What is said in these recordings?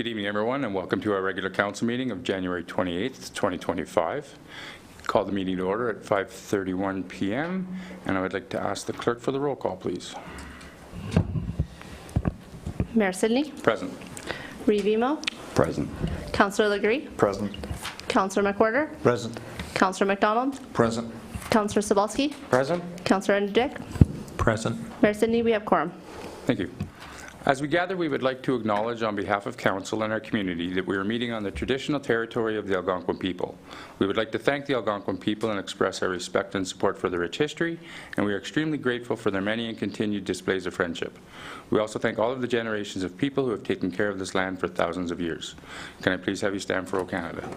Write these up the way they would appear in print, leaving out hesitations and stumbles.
Good evening, everyone, and welcome to our regular council meeting of January 28th, 2025. Call the meeting to order at 5:31 p.m. and I would like to ask the clerk for the roll call, please. Mayor Sidney. Present. Revimo. Present. Councillor Legree. Present. Councillor McWhorter. Present. Councillor McDonald. Present. Councillor Sobalski. Present. Councillor Dick. Present. Mayor Sidney, we have quorum. Thank you. As we gather, we would like to acknowledge on behalf of Council and our community that we are meeting on the traditional territory of the Algonquin people. We would like to thank the Algonquin people and express our respect and support for their rich history, and we are extremely grateful for their many and continued displays of friendship. We also thank all of the generations of people who have taken care of this land for thousands of years. Can I please have you stand for O Canada?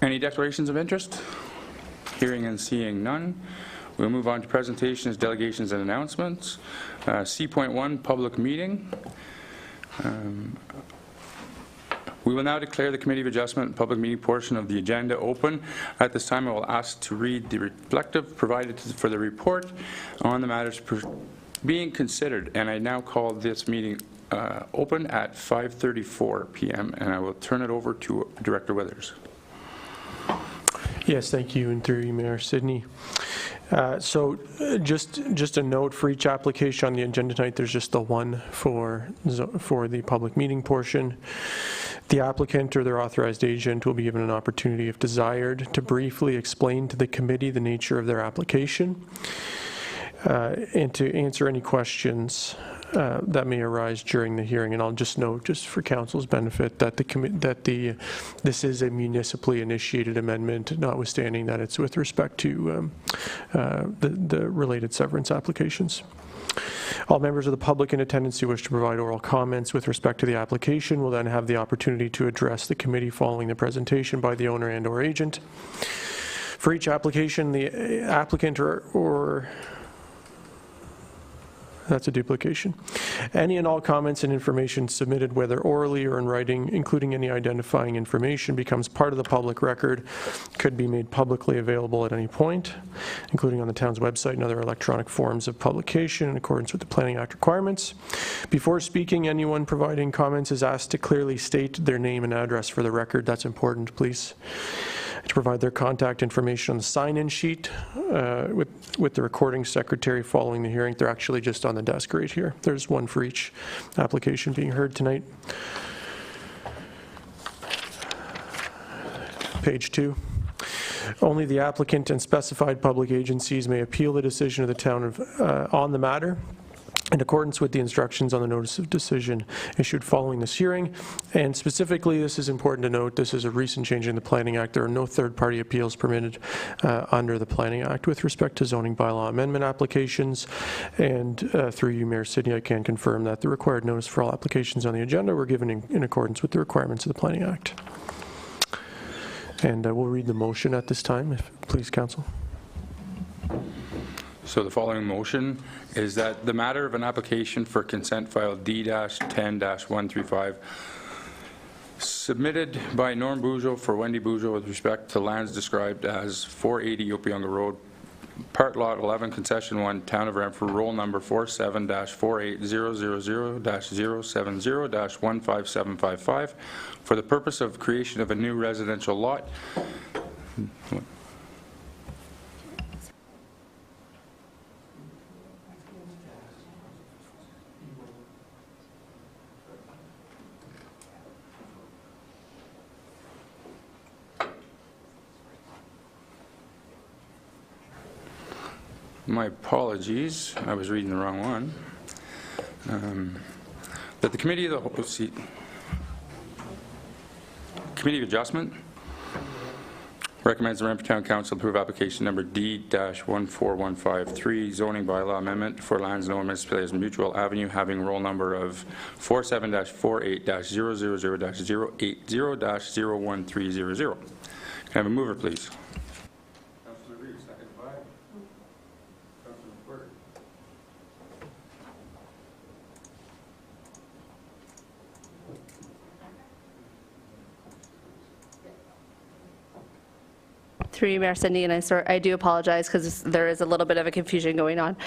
Any declarations of interest? Hearing and seeing none. We'll move on to presentations, delegations, and announcements. C.1, public meeting. We will now declare the Committee of Adjustment public meeting portion of the agenda open. At this time, I will ask to read the reflective provided for the report on the matters being considered, and I now call this meeting open at 5:34 p.m. and I will turn it over to Director Withers. Yes, thank you, and through you, Mayor Sidney. Just a note for each application on the agenda tonight. There's just the one for the public meeting portion. The applicant or their authorized agent will be given an opportunity, if desired, to briefly explain to the committee the nature of their application and to answer any questions that may arise during the hearing. And I'll just note, just for council's benefit, that this is a municipally initiated amendment, notwithstanding that it's with respect to the related severance applications. All members of the public in attendance who wish to provide oral comments with respect to the application will then have the opportunity to address the committee following the presentation by the owner and/or agent. For each application, the applicant or that's a duplication. Any and all comments and information submitted, whether orally or in writing, including any identifying information, becomes part of the public record, could be made publicly available at any point, including on the town's website and other electronic forms of publication in accordance with the Planning Act requirements. Before speaking, anyone providing comments is asked to clearly state their name and address for the record. That's important, please. To provide their contact information on the sign-in sheet with the recording secretary following the hearing. They're actually just on the desk right here. There's one for each application being heard tonight. Page 2. Only the applicant and specified public agencies may appeal the decision of the town on the matter, in accordance with the instructions on the notice of decision issued following this hearing. And specifically, this is important to note, this is a recent change in the Planning Act. There are no third-party appeals permitted under the Planning Act with respect to zoning bylaw amendment applications. And through you, Mayor Sidney, I can confirm that the required notice for all applications on the agenda were given in accordance with the requirements of the Planning Act. And we'll read the motion at this time, if please, Council. So the following motion is that the matter of an application for consent file D-10-135 submitted by Norm Bujo for Wendy Bujo with respect to lands described as 480 Opeonga Road, Part Lot 11, Concession 1, Town of Renfrew, roll number 47-48000-070-15755, for the purpose of creation of a new residential lot. My apologies, I was reading the wrong one. That the Committee of the Whole, Committee of Adjustment recommends the Renfrew Town Council approve application number D-14153, zoning bylaw amendment for lands known municipally as Mutual Avenue, having roll number of 47-48-000-080-0130. Can I have a mover, please? Councillor Reed, second by Councillor McWhirter. Through you, Mayor Cindy, and I do apologize because there is a little bit of a confusion going on.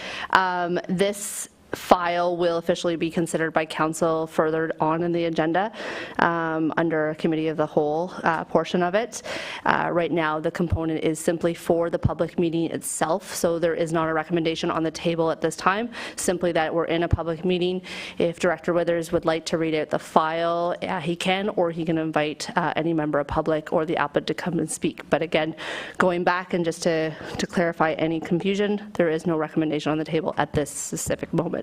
This file will officially be considered by council further on in the agenda under Committee of the Whole portion of it. Right now, the component is simply for the public meeting itself, so there is not a recommendation on the table at this time, simply that we're in a public meeting. If Director Withers would like to read out the file, he can, or he can invite any member of public or the applicant to come and speak. But again, going back and just to clarify any confusion, there is no recommendation on the table at this specific moment.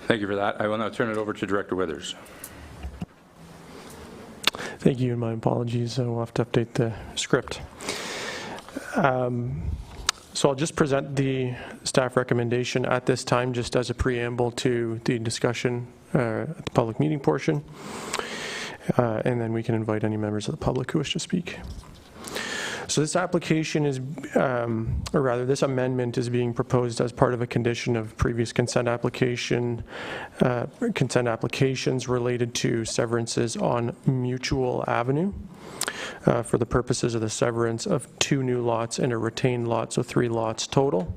Thank you for that. I will now turn it over to Director Withers. Thank you, and my apologies. We'll have to update the script. So I'll just present the staff recommendation at this time, just as a preamble to the discussion at the public meeting portion, and then we can invite any members of the public who wish to speak. So this application is, or rather this amendment is being proposed as part of a condition of previous consent applications related to severances on Mutual Avenue for the purposes of the severance of 2 new lots and a retained lot, so 3 lots total.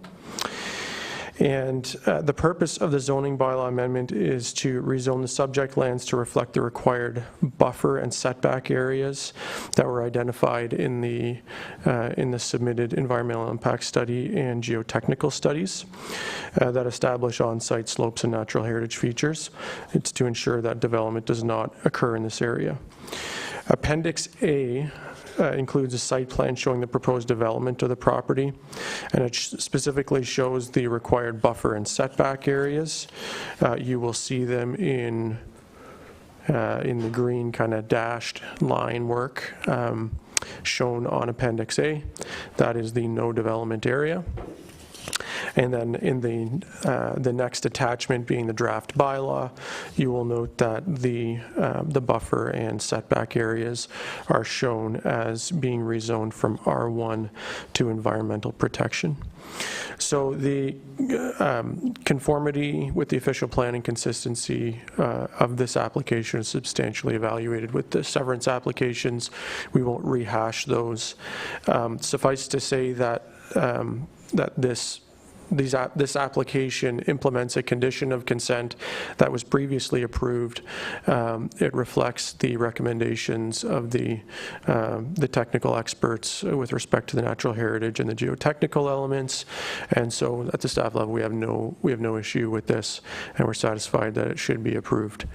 And the purpose of the zoning bylaw amendment is to rezone the subject lands to reflect the required buffer and setback areas that were identified in the submitted environmental impact study and geotechnical studies that establish on-site slopes and natural heritage features. It's to ensure that development does not occur in this area. Appendix A includes a site plan showing the proposed development of the property, and it specifically shows the required buffer and setback areas. You will see them in the green kind of dashed line work shown on Appendix A. That is the no development area. And then in the next attachment, being the draft bylaw, you will note that the buffer and setback areas are shown as being rezoned from R1 to environmental protection. So the conformity with the official plan and consistency of this application is substantially evaluated with the severance applications. We won't rehash those. Suffice to say that this application implements a condition of consent that was previously approved. It reflects the recommendations of the technical experts with respect to the natural heritage and the geotechnical elements. And so at the staff level, we have no issue with this, and we're satisfied that it should be approved.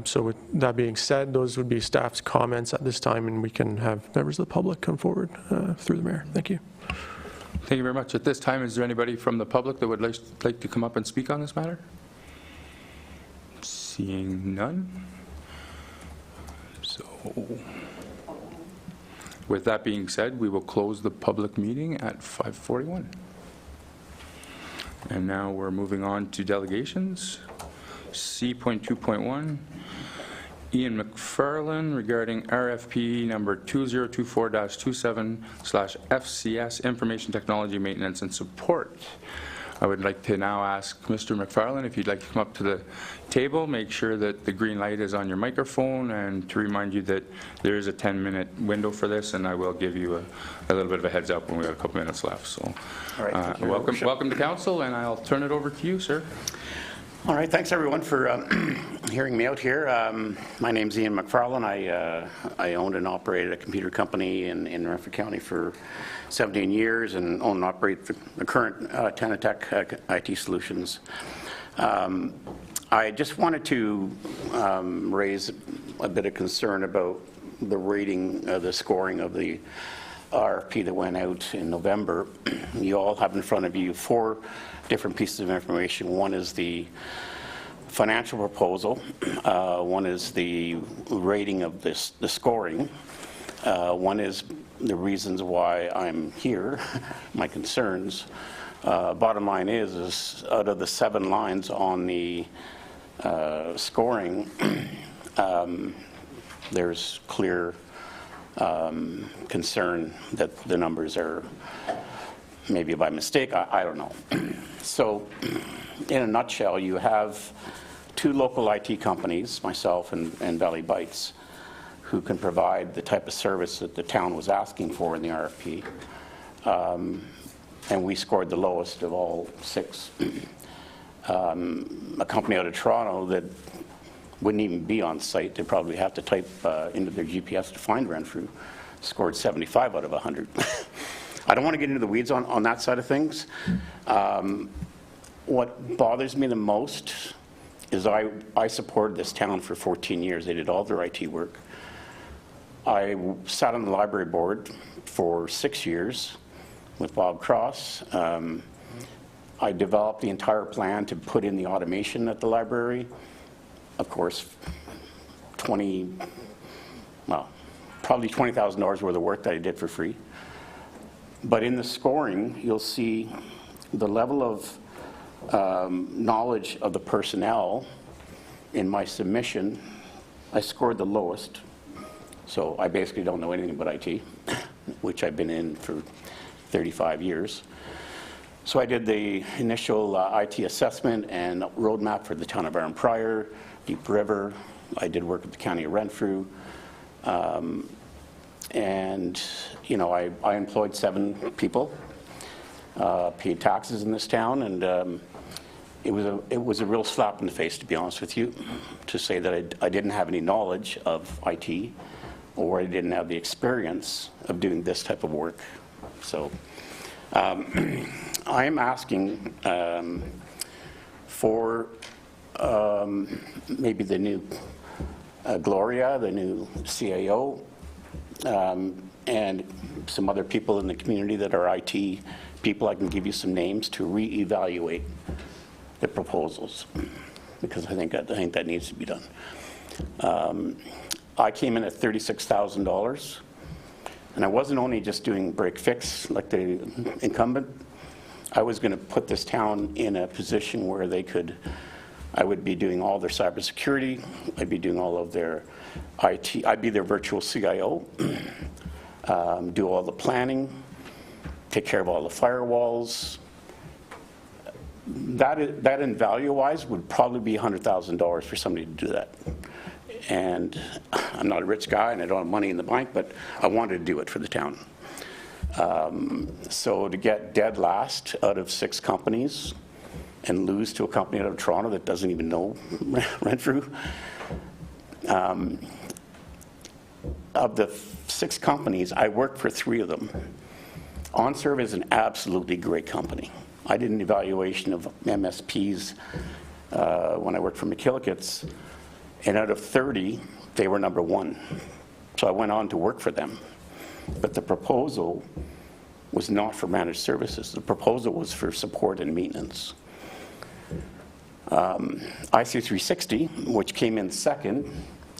So with that being said, those would be staff's comments at this time, and we can have members of the public come forward through the mayor. Thank you. Thank you very much. At this time, is there anybody from the public that would like to come up and speak on this matter? Seeing none. So, with that being said, we will close the public meeting at 5:41. And now we're moving on to delegations. C.2.1. Ian McFarlane regarding RFP number 2024-27/FCS Information Technology Maintenance and Support. I would like to now ask Mr. McFarland if you'd like to come up to the table, make sure that the green light is on your microphone, and to remind you that there is a 10-minute window for this, and I will give you a little bit of a heads up when we've got a couple minutes left. So, all right, thank you, welcome to council, and I'll turn it over to you, sir. All right, thanks everyone for hearing me out here. My name's Ian McFarland. I owned and operated a computer company in Renfrew County for 17 years and own and operate the current Tenatech IT Solutions. I just wanted to raise a bit of concern about the rating, the scoring of the RFP that went out in November. You all have in front of you 4 different pieces of information. One is the financial proposal. One is the rating of the scoring. One is the reasons why I'm here, my concerns. Bottom line is out of the 7 lines on the scoring, there's clear concern that the numbers are maybe by mistake, I don't know. So in a nutshell, you have 2 local IT companies, myself and Valley Bytes, who can provide the type of service that the town was asking for in the RFP. And we scored the lowest of all 6. A company out of Toronto that wouldn't even be on site, they'd probably have to type into their GPS to find Renfrew, scored 75 out of 100. I don't want to get into the weeds on that side of things. What bothers me the most is I supported this town for 14 years. They did all their IT work. I sat on the library board for 6 years with Bob Cross. I developed the entire plan to put in the automation at the library. Of course, probably $20,000 worth of work that I did for free. But in the scoring, you'll see the level of knowledge of the personnel in my submission. I scored the lowest. So I basically don't know anything about IT, which I've been in for 35 years. So I did the initial IT assessment and roadmap for the town of Aaron Pryor, Deep River. I did work with the county of Renfrew. And, you know, I employed 7 people, paid taxes in this town, and it was a real slap in the face, to be honest with you, to say that I didn't have any knowledge of IT, or I didn't have the experience of doing this type of work. So I am asking for maybe the new Gloria, the new CAO, and some other people in the community that are IT people. I can give you some names to reevaluate the proposals, because I think that needs to be done. I came in at $36,000, and I wasn't only just doing break fix like the incumbent. I was going to put this town in a position where I would be doing all their cybersecurity, I'd be doing all of their IT, I'd be their virtual CIO, do all the planning, take care of all the firewalls. That in value-wise would probably be $100,000 for somebody to do that. And I'm not a rich guy and I don't have money in the bank, but I wanted to do it for the town. So to get dead last out of 6 companies and lose to a company out of Toronto that doesn't even know Renfrew, of the 6 companies, I worked for 3 of them. OnServe is an absolutely great company. I did an evaluation of MSPs when I worked for McKillickets, and out of 30, they were number 1. So I went on to work for them. But the proposal was not for managed services. The proposal was for support and maintenance. IC360, which came in second,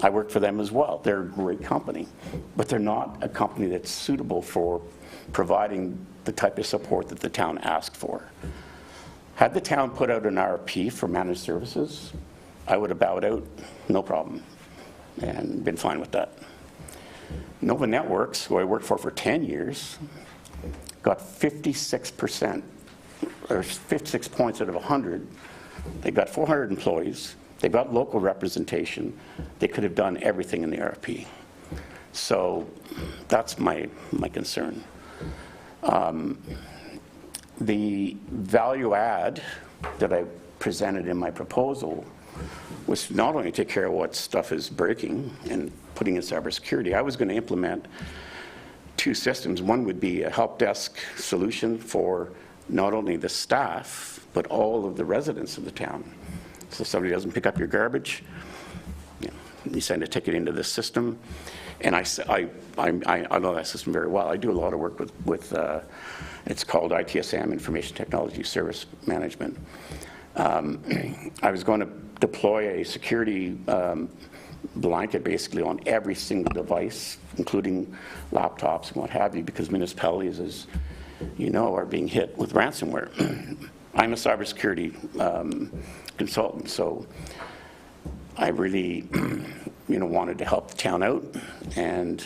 I worked for them as well. They're a great company, but they're not a company that's suitable for providing the type of support that the town asked for. Had the town put out an RFP for managed services, I would have bowed out, no problem, and been fine with that. Nova Networks, who I worked for 10 years, got 56% or 56 points out of 100. They've got 400 employees. They've got local representation. They could have done everything in the RFP. So that's my concern. The value add that I presented in my proposal was not only to take care of what stuff is breaking and putting in cybersecurity. I was going to implement 2 systems. One would be a help desk solution for not only the staff, but all of the residents of the town. So if somebody doesn't pick up your garbage, you send a ticket into this system. And I know that system very well. I do a lot of work with it's called ITSM, Information Technology Service Management. I was going to deploy a security blanket basically on every single device, including laptops and what have you, because municipalities, as you know, are being hit with ransomware. I'm a cybersecurity consultant, so I really wanted to help the town out and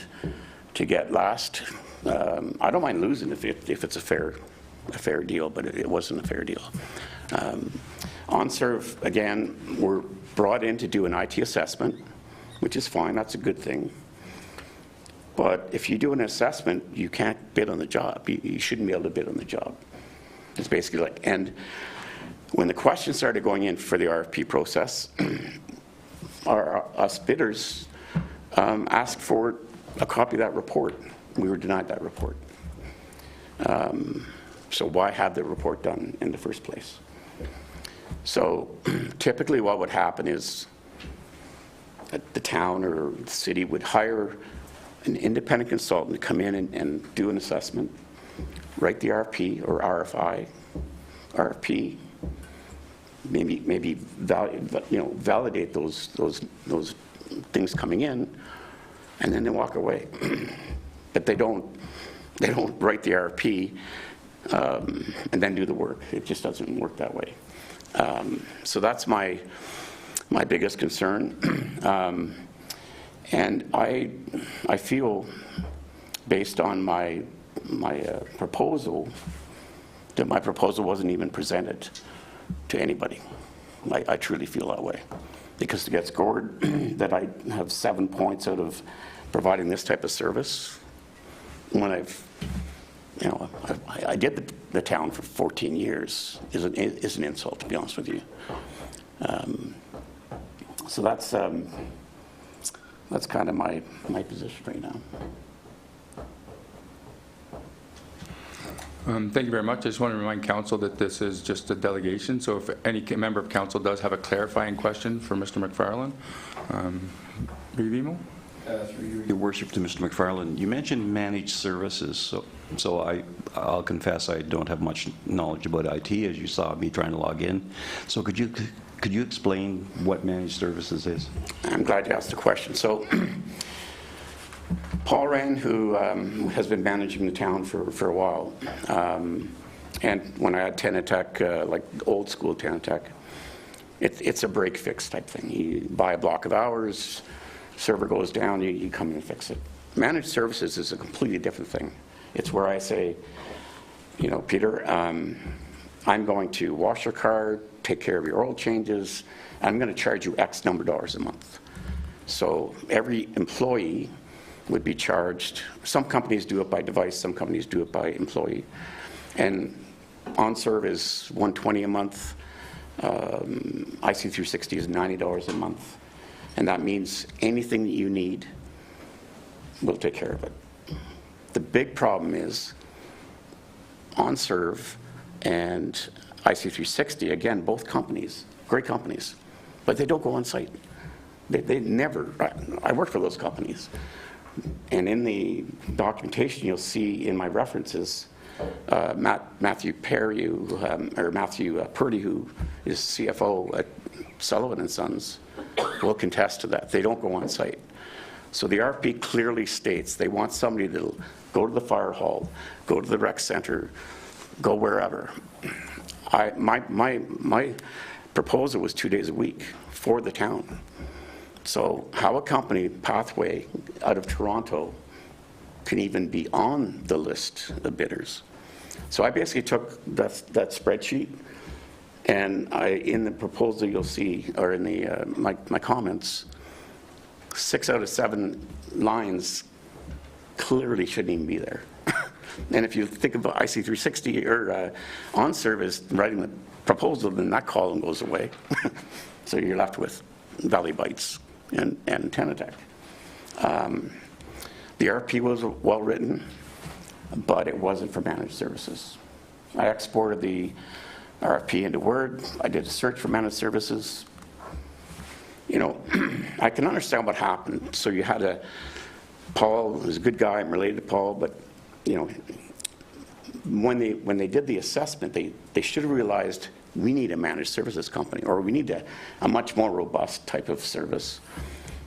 to get last. I don't mind losing if it's a fair deal, but it wasn't a fair deal. OnServe, again, we're brought in to do an IT assessment, which is fine, that's a good thing. But if you do an assessment, you can't bid on the job. You shouldn't be able to bid on the job. It's basically like, and when the questions started going in for the RFP process, us bidders asked for a copy of that report. We were denied that report. So why have the report done in the first place? So typically what would happen is that the town or the city would hire an independent consultant to come in and do an assessment, write the RFP or RFP, maybe validate those things coming in, and then they walk away. But they don't write the RFP and then do the work. It just doesn't work that way. So that's my biggest concern. And I feel, based on my proposal, that my proposal wasn't even presented to anybody. I truly feel that way. Because to get scored that I have 7 points out of providing this type of service, when I did the town for 14 years, is an insult, to be honest with you. So that's kind of my position right now. Thank you very much. I just want to remind council that this is just a delegation, so if any member of council does have a clarifying question for Mr. McFarland. Revimo? Through your worship, to Mr. McFarland, you mentioned managed services, so I'll confess I don't have much knowledge about IT, as you saw me trying to log in. So could you explain what managed services is? I'm glad you asked the question. So Paul Wren, who has been managing the town for a while, and when I had Tenatech, like old school Tenatech, it's a break fix type thing. You buy a block of hours, server goes down, you come in and fix it. Managed services is a completely different thing. It's where I say, Peter, I'm going to wash your car, take care of your oil changes, I'm going to charge you X number of dollars a month. So every employee would be charged. Some companies do it by device, some companies do it by employee. And OnServe is $120 a month. IC360 is $90 a month. And that means anything that you need, we'll take care of it. The big problem is OnServe and IC360, again, both companies, great companies, but they don't go on site. They never, I work for those companies. And in the documentation, you'll see in my references, Matthew Purdy, who is CFO at Sullivan & Sons, will contest to that. They don't go on site. So the RFP clearly states they want somebody that'll go to the fire hall, go to the rec center, go wherever. My proposal was 2 days a week for the town. So how a company, Pathway, out of Toronto, can even be on the list of bidders So I basically took that spreadsheet, and in the proposal you'll see, or in the my comments, 6 out of 7 lines clearly shouldn't even be there. And if you think about IC360 or on-service writing the proposal, then that column goes away. So you're left with Valley Bites and Tenatech. The RFP was well-written, but it wasn't for managed services. I exported the RFP into Word. I did a search for managed services. You know, I can understand what happened. So you had Paul was a good guy. I'm related to Paul, but you know, when they did the assessment, they should have realized we need a managed services company, or we need a much more robust type of service.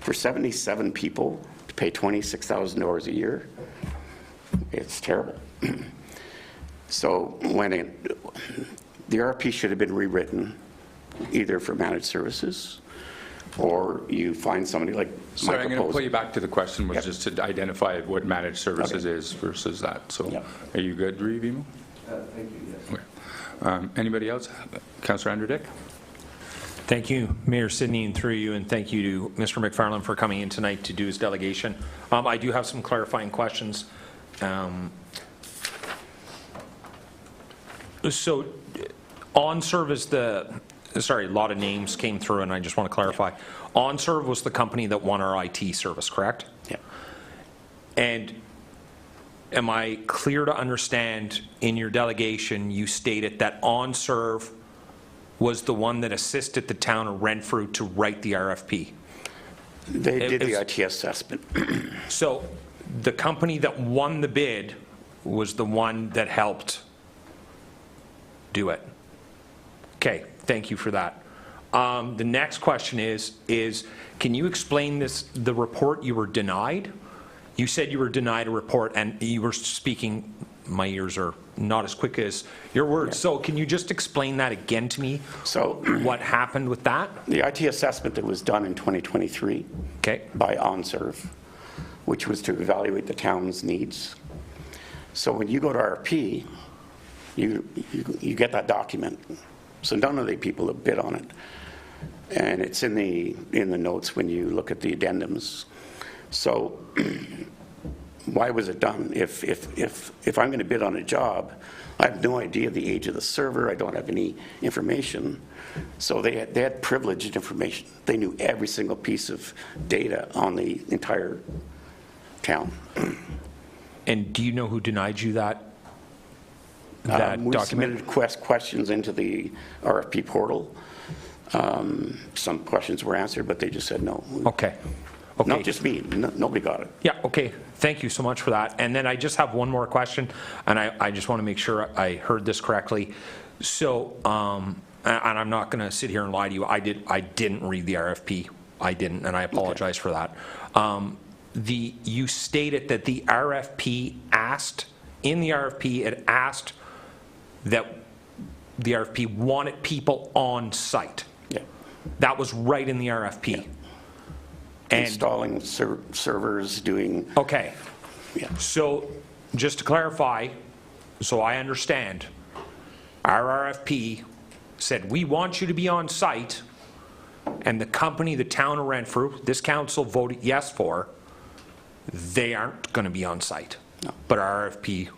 For 77 people to pay $26,000 a year, it's terrible. So the RFP should have been rewritten, either for managed services, or you find somebody like Sorry, I'm going to proposal. pull you back to the question, was Yep. just to identify what managed services is versus that. So Yep. are you good, Revimo? Thank you, yes. Okay. Anybody else? Councillor Andrew Dick? Thank you, Mayor Sidney, and through you, and thank you to Mr. McFarland for coming in tonight to do his delegation. I do have some clarifying questions. So OnServe is sorry, a lot of names came through, and I just want to clarify. OnServe was the company that won our IT service, correct? Yeah. And am I clear to understand, in your delegation, you stated that OnServe was the one that assisted the town of Renfrew to write the RFP? They did the It's- IT assessment. So the company that won the bid was the one that helped do it? Okay, thank you for that. The next question is can you explain the report you were denied? You said you were denied a report, and you were speaking, my ears are not as quick as your words. So can you just explain that again to me? So What happened with that? the IT assessment that was done in 2023 Okay, by OnServe, which was to evaluate the town's needs. So when you go to RFP, you get that document. So none of the people have bid on it. And it's in the notes when you look at the addendums. So why was it done? If I'm going to bid on a job, I have no idea the age of the server. I don't have any information. So they had privileged information. They knew every single piece of data on the entire town. and do you know who denied you that We document? submitted questions into the RFP portal. Some questions were answered, but they just said no. Okay. Okay. Not just me. Nobody got it. Yeah, okay. Thank you so much for that. And then I just have one more question, and I just want to make sure I heard this correctly. So, and I'm not going to sit here and lie to you. I didn't read the RFP. I didn't, and I apologize for that. You stated that the RFP asked, in the RFP, it asked that the RFP wanted people on site. Yeah. That was right in the RFP. Yeah. And Installing servers, doing, okay. yeah. So, just to clarify, so I understand, our RFP said, we want you to be on site, and the company, the town of Renfrew, this council voted yes for, they aren't going to be on site. No. But our RFP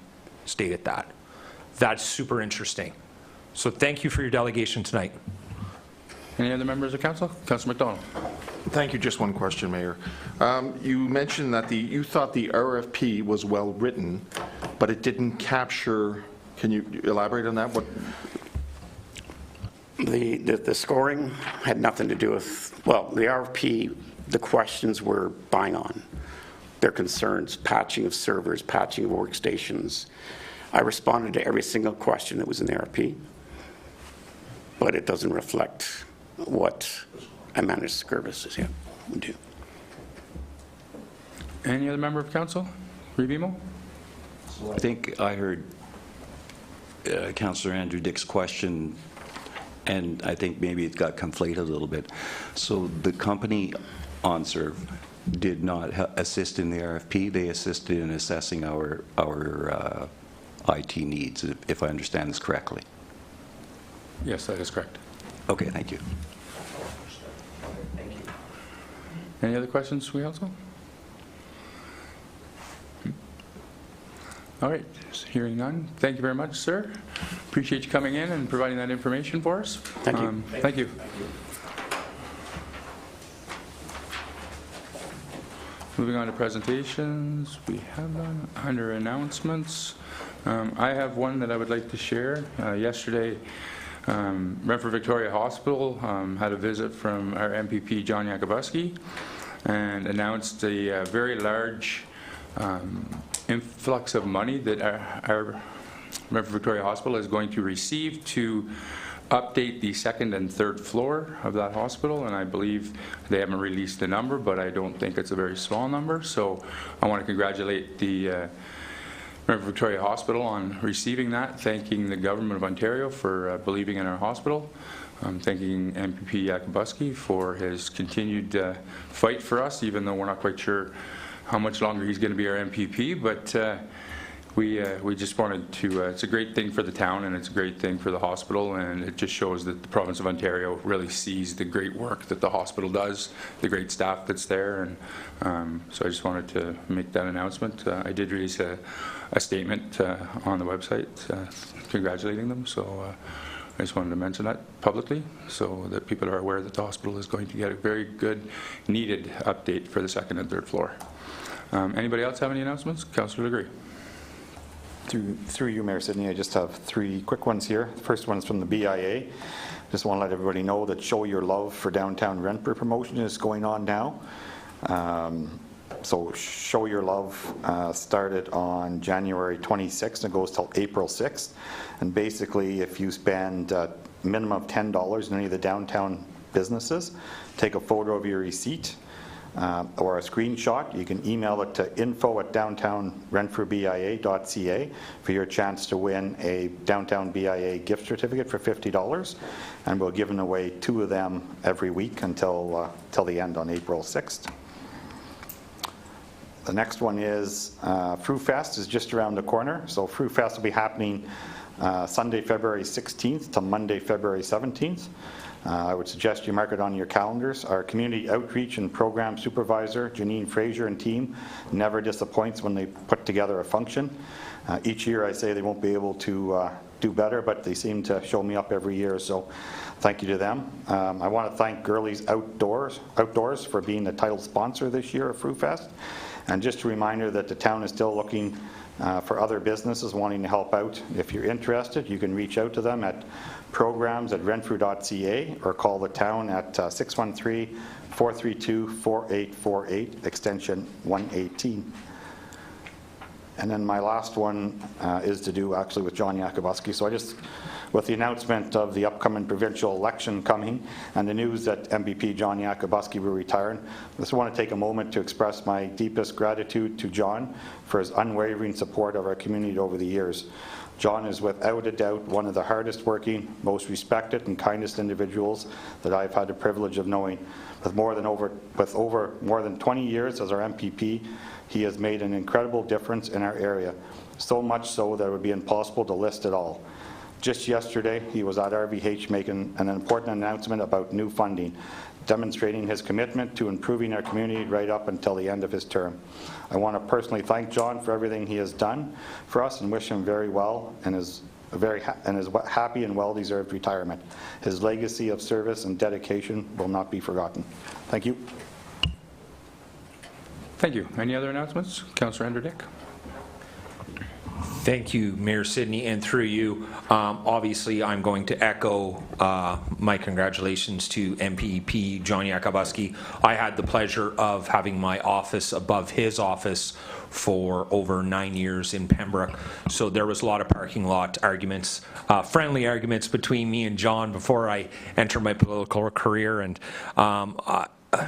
stated that. That's super interesting. So thank you for your delegation tonight. Any other members of council? Councillor McDonald? Thank you. Just one question, Mayor. You mentioned that you thought the RFP was well-written, but it didn't capture, can you elaborate on that? What? The scoring had nothing to do with, well, the RFP, the questions were bang on. Their concerns, patching of servers, patching of workstations. I responded to every single question that was in the RFP, but it doesn't reflect what a managed services would do. Any other member of council? Revimo? I think I heard Councillor Andrew Dick's question, and I think maybe it got conflated a little bit. So the company OnServe did not assist in the RFP. They assisted in assessing our IT needs, if I understand this correctly. Yes, that is correct. Okay, thank you. Any other questions, Council? All right, hearing none. Thank you very much, sir. Appreciate you coming in and providing that information for us. Thank you. Thank you. Moving on to presentations, we have none. Under announcements, I have one that I would like to share. Yesterday, Renfrew Victoria Hospital had a visit from our MPP, John Yakubuski, and announced a very large influx of money that our Renfrew Victoria Hospital is going to receive to update the second and third floor of that hospital, and I believe they haven't released the number, but I don't think it's a very small number. So I want to congratulate the Renfrew Victoria Hospital on receiving that, thanking the Government of Ontario for believing in our hospital, thanking MPP Yakubuski for his continued fight for us, even though we're not quite sure how much longer he's going to be our MPP, but we just wanted to, it's a great thing for the town and it's a great thing for the hospital, and it just shows that the province of Ontario really sees the great work that the hospital does, the great staff that's there, and so I just wanted to make that announcement. I did release a statement on the website congratulating them, so I just wanted to mention that publicly so that people are aware that the hospital is going to get a very good, needed update for the second and third floor. Anybody else have any announcements? Councillor Legree. Through you, Mayor Sidney, I just have three quick ones here. The first one is from the BIA. Just want to let everybody know that Show Your Love for Downtown Renfrew promotion is going on now. So Show Your Love started on January 26th and goes till April 6th. And basically, if you spend a minimum of $10 in any of the downtown businesses, take a photo of your receipt, or a screenshot. You can email it to info@downtownrenfrewbia.ca for your chance to win a Downtown BIA gift certificate for $50, and we're giving away 2 of them every week until the end on April 6th. The next one is Fruit Fest is just around the corner. So Fruit Fest will be happening Sunday, February 16th to Monday, February 17th. I would suggest you mark it on your calendars. Our community outreach and program supervisor, Janine Fraser, and team never disappoints when they put together a function. Each year I say they won't be able to do better, but they seem to show me up every year, so thank you to them. I want to thank Girlies Outdoors for being the title sponsor this year of Fruit Fest. And just a reminder that the town is still looking for other businesses wanting to help out. If you're interested, you can reach out to them at programs@renfrew.ca or call the town at 613-432-4848, extension 118. And then my last one is to do actually with John Yakubuski. So with the announcement of the upcoming provincial election coming and the news that MPP John Yakubuski will retire, I just want to take a moment to express my deepest gratitude to John for his unwavering support of our community over the years. John is without a doubt one of the hardest working, most respected and kindest individuals that I've had the privilege of knowing. With more than 20 years as our MPP, he has made an incredible difference in our area, so much so that it would be impossible to list it all. Just yesterday, he was at RVH making an important announcement about new funding, demonstrating his commitment to improving our community right up until the end of his term. I want to personally thank John for everything he has done for us and wish him very well and his happy and well-deserved retirement. His legacy of service and dedication will not be forgotten. Thank you. Thank you. Any other announcements? Councillor Anderdick. Thank you, Mayor Sidney, and through you, obviously I'm going to echo my congratulations to MPP John Yakubuski. I had the pleasure of having my office above his office for over 9 years in Pembroke, so there was a lot of parking lot arguments, friendly arguments between me and John before I entered my political career, and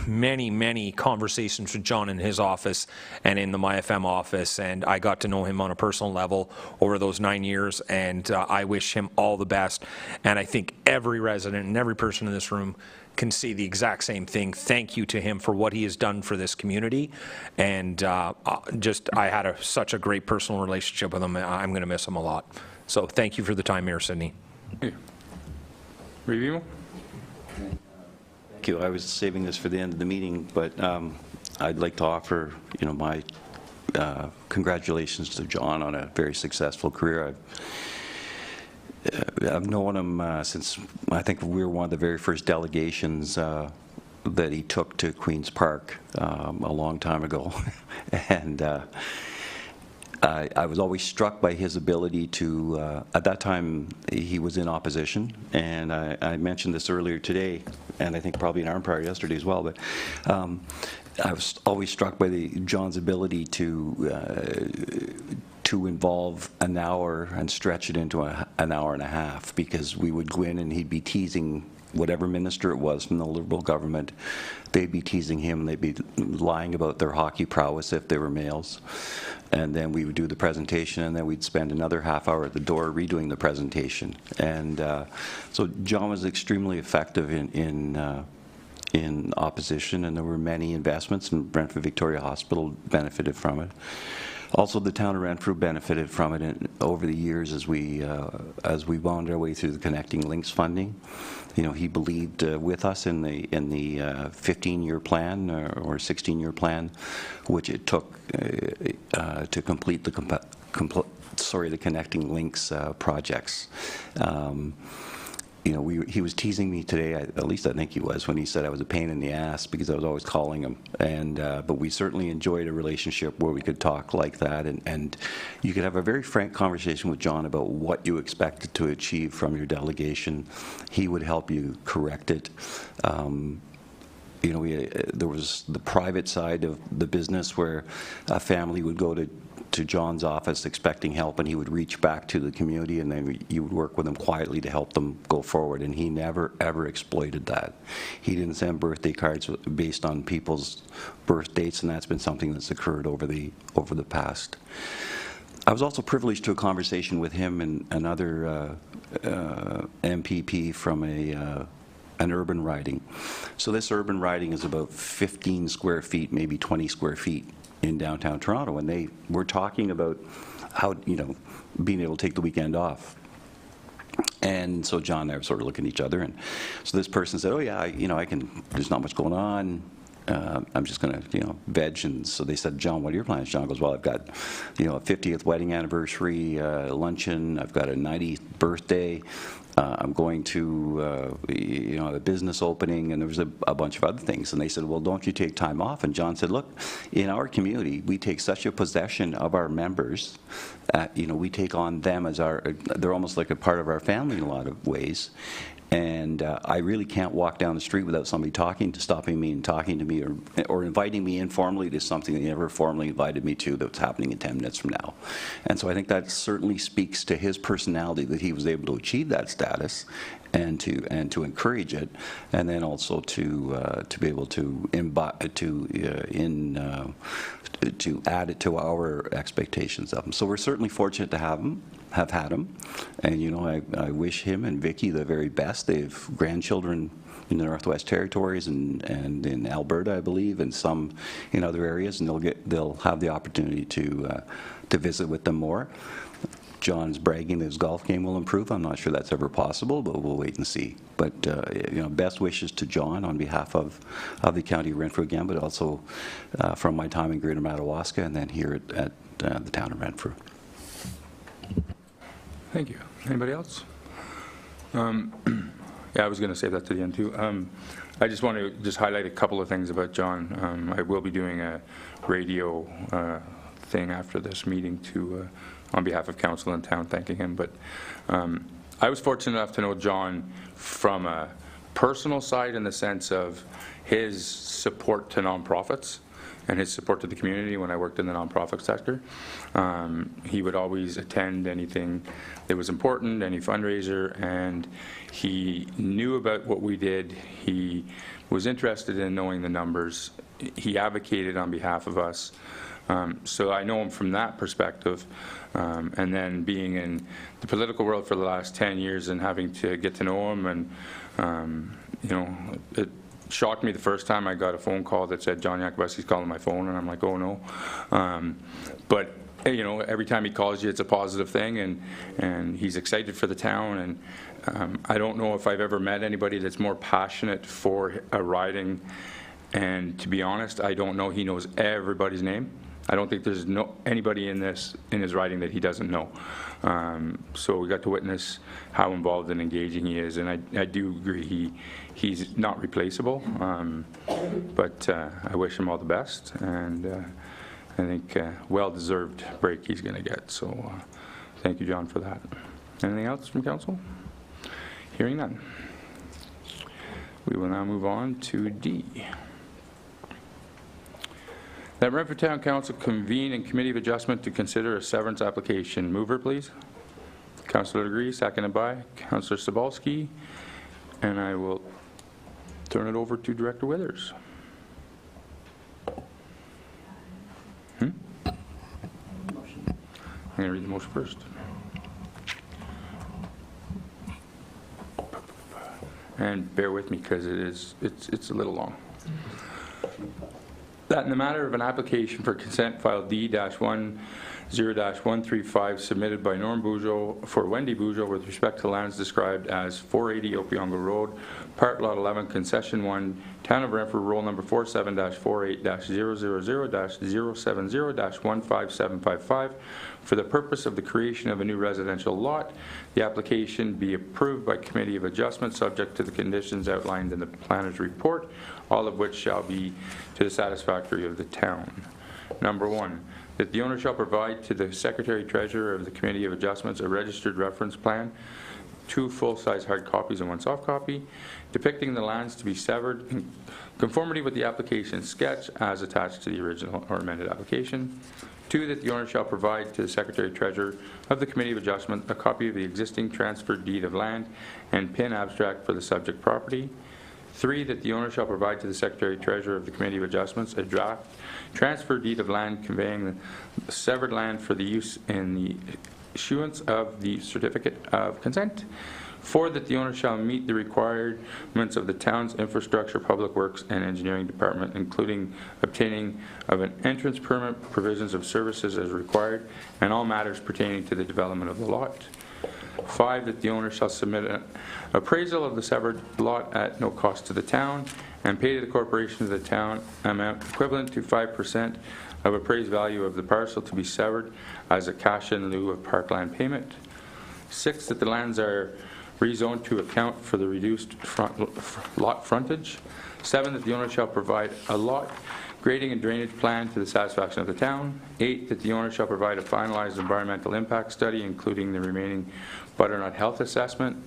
many conversations with John in his office and in the MyFM office, and I got to know him on a personal level over those 9 years, and I wish him all the best. And I think every resident and every person in this room can see the exact same thing. Thank you to him for what he has done for this community, and I had such a great personal relationship with him. I'm going to miss him a lot. So thank you for the time, Mayor Sidney. Thank you. Review? Thank you. I was saving this for the end of the meeting, but I'd like to offer, my congratulations to John on a very successful career. I've known him since I think we were one of the very first delegations that he took to Queen's Park a long time ago, and I was always struck by his ability to, at that time he was in opposition, and I mentioned this earlier today, and I think probably in our prior yesterday as well, but I was always struck by John's ability to involve an hour and stretch it into an hour and a half, because we would go in and he'd be teasing whatever minister it was from the Liberal government. They'd be teasing him, they'd be lying about their hockey prowess if they were males. And then we would do the presentation, and then we'd spend another half hour at the door redoing the presentation. And so John was extremely effective in opposition, and there were many investments, and Renfrew Victoria Hospital benefited from it. Also, the town of Renfrew benefited from it over the years as we wound our way through the Connecting Links funding. He believed with us in the 15-year plan or 16-year plan, which it took to complete the Connecting Links projects. He was teasing me today, at least I think he was, when he said I was a pain in the ass because I was always calling him. But we certainly enjoyed a relationship where we could talk like that, and you could have a very frank conversation with John about what you expected to achieve from your delegation. He would help you correct it. There was the private side of the business where a family would go to John's office expecting help, and he would reach back to the community, and then you would work with them quietly to help them go forward, and he never ever exploited that. He didn't send birthday cards based on people's birth dates, and that's been something that's occurred over the past. I was also privileged to a conversation with him and another MPP from an urban riding. So this urban riding is about 15 square feet, maybe 20 square feet in downtown Toronto, and they were talking about how, being able to take the weekend off. And so John and I were sort of looking at each other, and so this person said, oh yeah, I can, there's not much going on, I'm just going to, veg. And so they said, John, what are your plans? John goes, well, I've got, a 50th wedding anniversary luncheon, I've got a 90th birthday, I'm going to, a business opening, and there was a bunch of other things. And they said, well, don't you take time off? And John said, look, in our community, we take such a possession of our members, we take on them as they're almost like a part of our family in a lot of ways. And I really can't walk down the street without somebody stopping me and talking to me, or inviting me informally to something they never formally invited me to that's happening in 10 minutes from now. And so I think that certainly speaks to his personality, that he was able to achieve that status and to encourage it, and then also to be able to add it to our expectations of him. So we're certainly fortunate to have had him, and I wish him and Vicky the very best. They have grandchildren in the Northwest Territories and in Alberta, I believe, and some in other areas, and they'll have the opportunity to visit with them more. John's bragging that his golf game will improve. I'm not sure that's ever possible, but we'll wait and see. But best wishes to John on behalf of the County of Renfrew again, but also from my time in Greater Madawaska and then here at the town of Renfrew. Thank you. Anybody else? Yeah, I was going to save that to the end too. I just want to highlight a couple of things about John. I will be doing a radio thing after this meeting on behalf of council and town, thanking him. But I was fortunate enough to know John from a personal side, in the sense of his support to nonprofits. and his support to the community when I worked in the nonprofit sector. He would always attend anything that was important, any fundraiser, and he knew about what we did. He was interested in knowing the numbers. He advocated on behalf of us. So I know him from that perspective. And then being in the political world for the last 10 years and having to get to know him, and it shocked me the first time I got a phone call that said John Yakubuski's calling my phone, and I'm like, oh no. But every time he calls you, it's a positive thing, and he's excited for the town. And I don't know if I've ever met anybody that's more passionate for a riding. And to be honest, I don't know he knows everybody's name. I don't think there's anybody in his riding that he doesn't know. So we got to witness how involved and engaging he is, and I do agree he's not replaceable. But I wish him all the best, and I think well-deserved break he's going to get. So thank you, John, for that. Anything else from council? Hearing none. We will now move on to D. That Renfrew Town Council convene in Committee of Adjustment to consider a severance application. Mover, please. Councillor Degree, seconded by Councillor Sobalski. And I will turn it over to Director Withers. I'm going to read the motion first. And bear with me because it's a little long. That in the matter of an application for consent file D-10-135 submitted by Norm Bujo for Wendy Bujo with respect to lands described as 480 Opeongo Road, Part Lot 11, Concession 1, Town of Renfrew, roll number 47-48-000-070-15755, for the purpose of the creation of a new residential lot. The application be approved by Committee of Adjustment subject to the conditions outlined in the planner's report, all of which shall be to the satisfactory of the town. Number 1, that the owner shall provide to the Secretary Treasurer of the Committee of Adjustments a registered reference plan, 2 full-size hard copies and 1 soft copy, depicting the lands to be severed in conformity with the application sketch as attached to the original or amended application. 2, that the owner shall provide to the Secretary Treasurer of the Committee of Adjustment a copy of the existing transfer deed of land and PIN abstract for the subject property. 3, that the owner shall provide to the Secretary Treasurer of the Committee of Adjustments a draft transfer deed of land conveying the severed land for the use in the issuance of the certificate of consent. 4, that the owner shall meet the requirements of the town's infrastructure, public works, and engineering department, including obtaining of an entrance permit, provisions of services as required, and all matters pertaining to the development of the lot. 5, that the owner shall submit an appraisal of the severed lot at no cost to the town and pay to the corporation of the town amount equivalent to 5% of appraised value of the parcel to be severed as a cash in lieu of parkland payment. 6, that the lands are rezoned to account for the reduced lot frontage. 7, that the owner shall provide a lot grading and drainage plan to the satisfaction of the town. 8, that the owner shall provide a finalized environmental impact study, including the remaining butternut health assessment.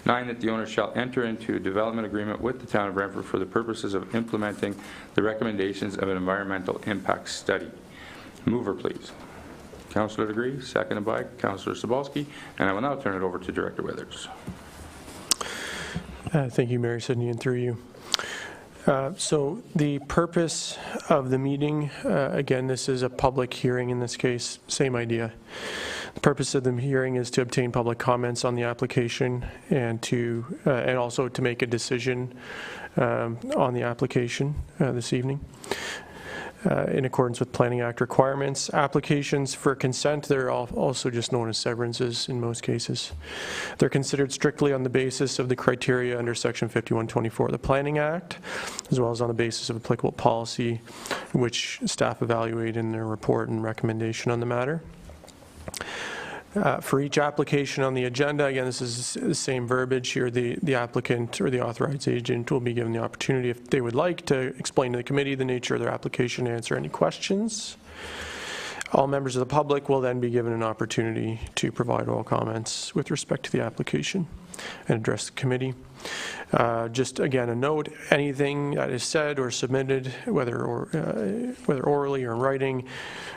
9, that the owner shall enter into a development agreement with the town of Renfrew for the purposes of implementing the recommendations of an environmental impact study. Mover, please. Councillor Degree, seconded by Councillor Sobalski, and I will now turn it over to Director Withers. Thank you, Mayor Sidney, and through you. So the purpose of the meeting, again, this is a public hearing in this case, same idea. The purpose of the hearing is to obtain public comments on the application and also to make a decision on the application this evening. In accordance with Planning Act requirements. Applications for consent, they're also just known as severances in most cases. They're considered strictly on the basis of the criteria under Section 5124 of the Planning Act, as well as on the basis of applicable policy, which staff evaluate in their report and recommendation on the matter. For each application on the agenda, again, this is the same verbiage here. The applicant or the authorized agent will be given the opportunity, if they would like, to explain to the committee the nature of their application and answer any questions. All members of the public will then be given an opportunity to provide oral comments with respect to the application. and address the committee. Just again, a note, anything that is said or submitted, whether orally or in writing,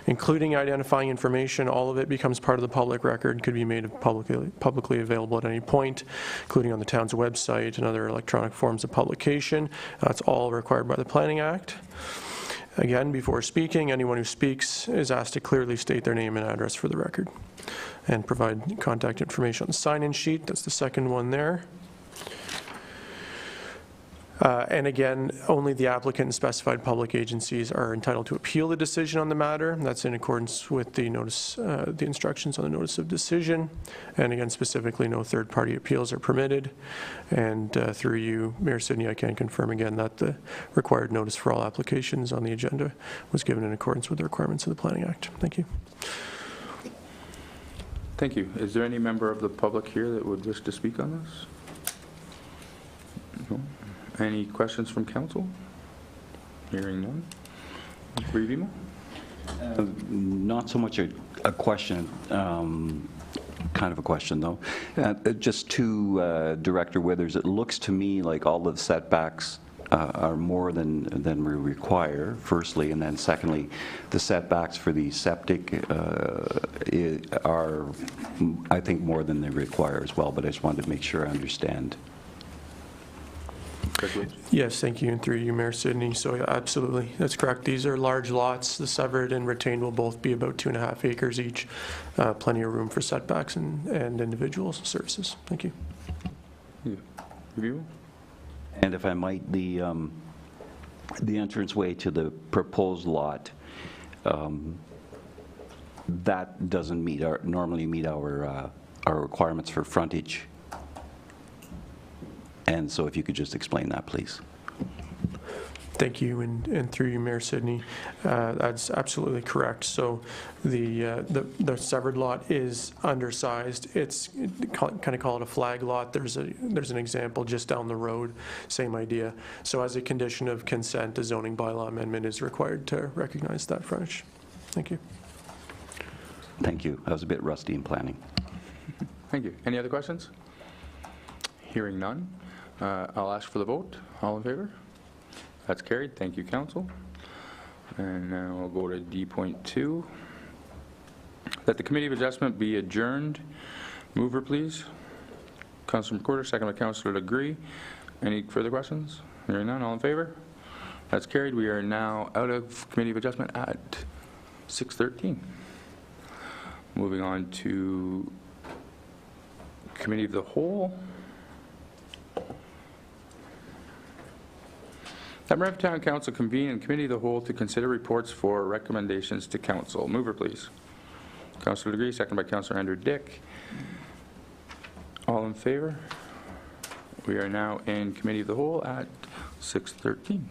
including identifying information, all of it becomes part of the public record, could be made publicly available at any point, including on the town's website and other electronic forms of publication. That's all required by the Planning Act. Again, before speaking, anyone who speaks is asked to clearly state their name and address for the record and provide contact information on the sign-in sheet. That's the second one there. And again, only the applicant and specified public agencies are entitled to appeal the decision on the matter. That's in accordance with the notice, the instructions on the notice of decision. And again, specifically, no third-party appeals are permitted. And through you, Mayor Sidney, I can confirm again that the required notice for all applications on the agenda was given in accordance with the requirements of the Planning Act. Thank you. Thank you. Is there any member of the public here that would wish to speak on this? No? Any questions from council? Hearing none. Revimo? Not so much a question, kind of a question though. Just to Director Withers, it looks to me like all of the setbacks are more than we require, firstly, and then secondly, the setbacks for the septic are, I think, more than they require as well, but I just wanted to make sure I understand. Yes, thank you, and through you, Mayor Sidney. So yeah, absolutely, that's correct. These are large lots. The severed and retained will both be about 2.5 acres each. Plenty of room for setbacks and individual services. Thank you. Review? And if I might, the entranceway to the proposed lot, that doesn't normally meet our requirements for frontage. And so if you could just explain that, please. Thank you, and through you, Mayor Sidney, that's absolutely correct. So the severed lot is undersized. It's kind of call it a flag lot. There's an example just down the road, same idea. So as a condition of consent, a zoning bylaw amendment is required to recognize that frontage. Thank you. Thank you. I was a bit rusty in planning. Thank you. Any other questions? Hearing none. I'll ask for the vote. All in favor? That's carried. Thank you, council. And now we'll go to D.2. That the Committee of Adjustment be adjourned. Mover, please. Councilor McWhirter, second by Councilor Legree. Any further questions? Hearing none. All in favor? That's carried. We are now out of Committee of Adjustment at 6:13. Moving on to Committee of the Whole. That Renfrew Town Council convene in Committee of the Whole to consider reports for recommendations to Council. Mover, please. Councilor Legree, second by Councilor Andrew Dick. All in favor? We are now in Committee of the Whole at 6:13.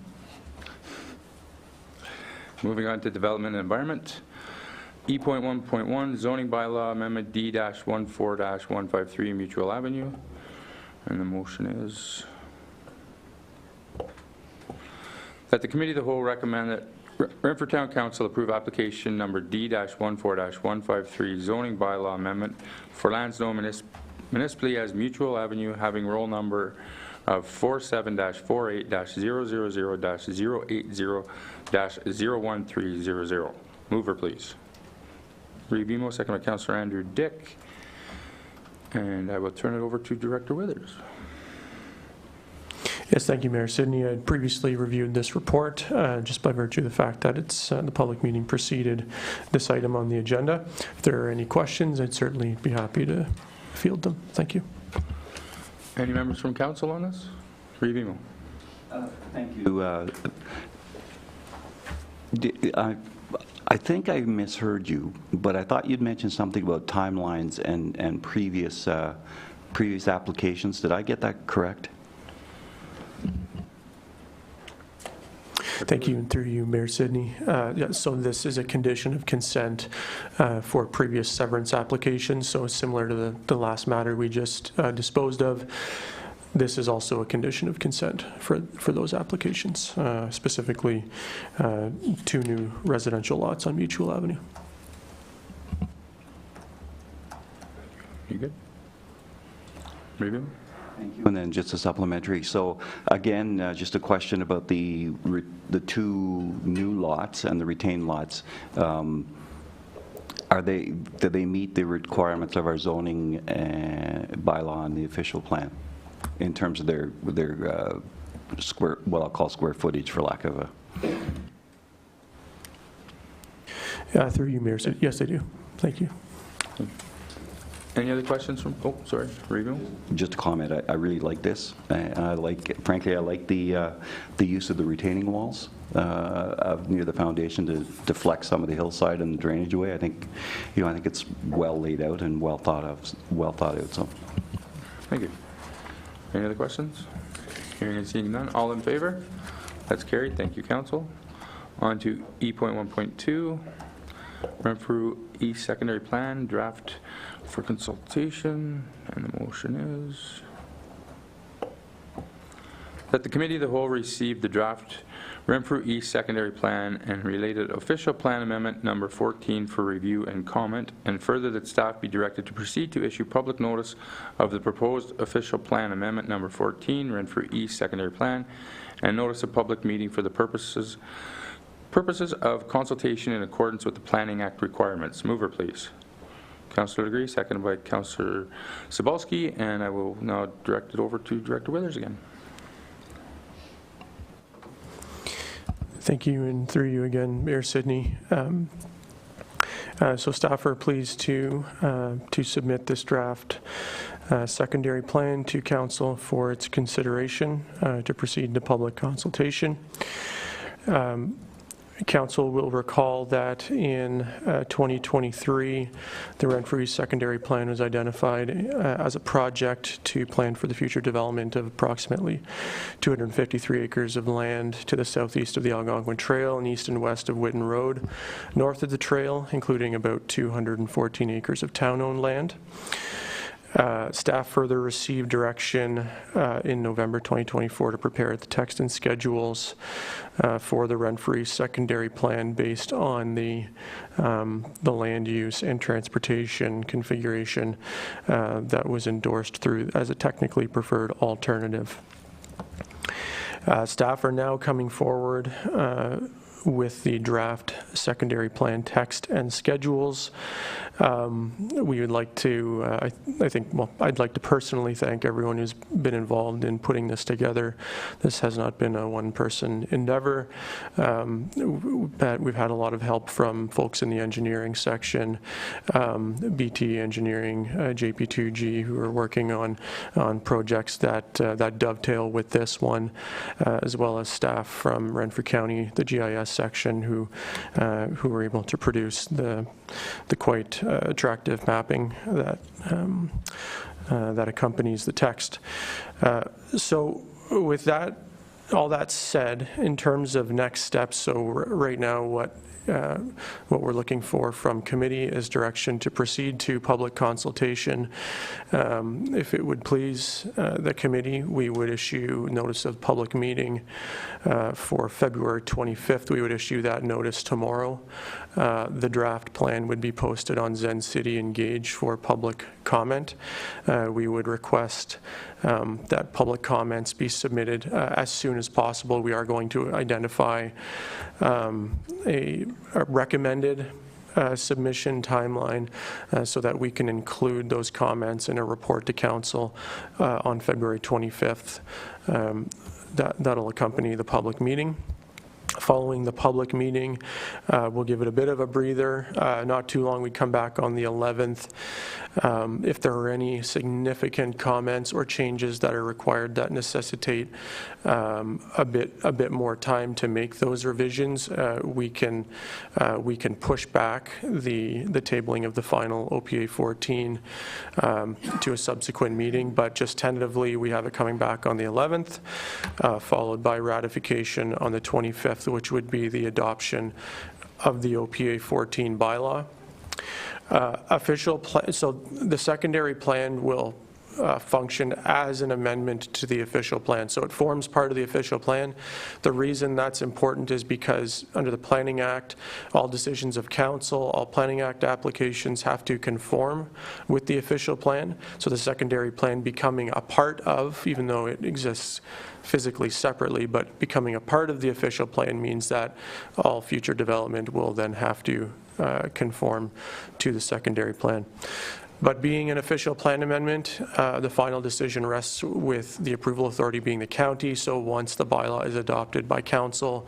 Moving on to Development and Environment. E.1.1 Zoning Bylaw Amendment D-14-153 Mutual Avenue. And the motion is that the Committee of the Whole recommend that Renfrew Town Council approve application number D-14-153 zoning bylaw amendment for lands known municipally as Mutual Avenue, having roll number of 47-48-000-080-01300. Mover, please. Revimo, second by Councilor Andrew Dick. And I will turn it over to Director Withers. Yes, thank you, Mayor Sidney. I had previously reviewed this report just by virtue of the fact that it's the public meeting preceded this item on the agenda. If there are any questions, I'd certainly be happy to field them. Thank you. Any members from council on this? Revimo. Thank you. I think I misheard you, but I thought you'd mentioned something about timelines and previous applications. Did I get that correct? Thank you, and through you, Mayor Sidney. Yeah, so this is a condition of consent for previous severance applications, so similar to the last matter we just disposed of. This is also a condition of consent for those applications, specifically 2 new residential lots on Mutual Avenue. You good? Review? And then just a supplementary. So again, just a question about the two new lots and the retained lots. Do they meet the requirements of our zoning bylaw and the official plan in terms of their square, what I'll call square footage, for lack of a... Through you, Mayor. Yes, I do. Thank you. Any other questions from, oh, sorry, Review? Just a comment, I really like this. I like, frankly, I like the use of the retaining walls near the foundation to deflect some of the hillside and the drainage away. I think, I think it's well laid out and well thought out. So, Thank you. Any other questions? Hearing and seeing none. All in favor? That's carried. Thank you, Council. On to E.1.2, Renfrew East Secondary Plan, draft for consultation, and the motion is that the Committee of the Whole receive the draft Renfrew East Secondary Plan and related official plan amendment number 14 for review and comment, and further that staff be directed to proceed to issue public notice of the proposed official plan amendment number 14, Renfrew East Secondary Plan, and notice of public meeting for the purposes of consultation in accordance with the Planning Act requirements. Mover, please. Councillor Legree, seconded by Councillor Cebulski, and I will now direct it over to Director Withers again. Thank you, and through you again, Mayor Sidney. So staff are pleased to submit this draft secondary plan to Council for its consideration to proceed to public consultation. Council will recall that in 2023, the Renfrew secondary plan was identified as a project to plan for the future development of approximately 253 acres of land to the southeast of the Algonquin Trail and east and west of Whitten Road, north of the trail, including about 214 acres of town-owned land. Staff further received direction in November 2024 to prepare the text and schedules for the Renfrew secondary plan based on the land use and transportation configuration that was endorsed through as a technically preferred alternative. Staff are now coming forward with the draft secondary plan text and schedules. We would like to, I'd like to personally thank everyone who's been involved in putting this together. This has not been a one-person endeavor. We've had a lot of help from folks in the engineering section, BT Engineering, JP2G, who are working on projects that dovetail with this one, as well as staff from Renfrew County, the GIS section, who were able to produce the quite attractive mapping that that accompanies the text. So with that, all that said, in terms of next steps, so right now what we're looking for from committee is direction to proceed to public consultation. If it would please the committee, we would issue notice of public meeting for February 25th. We would issue that notice tomorrow. The draft plan would be posted on Zen City Engage for public comment. We would request that public comments be submitted as soon as possible. We are going to identify a recommended submission timeline so that we can include those comments in a report to council on February 25th. That'll accompany the public meeting. Following the public meeting, we'll give it a bit of a breather. Not too long, we come back on the 11th. If there are any significant comments or changes that are required that necessitate a bit more time to make those revisions, we can push back the tabling of the final OPA 14 to a subsequent meeting. But just tentatively, we have it coming back on the 11th, followed by ratification on the 25th, which would be the adoption of the OPA 14 bylaw. So the secondary plan will function as an amendment to the official plan. So it forms part of the official plan. The reason that's important is because under the Planning Act, all decisions of council, all Planning Act applications have to conform with the official plan. So the secondary plan becoming a part of, even though it exists physically separately, but becoming a part of the official plan means that all future development will then have to conform to the secondary plan. But being an official plan amendment, the final decision rests with the approval authority being the county. So once the bylaw is adopted by council,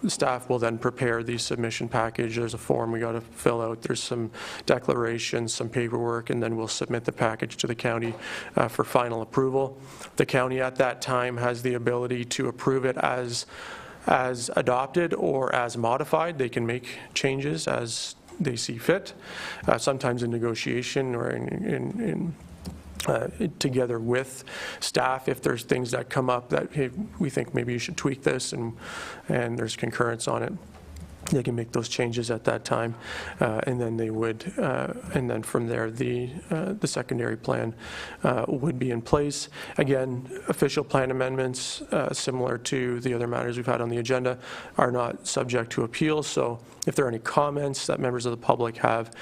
staff will then prepare the submission package. There's a form we got to fill out. There's some declarations, some paperwork, and then we'll submit the package to the county for final approval. The county at that time has the ability to approve it as adopted or as modified. They can make changes as they see fit, sometimes in negotiation or together with staff if there's things that come up that, hey, we think maybe you should tweak this, and there's concurrence on it. They can make those changes at that time, and then they would, and then from there, the secondary plan would be in place. Again, official plan amendments, similar to the other matters we've had on the agenda, are not subject to appeal. So if there are any comments that members of the public have,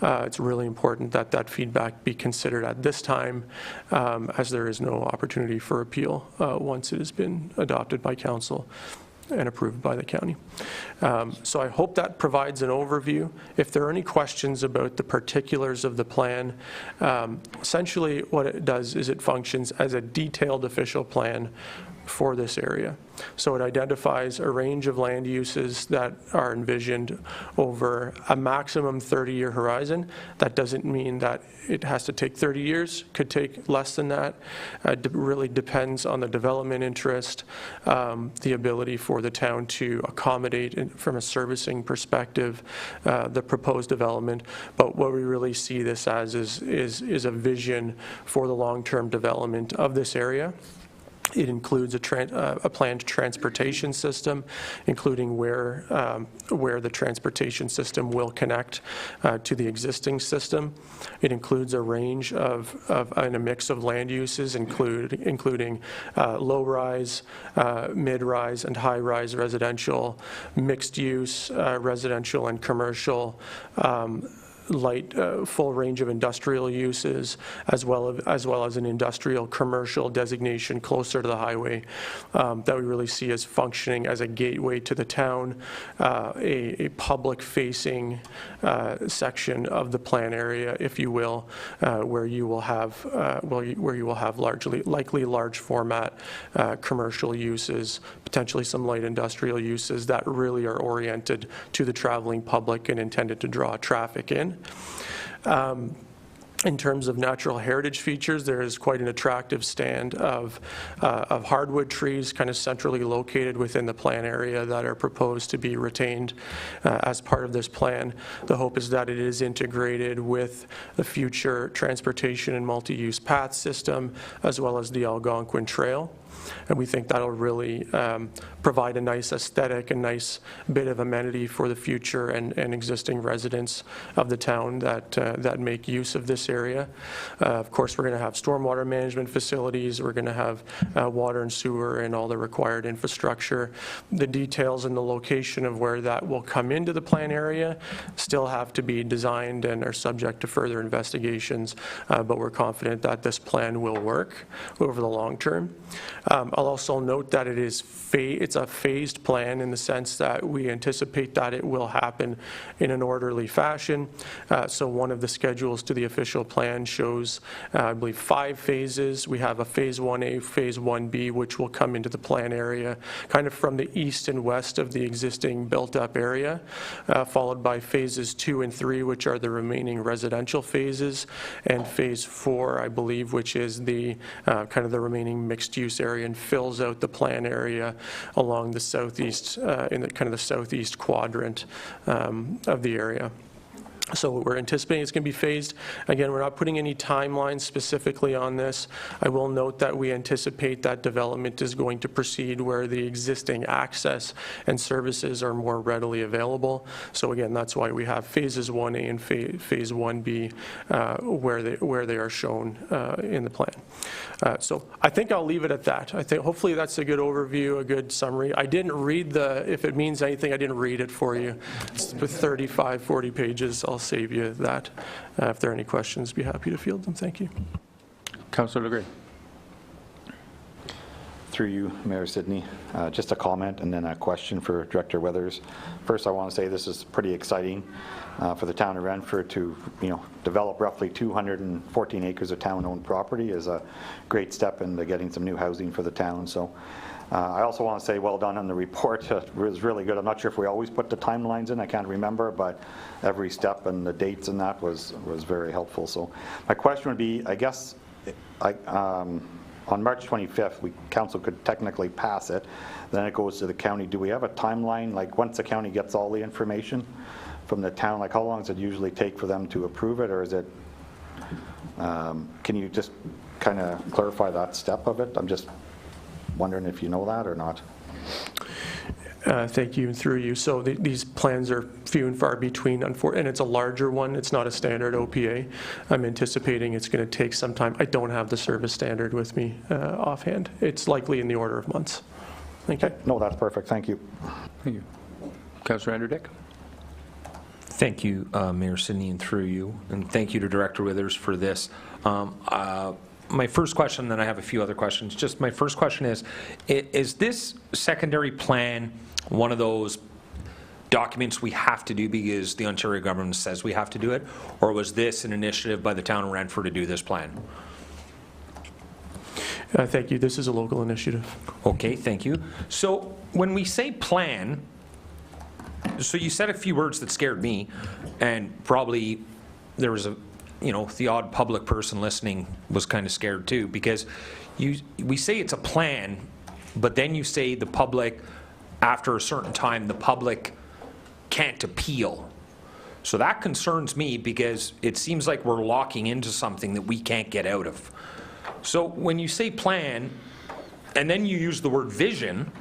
it's really important that that feedback be considered at this time, as there is no opportunity for appeal once it has been adopted by council and approved by the county. So I hope that provides an overview. If there are any questions about the particulars of the plan, essentially what it does is it functions as a detailed official plan for this area. So it identifies a range of land uses that are envisioned over a maximum 30-year horizon. That doesn't mean that it has to take 30 years, could take less than that. It really depends on the development interest, the ability for the town to accommodate from a servicing perspective the proposed development. But what we really see this as is a vision for the long-term development of this area. It includes a planned transportation system, including where the transportation system will connect to the existing system. It includes a range and a mix of land uses, including low-rise, mid-rise, and high-rise residential, mixed-use residential and commercial, light, full range of industrial uses, as well as an industrial commercial designation closer to the highway that we really see as functioning as a gateway to the town, a public-facing section of the plan area, if you will, where you will have likely large format commercial uses, potentially some light industrial uses that really are oriented to the traveling public and intended to draw traffic in. In terms of natural heritage features, there is quite an attractive stand of hardwood trees kind of centrally located within the plan area that are proposed to be retained as part of this plan. The hope is that it is integrated with the future transportation and multi-use path system, as well as the Algonquin Trail. And we think that'll really provide a nice aesthetic, a nice bit of amenity for the future and existing residents of the town that make use of this area. Of course, we're going to have stormwater management facilities. We're going to have water and sewer and all the required infrastructure. The details and the location of where that will come into the plan area still have to be designed and are subject to further investigations, but we're confident that this plan will work over the long term. I'll also note that it's a phased plan in the sense that we anticipate that it will happen in an orderly fashion. So one of the schedules to the official plan shows, I believe, 5 phases. We have a phase 1A, phase 1B, which will come into the plan area kind of from the east and west of the existing built-up area, followed by phases 2 and 3, which are the remaining residential phases, and phase 4, I believe, which is the kind of the remaining mixed-use area and fills out the plan area along the southeast, in the kind of the southeast quadrant of the area. So we're anticipating it's going to be phased. Again, we're not putting any timelines specifically on this. I will note that we anticipate that development is going to proceed where the existing access and services are more readily available. So again, that's why we have phases 1A and phase 1B where they are shown in the plan. So I think I'll leave it at that. I think hopefully that's a good overview, a good summary. I didn't read if it means anything, I didn't read it for you. It's 35, 40 pages. I'll save you that. If there are any questions, be happy to field them. Thank you. Councillor LeGray. Through you, Mayor Sidney, just a comment and then a question for Director Withers. First, I want to say this is pretty exciting for the town of Renfrew to, develop roughly 214 acres of town-owned property is a great step into getting some new housing for the town. So I also want to say well done on the report. It was really good. I'm not sure if we always put the timelines in. I can't remember, but every step and the dates and that was very helpful. So my question would be, I guess, on March 25th, council could technically pass it. Then it goes to the county. Do we have a timeline? Like once the county gets all the information from the town, like how long does it usually take for them to approve it, or is it? Can you just kind of clarify that step of it? I'm just wondering if you know that or not. Thank you, and through you. So these plans are few and far between, and it's a larger one. It's not a standard OPA. I'm anticipating it's going to take some time. I don't have the service standard with me offhand. It's likely in the order of months. Thank you. No, that's perfect. Thank you. Thank you. Councillor Andrew Dick. Thank you, Mayor Sidney, and through you, and thank you to Director Withers for this. My first question, then I have a few other questions. Just my first question is this secondary plan one of those documents we have to do because the Ontario government says we have to do it, or was this an initiative by the town of Renfrew to do this plan? Thank you. This is a local initiative. Okay, thank you. So when we say plan, so you said a few words that scared me, and probably there was the odd public person listening was kind of scared too, because we say it's a plan, but then you say the public, after a certain time, the public can't appeal. So that concerns me because it seems like we're locking into something that we can't get out of. So when you say plan, and then you use the word vision,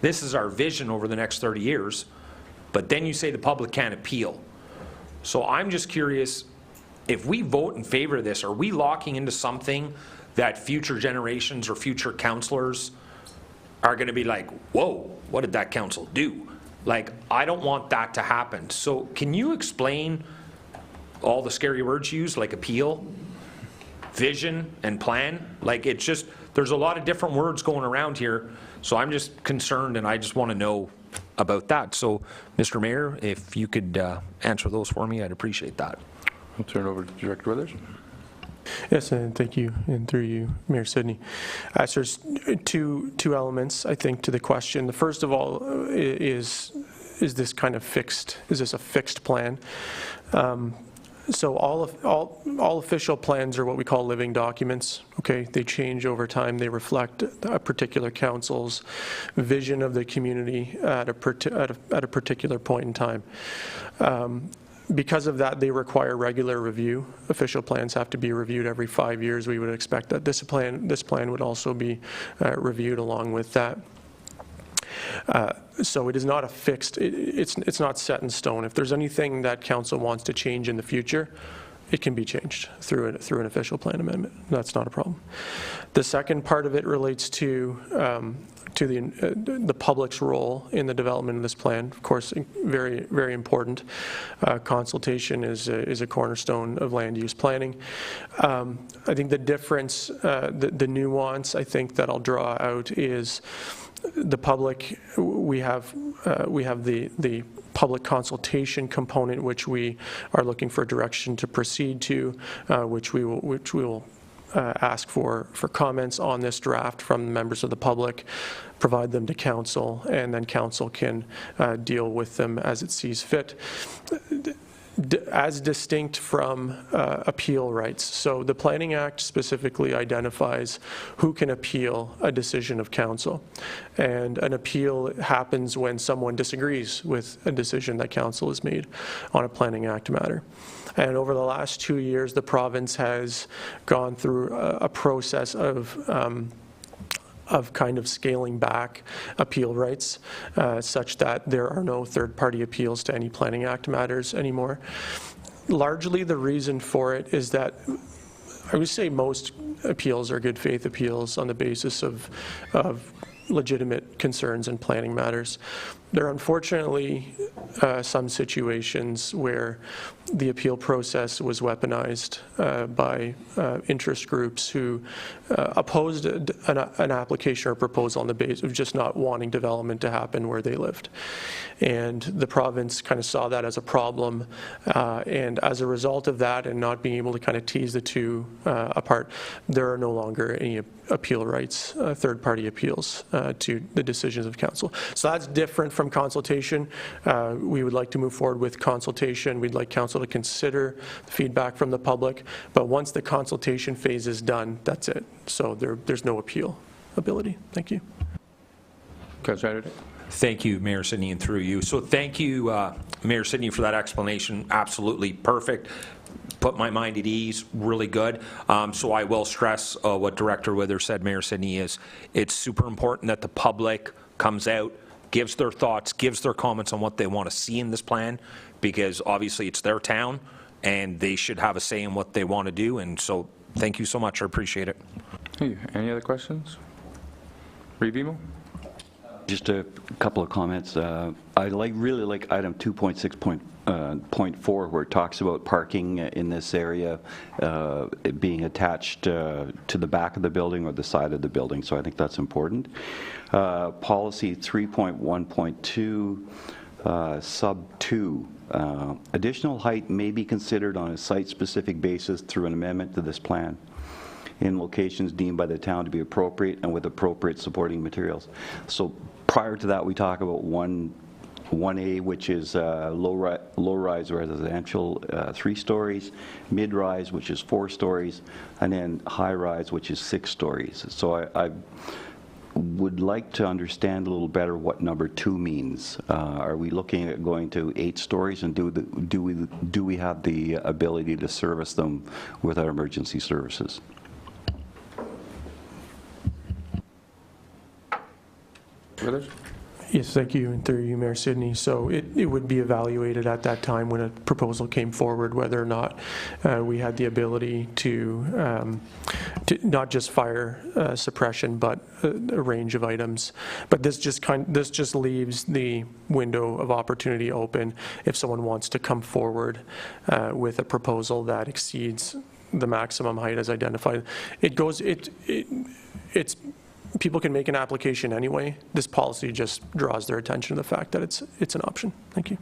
this is our vision over the next 30 years, but then you say the public can't appeal. So I'm just curious, if we vote in favor of this, are we locking into something that future generations or future councillors are going to be like, whoa, what did that council do? Like, I don't want that to happen. So can you explain all the scary words you use, like appeal, vision, and plan? Like, it's just, there's a lot of different words going around here, so I'm just concerned and I just want to know about that. So, Mr. Mayor, if you could answer those for me, I'd appreciate that. I'll turn it over to Director Withers. Yes, and thank you, and through you, Mayor Sidney. So there's two elements, I think, to the question. The first of all is this kind of fixed? Is this a fixed plan? So all official plans are what we call living documents. Okay, they change over time. They reflect a particular council's vision of the community at a particular point in time. Because of that, they require regular review. Official plans have to be reviewed every 5 years. We would expect that this plan would also be reviewed along with that. So it is not a fixed, it's not set in stone. If there's anything that council wants to change in the future, it can be changed through an official plan amendment. That's not a problem. The second part of it relates to the public's role in the development of this plan. Of course, very, very important. Consultation is a cornerstone of land use planning. I think the difference, the nuance I think that I'll draw out is the public. We have the public consultation component, which we are looking for direction to proceed to, which we will ask for comments on this draft from members of the public, provide them to council, and then council can deal with them as it sees fit. as distinct from appeal rights. So the Planning Act specifically identifies who can appeal a decision of council. And an appeal happens when someone disagrees with a decision that council has made on a Planning Act matter. And over the last 2 years, the province has gone through a process of kind of scaling back appeal rights such that there are no third-party appeals to any Planning Act matters anymore. Largely, the reason for it is that I would say most appeals are good faith appeals on the basis of legitimate concerns and planning matters. There are unfortunately some situations where the appeal process was weaponized by interest groups who opposed an application or proposal on the basis of just not wanting development to happen where they lived. And the province kind of saw that as a problem, and as a result of that and not being able to kind of tease the two apart, there are no longer any appeal rights, third-party appeals to the decisions of council. So that's different from consultation. We would like to move forward with consultation. We'd like council to consider the feedback from the public, but once the consultation phase is done, that's it. So there's no appeal ability. Thank you. Councilor Henry. Thank you, Mayor Sidney, and through you. So thank you, Mayor Sidney, for that explanation. Absolutely perfect. Put my mind at ease, really good. So I will stress what Director Withers said, Mayor Sidney, is it's super important that the public comes out, gives their thoughts, gives their comments on what they want to see in this plan, because obviously it's their town and they should have a say in what they want to do. And so thank you so much. I appreciate it. Hey, any other questions? Rebimo? Just a couple of comments. I really like item 2.6.4 where it talks about parking in this area being attached to the back of the building or the side of the building, so I think that's important. Policy 3.1.2 sub 2. Additional height may be considered on a site-specific basis through an amendment to this plan in locations deemed by the town to be appropriate and with appropriate supporting materials. So prior to that, we talk about 1A, which is low-rise residential, 3 stories, mid-rise, which is 4 stories, and then high-rise, which is 6 stories. So I would like to understand a little better what number 2 means. Are we looking at going to 8 stories, and do we have the ability to service them with our emergency services? Withers? Yes, thank you, and through you, Mayor Sidney. So it would be evaluated at that time when a proposal came forward, whether or not we had the ability to not just fire suppression, but a range of items. But this just leaves the window of opportunity open if someone wants to come forward with a proposal that exceeds the maximum height as identified. People can make an application anyway. This policy just draws their attention to the fact that it's an option. Thank you.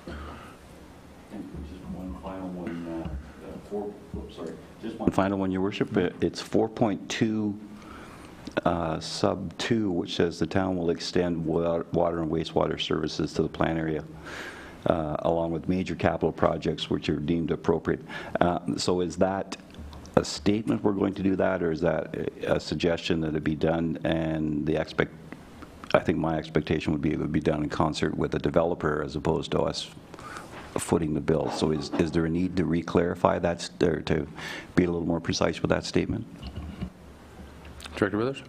Just one final one, just one final one, Your Worship. It's 4.2 sub 2, which says the town will extend water and wastewater services to the plan area, along with major capital projects which are deemed appropriate. So is that a statement we're going to do that, or is that a suggestion that it be done? And I think my expectation would be it would be done in concert with the developer as opposed to us footing the bill. So is there a need to re-clarify that, or to be a little more precise with that statement? Director Withers?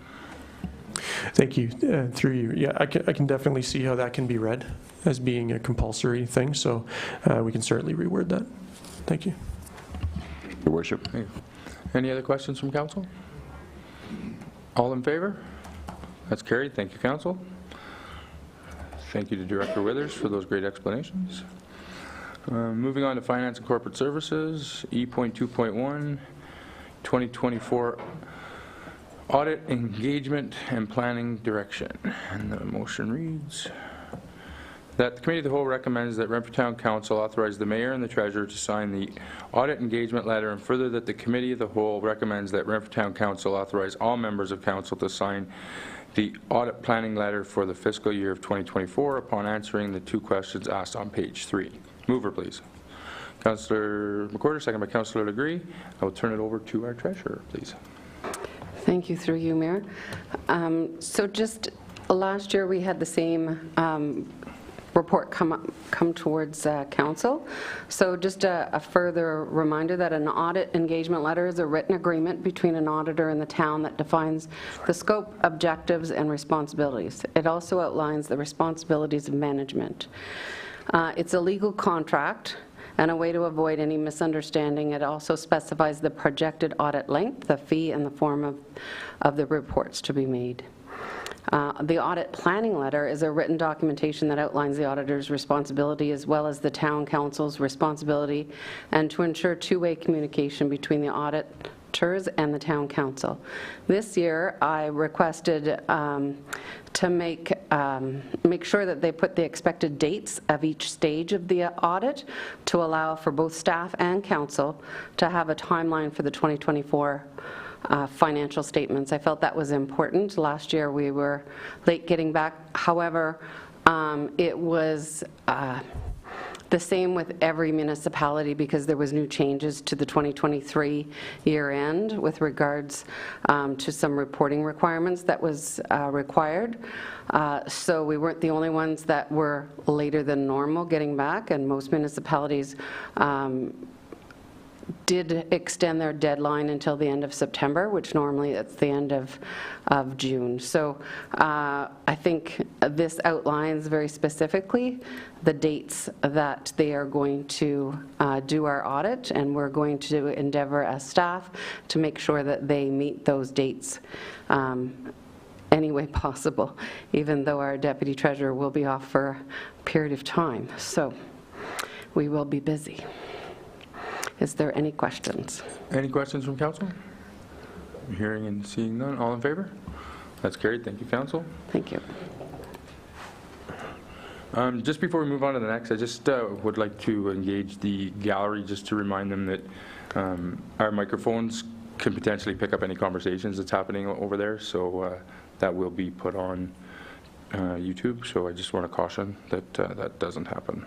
Thank you. Through you. Yeah, I can definitely see how that can be read as being a compulsory thing, so we can certainly reword that. Thank you. Your Worship. Thank you. Any other questions from council? All in favor? That's carried. Thank you, council. Thank you to Director Withers for those great explanations. Moving on to Finance and Corporate Services, E.2.1, 2024 Audit, Engagement, and Planning Direction. And the motion reads that the Committee of the Whole recommends that Renfrew Town Council authorize the Mayor and the Treasurer to sign the Audit Engagement Letter, and further that the Committee of the Whole recommends that Renfrew Town Council authorize all members of Council to sign the Audit Planning Letter for the fiscal year of 2024 upon answering the 2 questions asked on page 3. Mover, please. Councillor McWhorter, second by Councillor Legree. I will turn it over to our treasurer, please. Thank you, through you, Mayor. So just last year, we had the same report come towards council. So just a further reminder that an audit engagement letter is a written agreement between an auditor and the town that defines the scope, objectives, and responsibilities. It also outlines the responsibilities of management. It's a legal contract and a way to avoid any misunderstanding. It also specifies the projected audit length, the fee, and the form of the reports to be made. The audit planning letter is a written documentation that outlines the auditor's responsibility as well as the town council's responsibility, and to ensure two-way communication between the auditors and the town council. This year, I requested to make sure that they put the expected dates of each stage of the audit to allow for both staff and council to have a timeline for the 2024 financial statements. I felt that was important. Last year we were late getting back. However, it was the same with every municipality because there was new changes to the 2023 year end with regards to some reporting requirements that was required. So we weren't the only ones that were later than normal getting back, and most municipalities did extend their deadline until the end of September, which normally it's the end of June. So I think this outlines very specifically the dates that they are going to do our audit, and we're going to endeavor as staff to make sure that they meet those dates any way possible, even though our deputy treasurer will be off for a period of time. So we will be busy. Is there any questions? Any questions from council? Hearing and seeing none. All in favor? That's carried. Thank you, council. Thank you. Just before we move on to the next, I just would like to engage the gallery just to remind them that our microphones can potentially pick up any conversations that's happening over there, so that will be put on YouTube. So I just want to caution that that doesn't happen.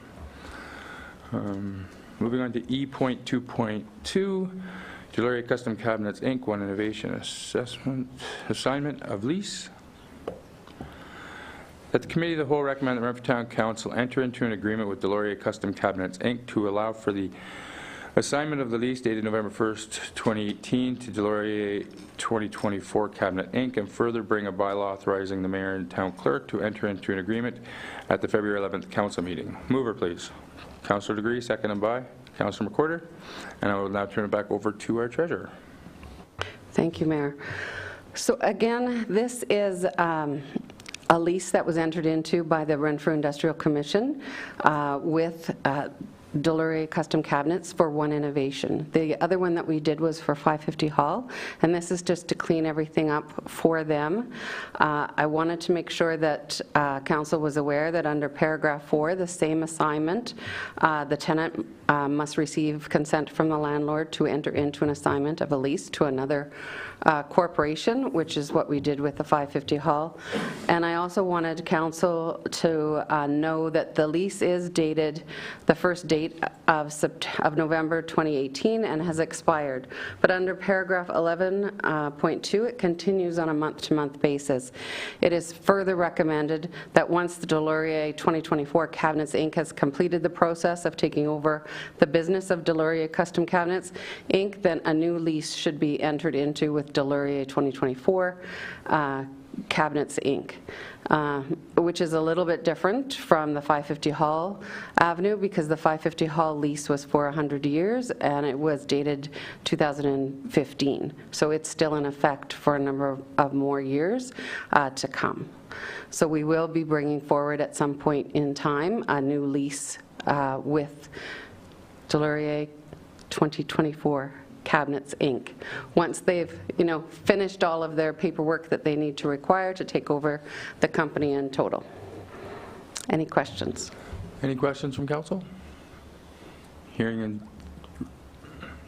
Moving on to E.2.2, Deloria Custom Cabinets, Inc., One Innovation Assignment of Lease. That the Committee of the Whole recommend that Renfrew Town Council enter into an agreement with Deloria Custom Cabinets, Inc. to allow for the assignment of the lease dated November 1st, 2018 to Deloria 2024 Cabinet, Inc., and further bring a bylaw authorizing the Mayor and Town Clerk to enter into an agreement at the February 11th Council meeting. Mover, please. Councillor Degree, seconded by Councillor McWhorter. And I will now turn it back over to our treasurer. Thank you, Mayor. So again, this is a lease that was entered into by the Renfrew Industrial Commission with Deloria Custom Cabinets for One Innovation. The other one that we did was for 550 Hall, and this is just to clean everything up for them. I wanted to make sure that council was aware that under paragraph 4, the same assignment, the tenant must receive consent from the landlord to enter into an assignment of a lease to another corporation, which is what we did with the 550 Hall. And I also wanted council to know that the lease is dated the first date of November 2018 and has expired. But under paragraph 11.2, it continues on a month-to-month basis. It is further recommended that once the Deloria 2024 Cabinets Inc. has completed the process of taking over the business of Deloria Custom Cabinets Inc., then a new lease should be entered into with Deloria 2024 Cabinets Inc., which is a little bit different from the 550 Hall Avenue, because the 550 Hall lease was for 100 years and it was dated 2015. So it's still in effect for a number of more years to come. So we will be bringing forward at some point in time a new lease with Deloria 2024 Cabinets Inc. Once they've, finished all of their paperwork that they need to require to take over the company in total. Any questions? Any questions from council? Hearing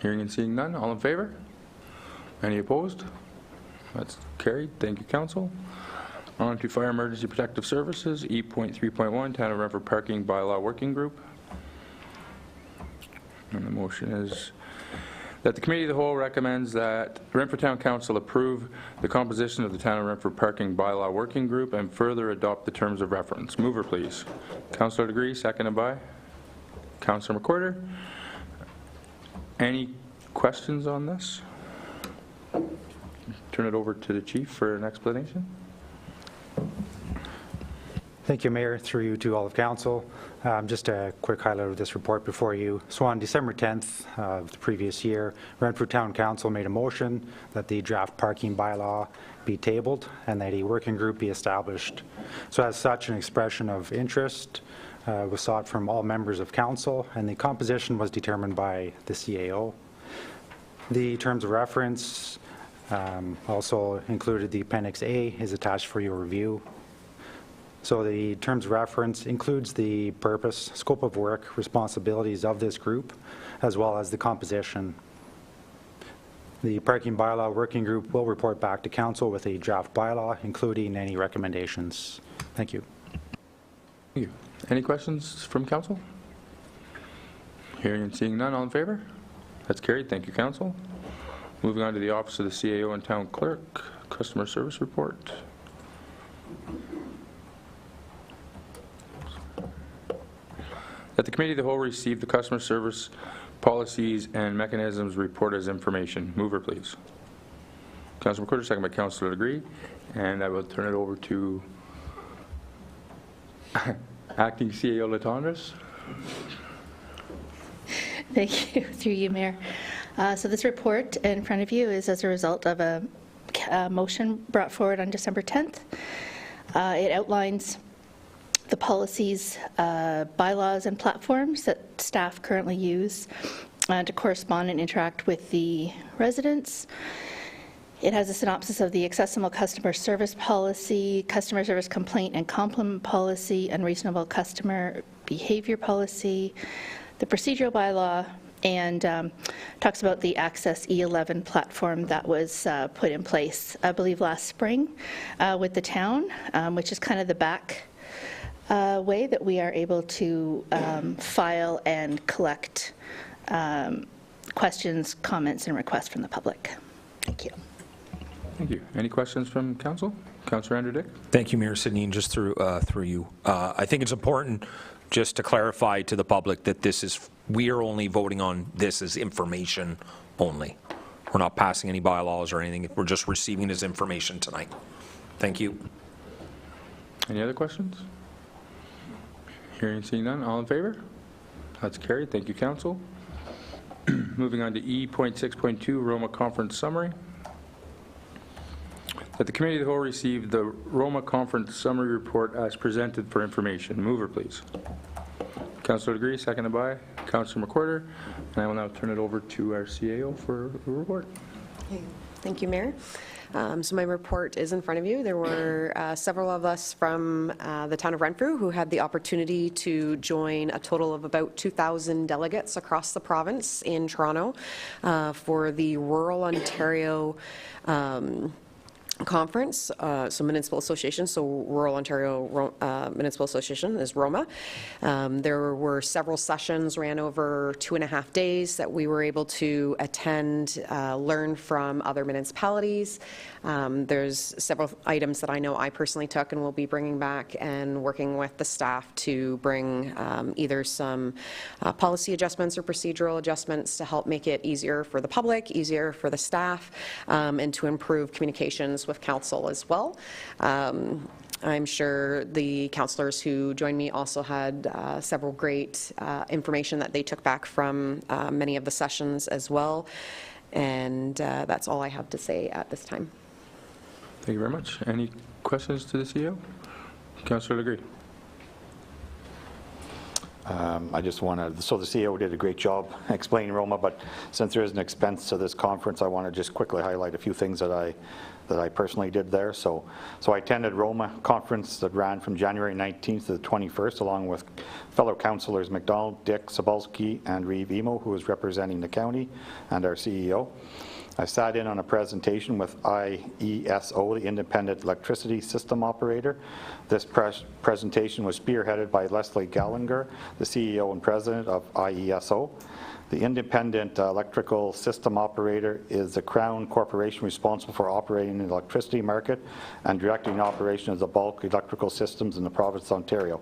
and seeing none. All in favor? Any opposed? That's carried. Thank you, council. On to Fire Emergency Protective Services, E.3.1, Town of Renfrew Parking Bylaw Working Group. And the motion is that the Committee of the Whole recommends that Renfrew Town Council approve the composition of the Town of Renfrew Parking Bylaw Working Group and further adopt the terms of reference. Mover, please. Councillor Degree, seconded by Councillor McWhorter. Any questions on this? Turn it over to the Chief for an explanation. Thank you, Mayor. Through you to all of Council. Just a quick highlight of this report before you. So on December 10th of the previous year, Renfrew Town Council made a motion that the draft parking bylaw be tabled and that a working group be established. So as such, an expression of interest was sought from all members of Council, and the composition was determined by the CAO. The terms of reference also included the Appendix A is attached for your review. So the terms of reference includes the purpose, scope of work, responsibilities of this group, as well as the composition. The Parking Bylaw Working Group will report back to Council with a draft bylaw, including any recommendations. Thank you. Thank you. Any questions from Council? Hearing and seeing none, all in favor? That's carried. Thank you, Council. Moving on to the Office of the CAO and Town Clerk, Customer Service Report. That the Committee of the Whole receive the Customer Service Policies and Mechanisms Report as information. Mover, please. Councillor McWhorter, second by Councillor Degree. And I will turn it over to Acting CAO Latondras. Thank you. Through you, Mayor. So this report in front of you is as a result of a motion brought forward on December 10th. It outlines the policies, bylaws, and platforms that staff currently use to correspond and interact with the residents. It has a synopsis of the accessible customer service policy, customer service complaint and compliment policy, unreasonable customer behavior policy, the procedural bylaw, and talks about the Access E11 platform that was put in place, I believe, last spring with the town, which is kind of the back way that we are able to file and collect questions, comments, and requests from the public. Thank you. Thank you. Any questions from Council? Councillor Andrew Dick. Thank you, Mayor Sidney. And just through you, I think it's important just to clarify to the public that we are only voting on this as information only. We're not passing any bylaws or anything. We're just receiving this information tonight. Thank you. Any other questions? Hearing and seeing none, all in favor? That's carried. Thank you, Council. Moving on to E.6.2, Roma Conference Summary. That the Committee of the Whole receive the Roma Conference Summary Report as presented for information. Mover, please. Councillor Degree, seconded by Councillor McWhorter. And I will now turn it over to our CAO for a report. Okay. Thank you, Mayor. So my report is in front of you. There were several of us from the town of Renfrew who had the opportunity to join a total of about 2,000 delegates across the province in Toronto for the Rural Ontario Conference, so Municipal Association, so Rural Ontario Municipal Association is ROMA. There were several sessions, ran over 2.5 days that we were able to attend, learn from other municipalities. There's several items that I know I personally took and will be bringing back and working with the staff to bring either some policy adjustments or procedural adjustments to help make it easier for the public, easier for the staff, and to improve communications with council as well. I'm sure the councillors who joined me also had several great information that they took back from many of the sessions as well. And that's all I have to say at this time. Thank you very much. Any questions to the CEO? Councillor Degree. I just want to, so the CEO did a great job explaining Roma, but since there is an expense to this conference, I want to just quickly highlight a few things that I personally did there. So I attended Roma conference that ran from January 19th to the 21st, along with fellow councillors McDonald, Dick, Sabalski, and Reeve Emo, who was representing the county, and our CEO. I sat in on a presentation with IESO, the Independent Electricity System Operator. This presentation was spearheaded by Leslie Gallagher, the CEO and President of IESO. The Independent Electrical System Operator is the Crown Corporation responsible for operating the electricity market and directing the operation of the bulk electrical systems in the province of Ontario.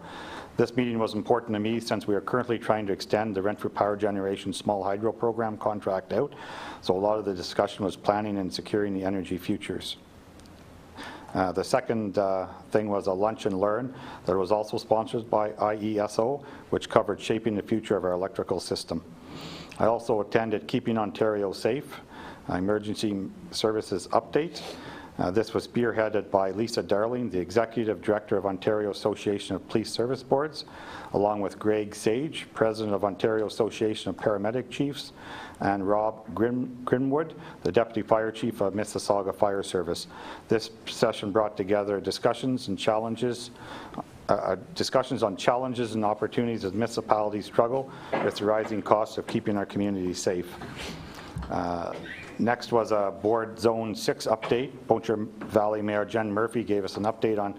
This meeting was important to me since we are currently trying to extend the Renfrew Power Generation Small Hydro Program contract out, so a lot of the discussion was planning and securing the energy futures. The second thing was a lunch and learn that was also sponsored by IESO, which covered shaping the future of our electrical system. I also attended Keeping Ontario Safe, Emergency Services Update. This was spearheaded by Lisa Darling, the Executive Director of Ontario Association of Police Service Boards, along with Greg Sage, President of Ontario Association of Paramedic Chiefs, and Rob Grinwood, the Deputy Fire Chief of Mississauga Fire Service. This session brought together discussions on challenges and opportunities as municipalities struggle with the rising costs of keeping our communities safe. Next was a Board Zone 6 update. Boulder Valley Mayor Jen Murphy gave us an update on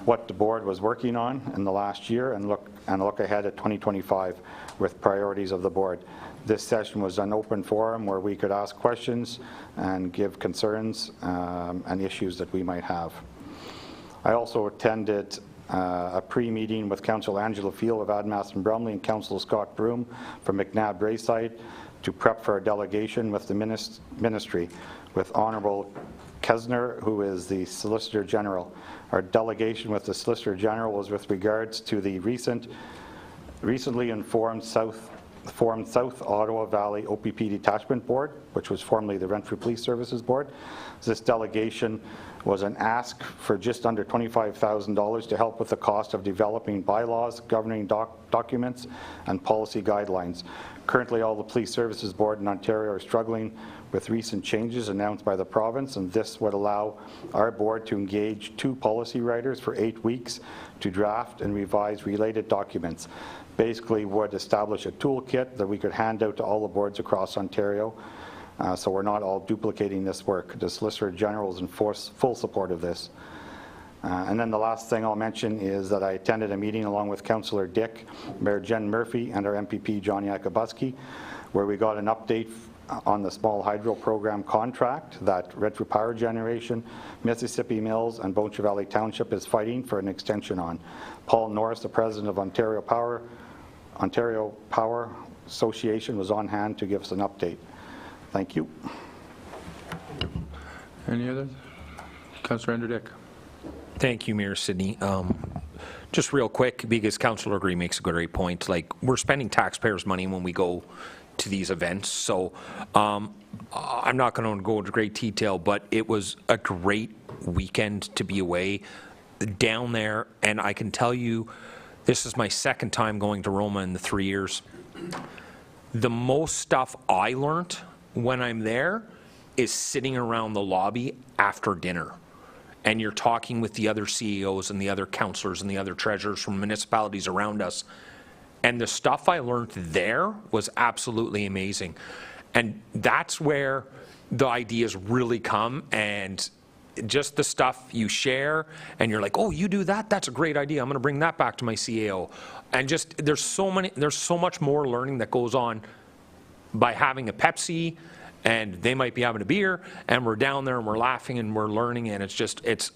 what the board was working on in the last year and look ahead at 2025 with priorities of the board. This session was an open forum where we could ask questions and give concerns and issues that we might have. I also attended a pre-meeting with Councillor Angela Field of Admaston Brumley and Councillor Scott Broom from McNabb Braeside to prep for a delegation with the ministry with Honourable Kesner, who is the Solicitor General. Our delegation with the Solicitor General was with regards to the recently formed South Ottawa Valley OPP Detachment Board, which was formerly the Renfrew Police Services Board. This delegation was an ask for just under $25,000 to help with the cost of developing bylaws, governing documents, and policy guidelines. Currently, all the Police Services Board in Ontario are struggling with recent changes announced by the province, and this would allow our board to engage 2 policy writers for 8 weeks to draft and revise related documents. Basically would establish a toolkit that we could hand out to all the boards across Ontario, so we're not all duplicating this work. The Solicitor General is in full support of this. And then the last thing I'll mention is that I attended a meeting along with Councillor Dick, Mayor Jen Murphy, and our MPP John Yakubuski, where we got an update on the small hydro program contract that Renfrew Power Generation, Mississippi Mills, and Boulder Valley Township is fighting for an extension on. Paul Norris, the President of Ontario Power Association, was on hand to give us an update. Thank you. Any others? Councillor Andrew Dick. Thank you, Mayor Sidney. Just real quick, because Councillor Green makes a great point, like, we're spending taxpayers' money when we go to these events, so I'm not going to go into great detail, but it was a great weekend to be away down there, and I can tell you, this is my second time going to Roma in the 3 years. The most stuff I learned when I'm there is sitting around the lobby after dinner, and you're talking with the other CEOs and the other councillors and the other treasurers from municipalities around us. And the stuff I learned there was absolutely amazing. And that's where the ideas really come, and just the stuff you share, and you're like, oh, you do that? That's a great idea. I'm going to bring that back to my CAO. And just, there's so much more learning that goes on by having a Pepsi, and they might be having a beer, and we're down there and we're laughing and we're learning, and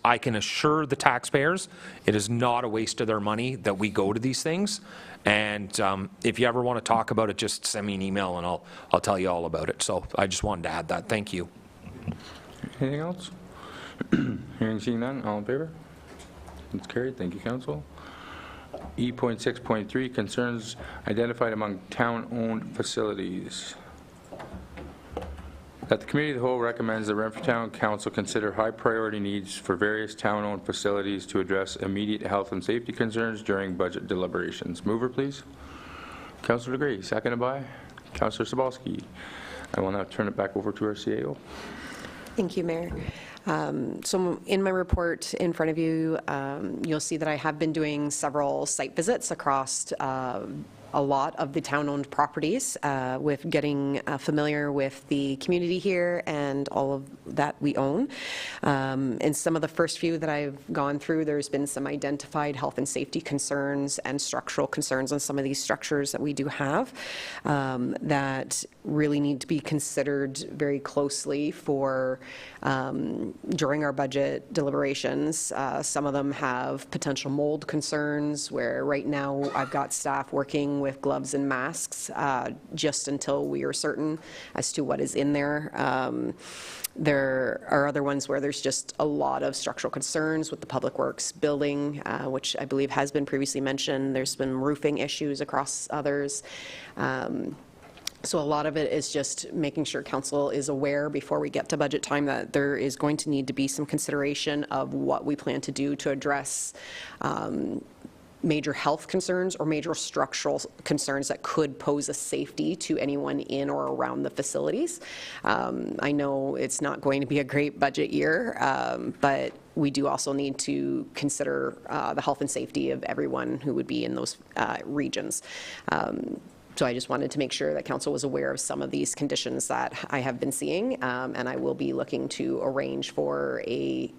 I can assure the taxpayers it is not a waste of their money that we go to these things. And if you ever want to talk about it, just send me an email and I'll tell you all about it. So I just wanted to add that. Thank you. Anything else? Hearing, seeing none, all in favor? It's carried. Thank you, Council. E.6.3, concerns identified among town-owned facilities. That the Committee of the Whole recommends the Renfrew Town Council consider high priority needs for various town-owned facilities to address immediate health and safety concerns during budget deliberations. Mover, please. Councillor DeGray, seconded by Councillor Sobalski. I will now turn it back over to our CAO. Thank you, Mayor. So in my report in front of you, you'll see that I have been doing several site visits across a lot of the town-owned properties, with getting familiar with the community here and all of that we own. In some of the first few that I've gone through, there's been some identified health and safety concerns and structural concerns on some of these structures that we do have that really need to be considered very closely for during our budget deliberations. Some of them have potential mold concerns, where right now I've got staff working with gloves and masks just until we are certain as to what is in there. There are other ones where there's just a lot of structural concerns with the Public Works building, which I believe has been previously mentioned. There's been roofing issues across others. So a lot of it is just making sure council is aware before we get to budget time that there is going to need to be some consideration of what we plan to do to address major health concerns or major structural concerns that could pose a safety to anyone in or around the facilities. I know it's not going to be a great budget year, but we do also need to consider the health and safety of everyone who would be in those regions. So I just wanted to make sure that council was aware of some of these conditions that I have been seeing, and I will be looking to arrange for a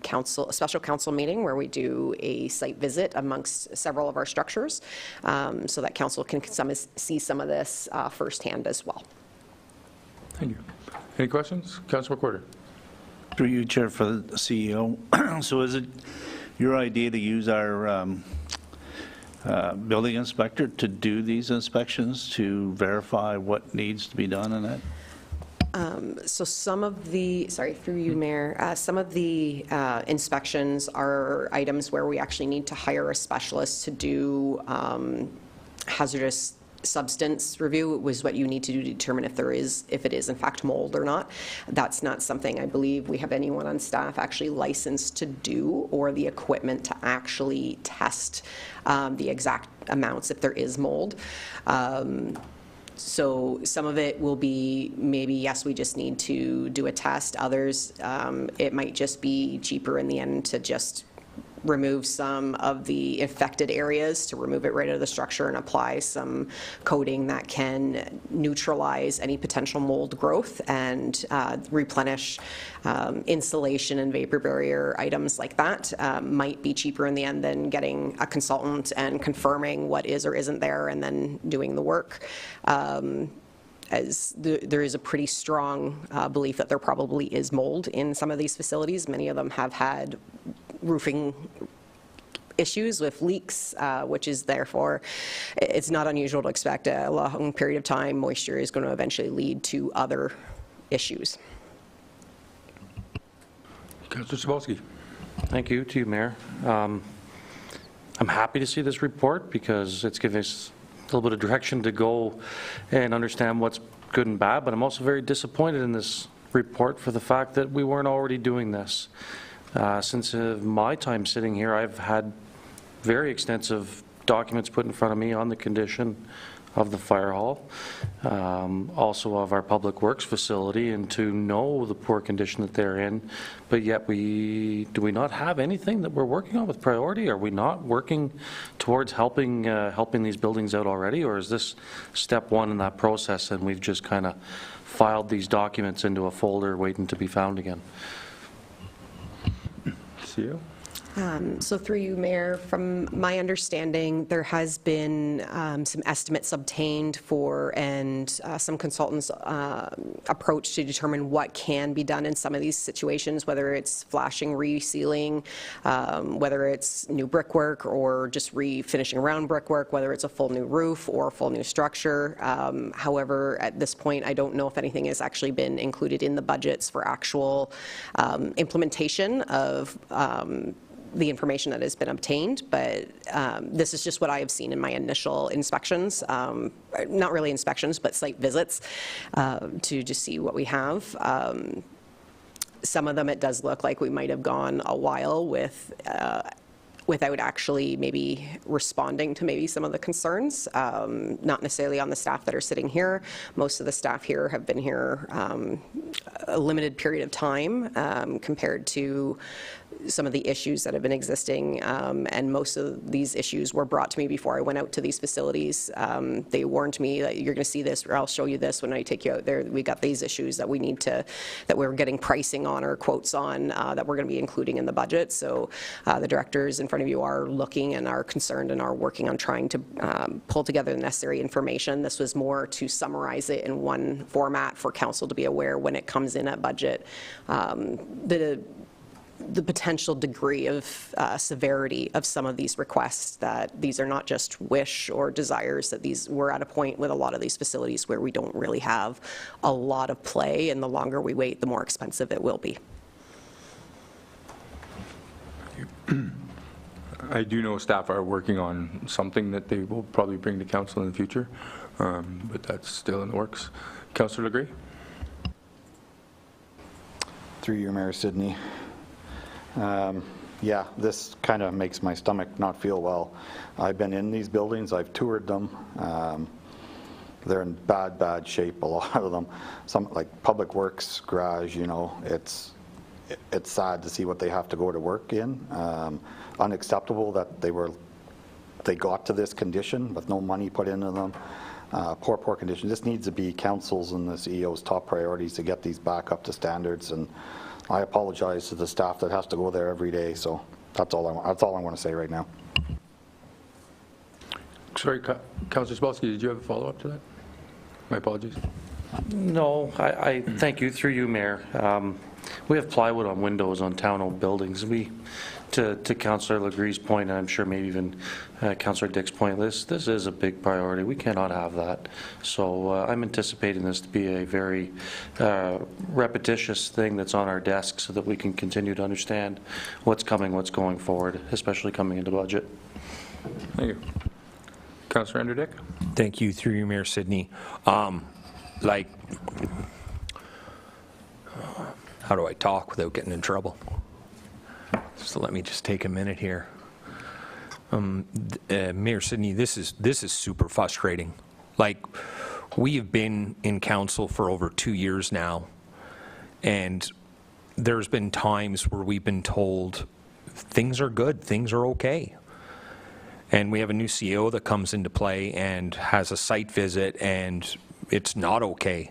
special council meeting where we do a site visit amongst several of our structures, so that council can see some of this firsthand as well. Thank you. Any questions? Councilor McWhorter. Through you, Chair, for the CEO. So is it your idea to use our building inspector to do these inspections to verify what needs to be done in that? So some of the, sorry, through you, Mayor, some of the inspections are items where we actually need to hire a specialist to do hazardous substance review. It was what you need to do to determine if it is in fact mold or not. That's not something I believe we have anyone on staff actually licensed to do, or the equipment to actually test the exact amounts if there is mold. So some of it will be maybe, yes, we just need to do a test. Others, it might just be cheaper in the end to just remove some of the infected areas, to remove it right out of the structure and apply some coating that can neutralize any potential mold growth and replenish insulation and vapor barrier items like that. Might be cheaper in the end than getting a consultant and confirming what is or isn't there and then doing the work. As there is a pretty strong belief that there probably is mold in some of these facilities. Many of them have had roofing issues with leaks, which is therefore, it's not unusual to expect a long period of time moisture is going to eventually lead to other issues. Councilor Cebulski. Thank you to you, Mayor. I'm happy to see this report because it's giving us a little bit of direction to go and understand what's good and bad, but I'm also very disappointed in this report for the fact that we weren't already doing this. Since my time sitting here, I've had very extensive documents put in front of me on the condition of the fire hall, also of our public works facility, and to know the poor condition that they're in, but yet do we not have anything that we're working on with priority? Are we not working towards helping these buildings out already, or is this step one in that process and we've just kind of filed these documents into a folder waiting to be found again? So through you, Mayor, from my understanding, there has been some estimates obtained for and some consultants' approach to determine what can be done in some of these situations, whether it's flashing, resealing, whether it's new brickwork or just refinishing around brickwork, whether it's a full new roof or a full new structure. However, at this point, I don't know if anything has actually been included in the budgets for actual implementation of the information that has been obtained, but this is just what I have seen in my initial inspections, not really inspections, but site visits to just see what we have. Some of them it does look like we might have gone a while with without actually maybe responding to maybe some of the concerns, not necessarily on the staff that are sitting here. Most of the staff here have been here a limited period of time compared to some of the issues that have been existing, and most of these issues were brought to me before I went out to these facilities. They warned me that you're going to see this, or I'll show you this when I take you out there. We got these issues that we need to, that we're getting pricing on or quotes on, that we're going to be including in the budget. So the directors in front of you are looking and are concerned and are working on trying to pull together the necessary information. This was more to summarize it in one format for council to be aware when it comes in at budget, the potential degree of severity of some of these requests, that these are not just wish or desires, that we're at a point with a lot of these facilities where we don't really have a lot of play, and the longer we wait, the more expensive it will be. I do know staff are working on something that they will probably bring to council in the future, but that's still in the works. Councillor Legree? Through you, Mayor Sidney. Yeah, this kind of makes my stomach not feel well. I've been in these buildings, I've toured them. They're in bad shape, a lot of them. Some, like Public Works garage, you know, it's sad to see what they have to go to work in. Unacceptable that they got to this condition with no money put into them. Poor condition. This needs to be council's and the CEO's top priorities to get these back up to standards, and I apologize to the staff that has to go there every day. So that's all I want to say right now. Sorry, Councillor Spolsky, did you have a follow-up to that? My apologies. No, I thank you, through you, Mayor. We have plywood on windows on town-owned buildings. To Councillor Legree's point, and I'm sure maybe even Councillor Dick's point, this is a big priority. We cannot have that. So I'm anticipating this to be a very repetitious thing that's on our desk, so that we can continue to understand what's coming, what's going forward, especially coming into budget. Thank you. Councillor Andrew Dick? Thank you, through you, Mayor Sidney. How do I talk without getting in trouble? So let me just take a minute here. Mayor Sidney, this is super frustrating. Like, we have been in council for over 2 years now, and there's been times where we've been told things are good, things are okay. And we have a new CEO that comes into play and has a site visit, and it's not okay.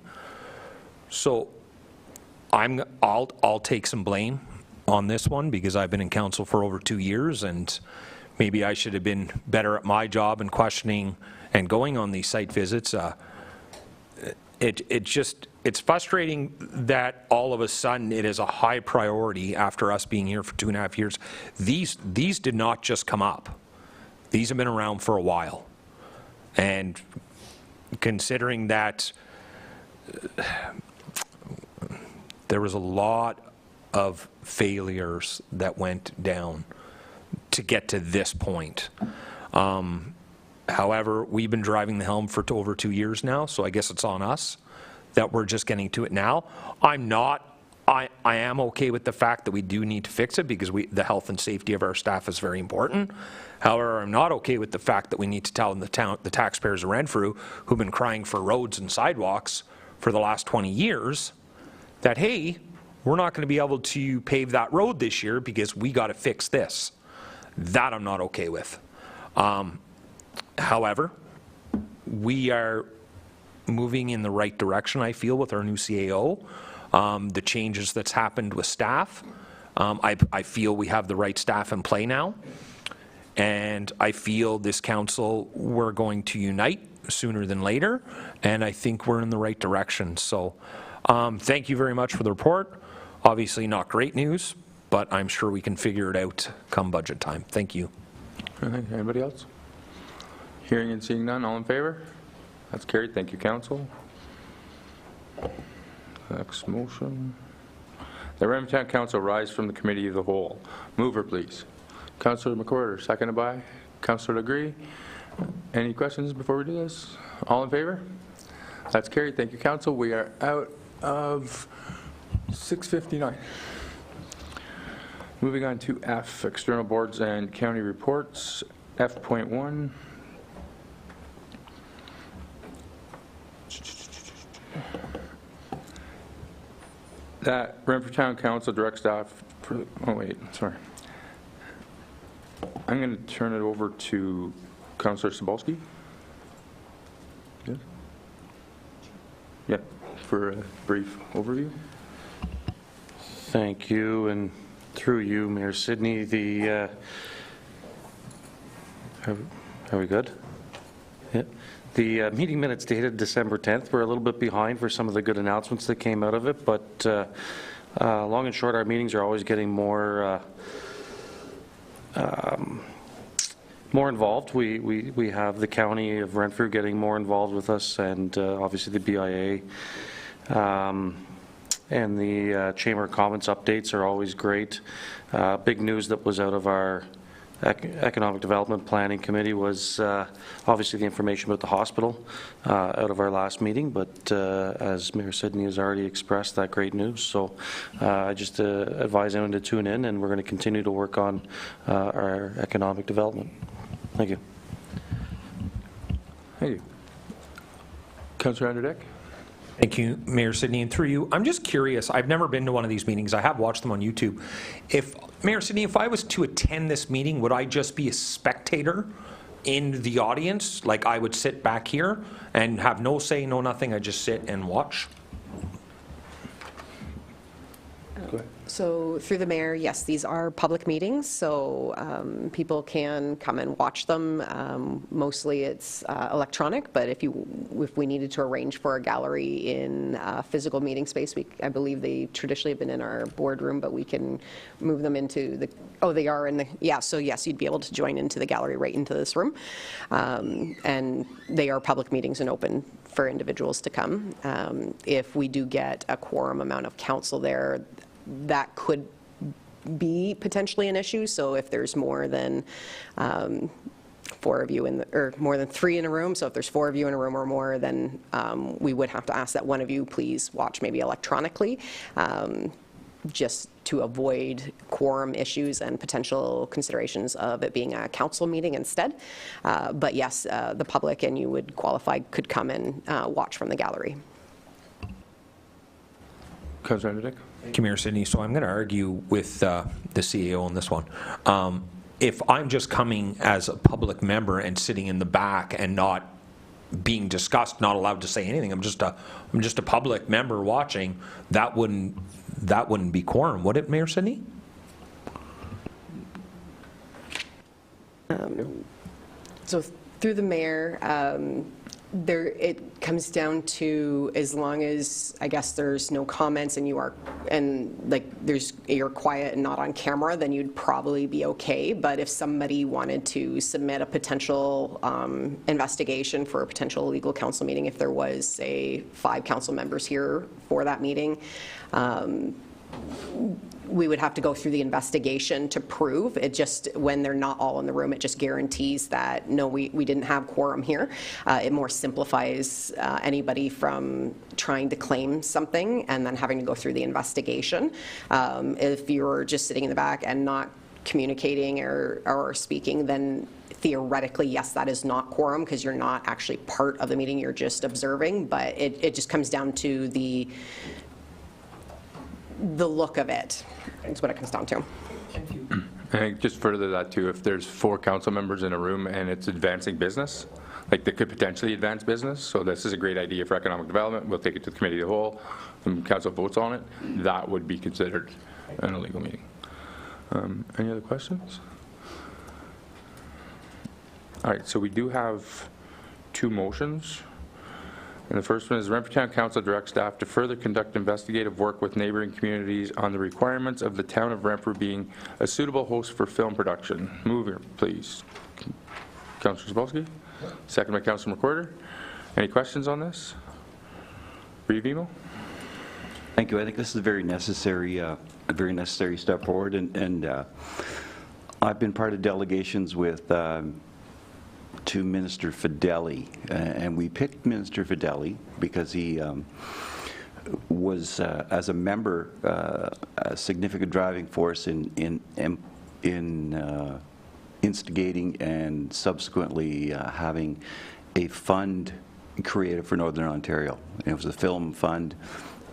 So I'll take some blame on this one, because I've been in council for over 2 years, and maybe I should have been better at my job in questioning and going on these site visits. It's frustrating that all of a sudden it is a high priority after us being here for 2.5 years. These did not just come up. These have been around for a while. And considering that there was a lot of failures that went down to get to this point. However, we've been driving the helm for over 2 years now, so I guess it's on us that we're just getting to it now. I am okay with the fact that we do need to fix it, because the health and safety of our staff is very important. However, I'm not okay with the fact that we need to tell the taxpayers of Renfrew, who've been crying for roads and sidewalks for the last 20 years, that, hey, we're not going to be able to pave that road this year because we got to fix this. That I'm not okay with. However, we are moving in the right direction, I feel, with our new CAO. The changes that's happened with staff, I feel we have the right staff in play now. And I feel this council, we're going to unite sooner than later, and I think we're in the right direction. So thank you very much for the report. Obviously not great news, but I'm sure we can figure it out come budget time. Thank you. Anybody else? Hearing and seeing none, all in favor? That's carried. Thank you, council. Next motion. The Renfrew Town Council rise from the committee of the whole. Mover, please. Councillor McWhorter, seconded by Councillor Legree. Any questions before we do this? All in favor? That's carried. Thank you, council. We are out of 6:59. Moving on to F, external boards and county reports. F.1. That Renfrew Town Council directs staff Oh, wait, sorry. I'm going to turn it over to Councillor Sobolski. Yes? Yeah, for a brief overview. Thank you, and through you, Mayor Sidney, are we good? Yeah. The meeting minutes dated December 10th were a little bit behind for some of the good announcements that came out of it, but long and short, our meetings are always getting more involved. We have the County of Renfrew getting more involved with us, and obviously the BIA. And the Chamber of Comments updates are always great. Big news that was out of our Economic Development Planning Committee was obviously the information about the hospital out of our last meeting, but as Mayor Sidney has already expressed, that great news. So I just advise anyone to tune in, and we're going to continue to work on our economic development. Thank you. Thank you. Councillor Anderdeck? Thank you, Mayor Sidney, and through you, I'm just curious, I've never been to one of these meetings, I have watched them on YouTube. Mayor Sidney, if I was to attend this meeting, would I just be a spectator in the audience? Like I would sit back here and have no say, no nothing, I just sit and watch? Go ahead. So through the mayor, yes, these are public meetings, so people can come and watch them. Mostly it's electronic, but if we needed to arrange for a gallery in physical meeting space, I believe they traditionally have been in our boardroom, but we can move them into the, they are in the, yeah, so yes, you'd be able to join into the gallery right into this room. And they are public meetings and open for individuals to come. If we do get a quorum amount of council there, that could be potentially an issue. So if there's more than 4 of you or more than 3 in a room, so if there's 4 of you in a room or more, then we would have to ask that one of you please watch maybe electronically, just to avoid quorum issues and potential considerations of it being a council meeting instead. But yes, the public, and you would qualify, could come and watch from the gallery. Councillor Anderdeck? Thank you, Mayor Sidney. So I'm going to argue with the CEO on this one. If I'm just coming as a public member and sitting in the back and not being discussed, not allowed to say anything, I'm just a public member watching, that wouldn't be quorum, would it, Mayor Sidney? So through the mayor, it comes down to, as long as I guess there's no comments and you're quiet and not on camera, then you'd probably be okay. But if somebody wanted to submit a potential investigation for a potential legal council meeting, if there was, say, 5 council members here for that meeting, we would have to go through the investigation to prove. It just, when they're not all in the room, it just guarantees that, no, we didn't have quorum here. It more simplifies anybody from trying to claim something and then having to go through the investigation. If you're just sitting in the back and not communicating or speaking, then theoretically, yes, that is not quorum because you're not actually part of the meeting, you're just observing, but it just comes down to the look of it, is what it comes down to. I think just further that too, if there's 4 council members in a room and it's advancing business, like they could potentially advance business, so this is a great idea for economic development, we'll take it to the committee of the whole, and council votes on it, that would be considered an illegal meeting. Any other questions? All right, so we do have 2 motions. And the first one is Renfrew Town Council directs staff to further conduct investigative work with neighboring communities on the requirements of the town of Renfrew being a suitable host for film production. Move here, please. Councillor Zabolski. Second by Councillor McWhirter. Any questions on this? Revimo? Thank you. I think this is a very necessary step forward, and I've been part of delegations with to Minister Fedeli, and we picked Minister Fedeli because he was, as a member, a significant driving force in instigating and subsequently having a fund created for Northern Ontario. It was a film fund,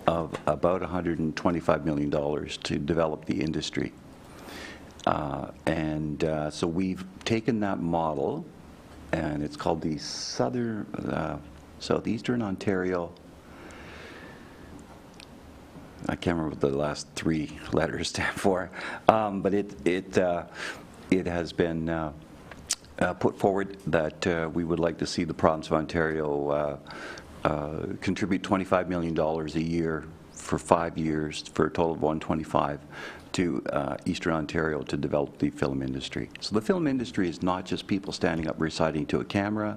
of about $125 million to develop the industry. So we've taken that model, and it's called the Southeastern Ontario, I can't remember what the last 3 letters stand for, but it has been put forward that we would like to see the province of Ontario contribute $25 million a year for 5 years for a total of $125 to Eastern Ontario to develop the film industry. So the film industry is not just people standing up reciting to a camera.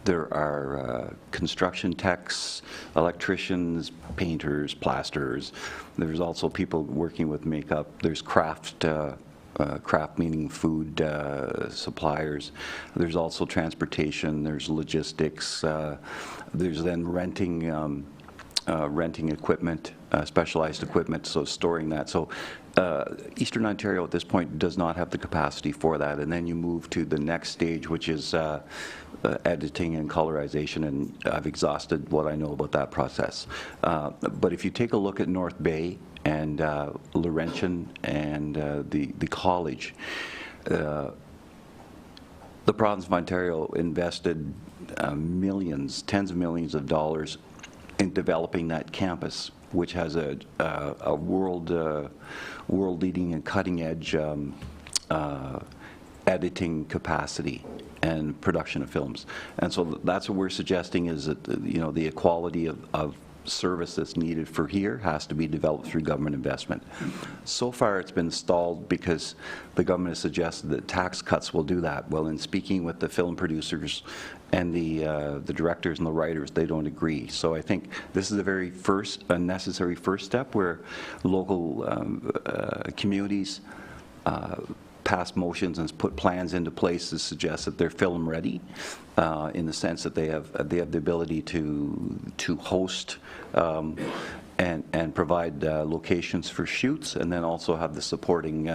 There are construction techs, electricians, painters, plasterers. There's also people working with makeup. There's craft meaning food suppliers. There's also transportation. There's logistics. There's then renting equipment, specialized equipment, so storing that. So Eastern Ontario at this point does not have the capacity for that. And then you move to the next stage, which is editing and colorization, and I've exhausted what I know about that process. But if you take a look at North Bay and Laurentian and the college, the province of Ontario invested millions, tens of millions of dollars in developing that campus, which has a world-leading and cutting-edge editing capacity and production of films. And so that's what we're suggesting, is that the equality of service that's needed for here has to be developed through government investment. So far it's been stalled because the government has suggested that tax cuts will do that. Well, in speaking with the film producers and the directors and the writers, they don't agree. So I think this is a necessary first step where local communities pass motions and put plans into place to suggest that they're film ready, in the sense that they have the ability to host and provide locations for shoots, and then also have the supporting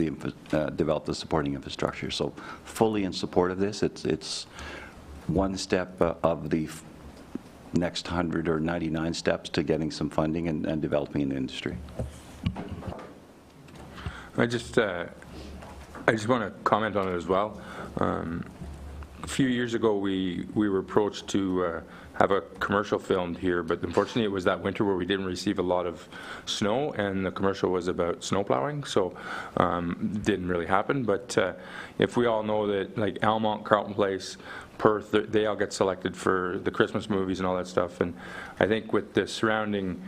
develop the supporting infrastructure. So fully in support of this. It's one step of the next 100 or 99 steps to getting some funding and developing an industry. I just want to comment on it as well. A few years ago, we were approached to have a commercial filmed here, but unfortunately it was that winter where we didn't receive a lot of snow, and the commercial was about snow plowing, so didn't really happen. But if we all know that, like Almont, Carleton Place, Perth, they all get selected for the Christmas movies and all that stuff, and I think with the surrounding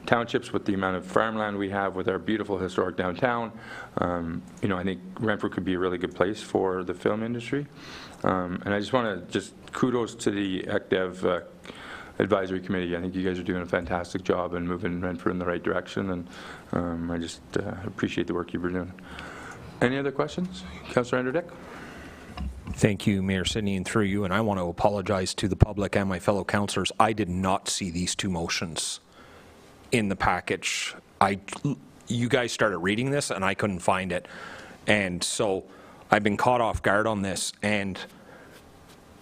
townships, with the amount of farmland we have, with our beautiful historic downtown, I think Renfrew could be a really good place for the film industry. And I just want to kudos to the ECDEV Advisory Committee. I think you guys are doing a fantastic job and moving Renfrew in the right direction, and I just appreciate the work you've been doing. Any other questions? Councillor Andrew Dick? Thank you, Mayor Sidney, and through you, and I want to apologize to the public and my fellow councillors. I did not see these 2 motions in the package. You guys started reading this and I couldn't find it, and so I've been caught off guard on this. And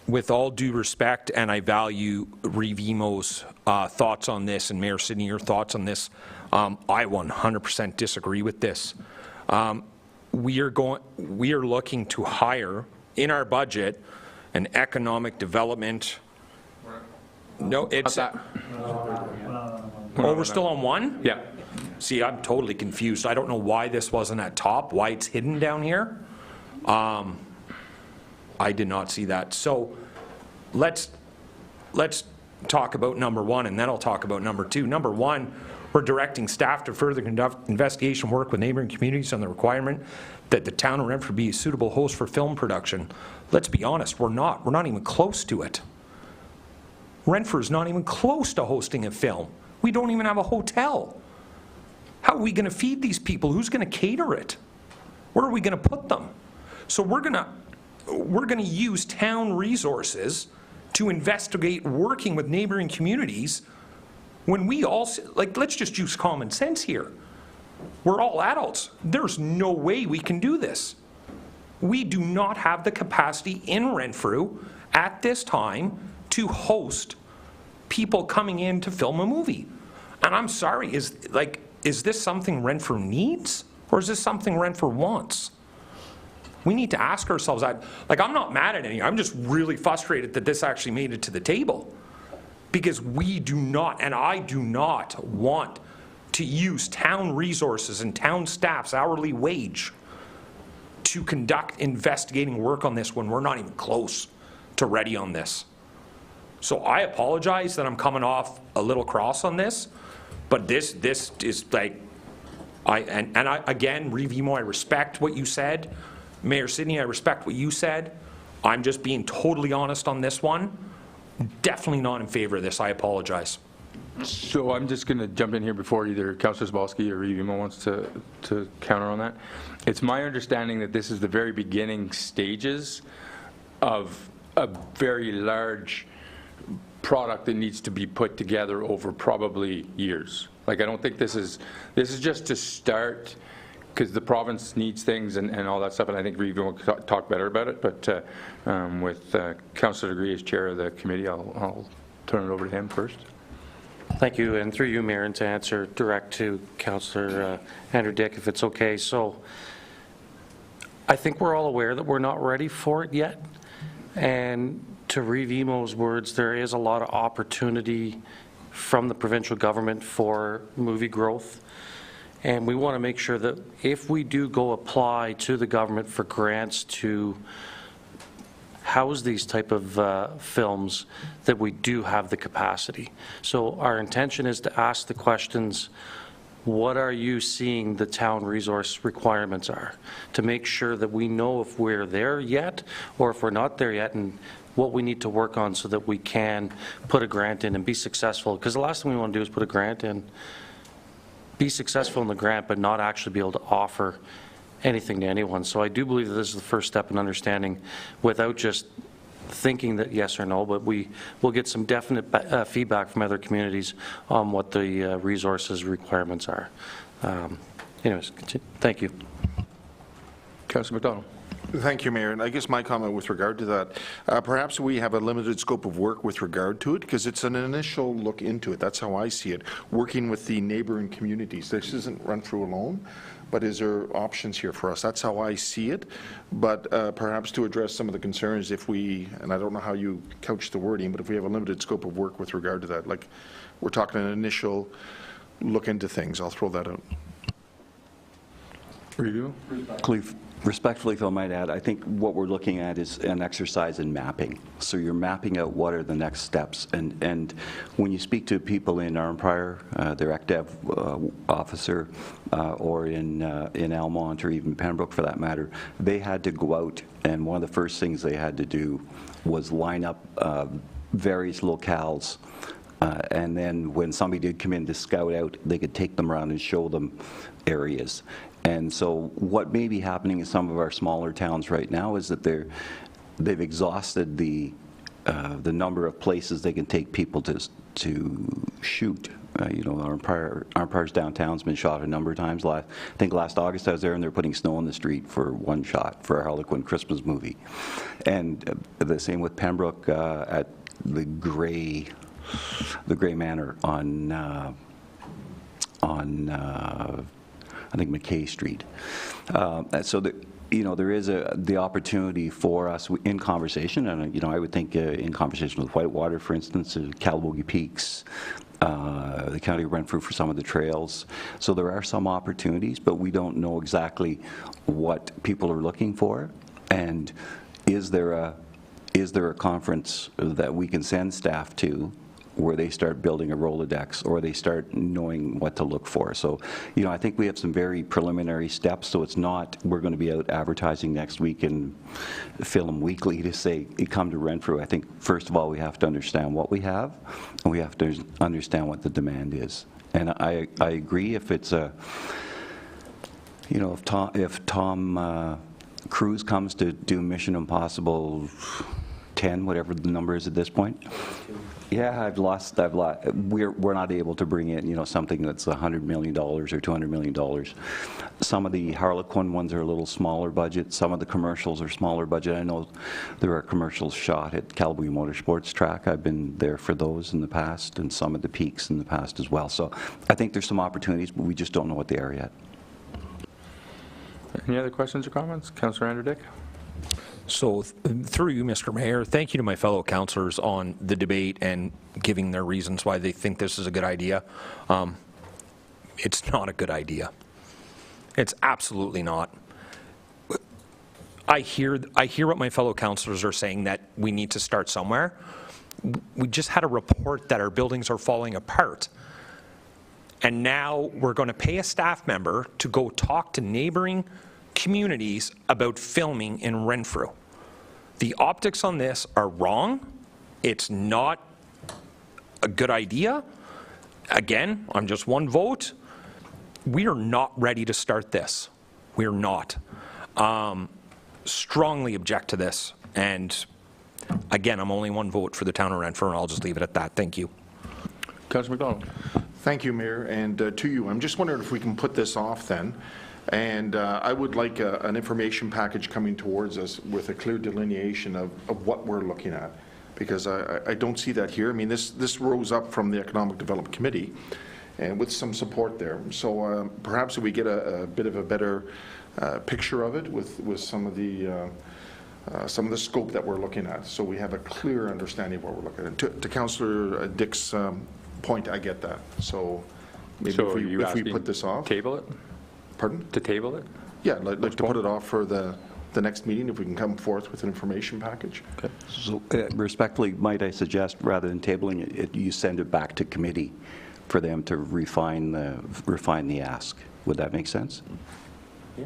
with all due respect, and I value Reeve Emo's thoughts on this, and Mayor Sidney, your thoughts on this, I 100% disagree with this. We are looking to hire in our budget an economic development. No, it's oh, we're still on 1? Yeah. See, I'm totally confused. I don't know why this wasn't at top, why it's hidden down here. I did not see that. So let's talk about number 1, and then I'll talk about number 2. Number 1, we're directing staff to further conduct investigation work with neighboring communities on the requirement that the town of Renfrew be a suitable host for film production. Let's be honest, we're not. We're not even close to it. Renfrew's not even close to hosting a film. We don't even have a hotel. How are we going to feed these people? Who's going to cater it? Where are we going to put them? So we're going to use town resources to investigate working with neighboring communities when we all, let's just use common sense here. We're all adults. There's no way we can do this. We do not have the capacity in Renfrew at this time to host people coming in to film a movie. And I'm sorry, is this something Renfrew needs, or is this something Renfrew wants? We need to ask ourselves that. Like, I'm not mad at any, I'm just really frustrated that this actually made it to the table. Because we do not, and I do not want to use town resources and town staff's hourly wage to conduct investigating work on this when we're not even close to ready on this. So I apologize that I'm coming off a little cross on this, but this is like, again, Reeve Emo, I respect what you said. Mayor Sidney, I respect what you said. I'm just being totally honest on this one. Definitely not in favor of this. I apologize. So I'm just going to jump in here before either Councillor Zabalski or Reeve Emo wants to counter on that. It's my understanding that this is the very beginning stages of a very large product that needs to be put together over probably years. Like, I don't think this is just to start, because the province needs things and all that stuff, and I think Reeve will talk better about it, but with Councillor Degree as chair of the committee, I'll turn it over to him first. Thank you, and through you, Mayor, and to answer direct to Councillor Andrew Dick, if it's okay. So I think we're all aware that we're not ready for it yet, and to Reeve Emo's words, there is a lot of opportunity from the provincial government for movie growth. And we want to make sure that if we do go apply to the government for grants to house these type of films, that we do have the capacity. So our intention is to ask the questions, what are you seeing the town resource requirements are, to make sure that we know if we're there yet or if we're not there yet, and what we need to work on so that we can put a grant in and be successful. Because the last thing we want to do is put a grant in, be successful in the grant, but not actually be able to offer anything to anyone. So I do believe that this is the first step in understanding, without just thinking that yes or no, but we will get some definite feedback from other communities on what the resources requirements are. Anyways, thank you. Councillor McDonald. Thank you, Mayor. And I guess my comment with regard to that, perhaps we have a limited scope of work with regard to it, because it's an initial look into it. That's how I see it, working with the neighboring communities. This isn't Renfrew alone, but is there options here for us? That's how I see it. But perhaps to address some of the concerns, if we, and I don't know how you couch the wording, but if we have a limited scope of work with regard to that, like we're talking an initial look into things, I'll throw that out. Review? Respectfully, if I might add, I think what we're looking at is an exercise in mapping. So you're mapping out what are the next steps. And when you speak to people in Arnprior, their ECDEV officer, or in Almont or even Pembroke for that matter, they had to go out, and one of the first things they had to do was line up various locales. And then when somebody did come in to scout out, they could take them around and show them areas. And so what may be happening in some of our smaller towns right now is that they've exhausted the number of places they can take people to shoot. You know, Arnprior's downtown's been shot a number of times. I think last August I was there, and they're putting snow on the street for one shot for a Harlequin Christmas movie. And the same with Pembroke at the Gray Manor on I think McKay Street. So that, you know, there is the opportunity for us in conversation, and you know, I would think in conversation with Whitewater, for instance, Calabogie Peaks, the County of Renfrew for some of the trails. So there are some opportunities, but we don't know exactly what people are looking for. And is there a conference that we can send staff to where they start building a Rolodex, or they start knowing what to look for? So, you know, I think we have some very preliminary steps, so it's not we're going to be out advertising next week and film weekly to say, come to Renfrew. I think, first of all, we have to understand what we have, and we have to understand what the demand is. And I agree, if it's a, you know, if Tom Cruise comes to do Mission Impossible 10, whatever the number is at this point, Yeah, we're not able to bring in, something that's $100 million or $200 million. Some of the Harlequin ones are a little smaller budget. Some of the commercials are smaller budget. I know there are commercials shot at Calibu Motorsports track. I've been there for those in the past, and some of the peaks in the past as well. So I think there's some opportunities, but we just don't know what they are yet. Any other questions or comments? Councillor Anderdick? So through you, Mr. Mayor, thank you to my fellow councillors on the debate and giving their reasons why they think this is a good idea. It's not a good idea. It's absolutely not. I hear what my fellow councillors are saying, that we need to start somewhere. We just had a report that our buildings are falling apart. And now we're going to pay a staff member to go talk to neighboring communities about filming in Renfrew. The optics on this are wrong. It's not a good idea. Again, I'm just one vote. We are not ready to start this. We are not. Strongly object to this. And again, I'm only one vote for the town of Renfrew, and I'll just leave it at that. Thank you. Councillor McDonald. Thank you, Mayor, and to you. I'm just wondering if we can put this off then. And I would like an information package coming towards us with a clear delineation of what we're looking at, because I don't see that here. I mean, this rose up from the Economic Development Committee, and with some support there. So perhaps if we get a bit of a better picture of it with some of the scope that we're looking at, so we have a clear understanding of what we're looking at. And to Councillor Dick's point, I get that. So maybe if we put this off. Table it? Pardon? To table it? Yeah, like to put it off for the next meeting, if we can come forth with an information package. Okay. So respectfully, might I suggest, rather than tabling it, you send it back to committee for them to refine the ask. Would that make sense? Yeah.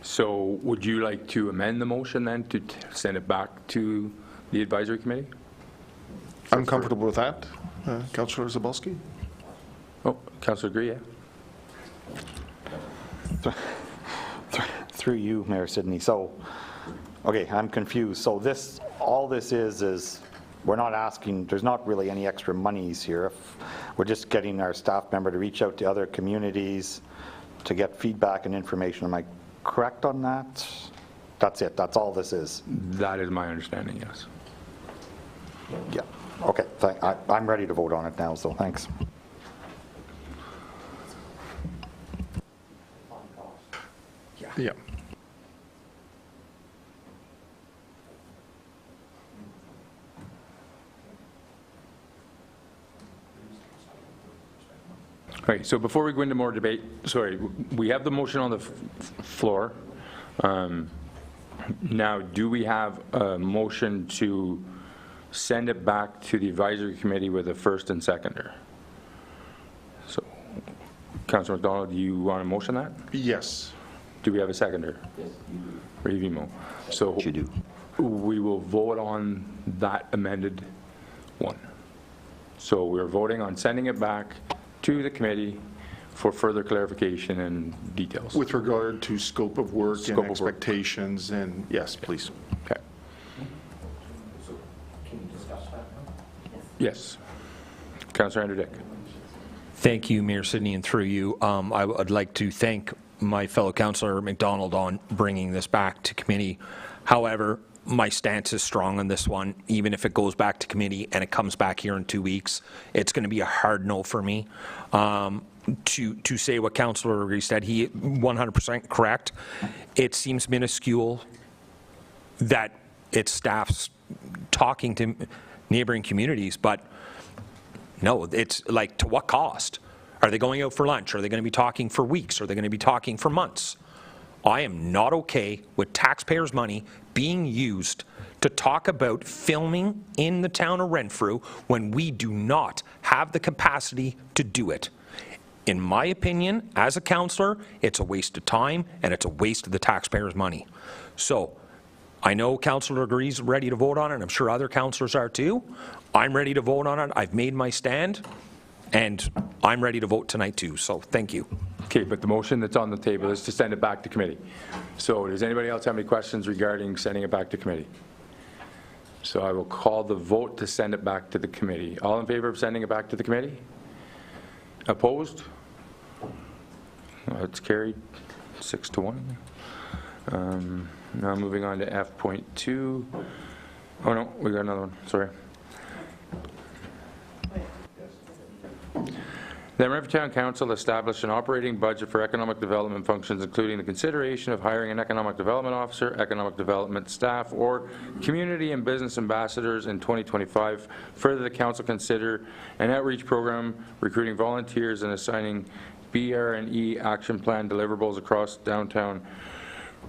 So would you like to amend the motion then to send it back to the advisory committee? I'm comfortable with that. Councillor Zabolski? Oh, Councillor Gree, yeah. Through you, Mayor Sidney. So, okay, I'm confused. So all this is we're not asking, there's not really any extra monies here. If we're just getting our staff member to reach out to other communities to get feedback and information. Am I correct on that? That's it. That's all this is. That is my understanding, yes. Yeah. Okay. I'm ready to vote on it now, so thanks. Yeah. All right, so before we go into more debate, sorry, we have the motion on the floor. Now, do we have a motion to send it back to the advisory committee with a first and seconder? So, Councillor McDonald, do you want to motion that? Yes. Do we have a seconder? Yes, you do. Revimo. So You do. we will vote on that amended one. So we're voting on sending it back to the committee for further clarification and details. With regard to scope of work Scope and of work. expectations, and yes, please. Okay. Yes. Councillor Anderdick. Thank you, Mayor Sidney, and through you, I would like to thank my fellow councillor McDonald on bringing this back to committee. However, my stance is strong on this one. Even if it goes back to committee and it comes back here in 2 weeks, it's going to be a hard no for me. To say what Councillor Rees said, he 100% correct. It seems minuscule that it's staff's talking to neighboring communities, but no, it's like, to what cost? Are they going out for lunch? Are they going to be talking for weeks? Are they going to be talking for months? I am not okay with taxpayers' money being used to talk about filming in the town of Renfrew when we do not have the capacity to do it. In my opinion, as a councillor, it's a waste of time and it's a waste of the taxpayers' money. So I know Councillor agrees, ready to vote on it, and I'm sure other councillors are too. I'm ready to vote on it. I've made my stand. And I'm ready to vote tonight too, so thank you. Okay, but the motion that's on the table is to send it back to committee. So does anybody else have any questions regarding sending it back to committee? So I will call the vote to send it back to the committee. All in favor of sending it back to the committee? Opposed? It's carried 6-1. Now moving on to F.2. Oh no, we got another one, sorry. The Renfrew Town Council established an operating budget for economic development functions, including the consideration of hiring an economic development officer, economic development staff, or community and business ambassadors in 2025. Further, the council consider an outreach program, recruiting volunteers, and assigning BR&E action plan deliverables across downtown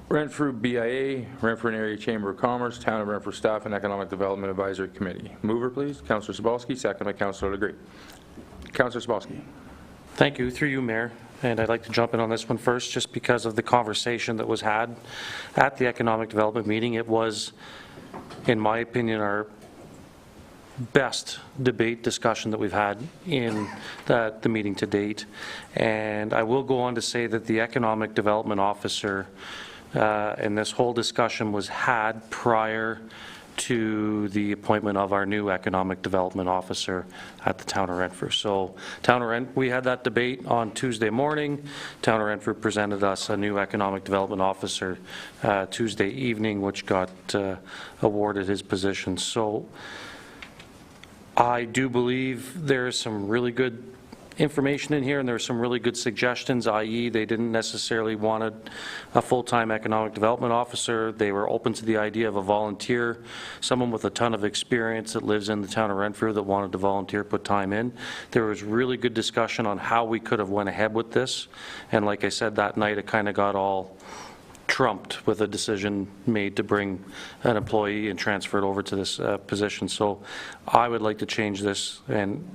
Renfrew BIA, Renfrew and Area Chamber of Commerce, Town of Renfrew Staff, and Economic Development Advisory Committee. Mover, please. Councillor Sobalski, second by Councillor Legree. Councillor Sobalski. Thank you, through you, Mayor. And I'd like to jump in on this one first, just because of the conversation that was had at the Economic Development meeting. It was, in my opinion, our best debate discussion that we've had in the meeting to date. And I will go on to say that the Economic Development Officer and this whole discussion was had prior to the appointment of our new Economic Development Officer at the Town of Renfrew. So we had that debate on Tuesday morning. Town of Renfrew presented us a new Economic Development Officer Tuesday evening, which got awarded his position. So I do believe there is some really good information in here, and there are some really good suggestions, i.e. they didn't necessarily want a full-time economic development officer. They were open to the idea of a volunteer, someone with a ton of experience that lives in the town of Renfrew that wanted to volunteer, put time in. There was really good discussion on how we could have went ahead with this, and like I said, that night it kind of got all trumped with a decision made to bring an employee and transfer it over to this position. So I would like to change this and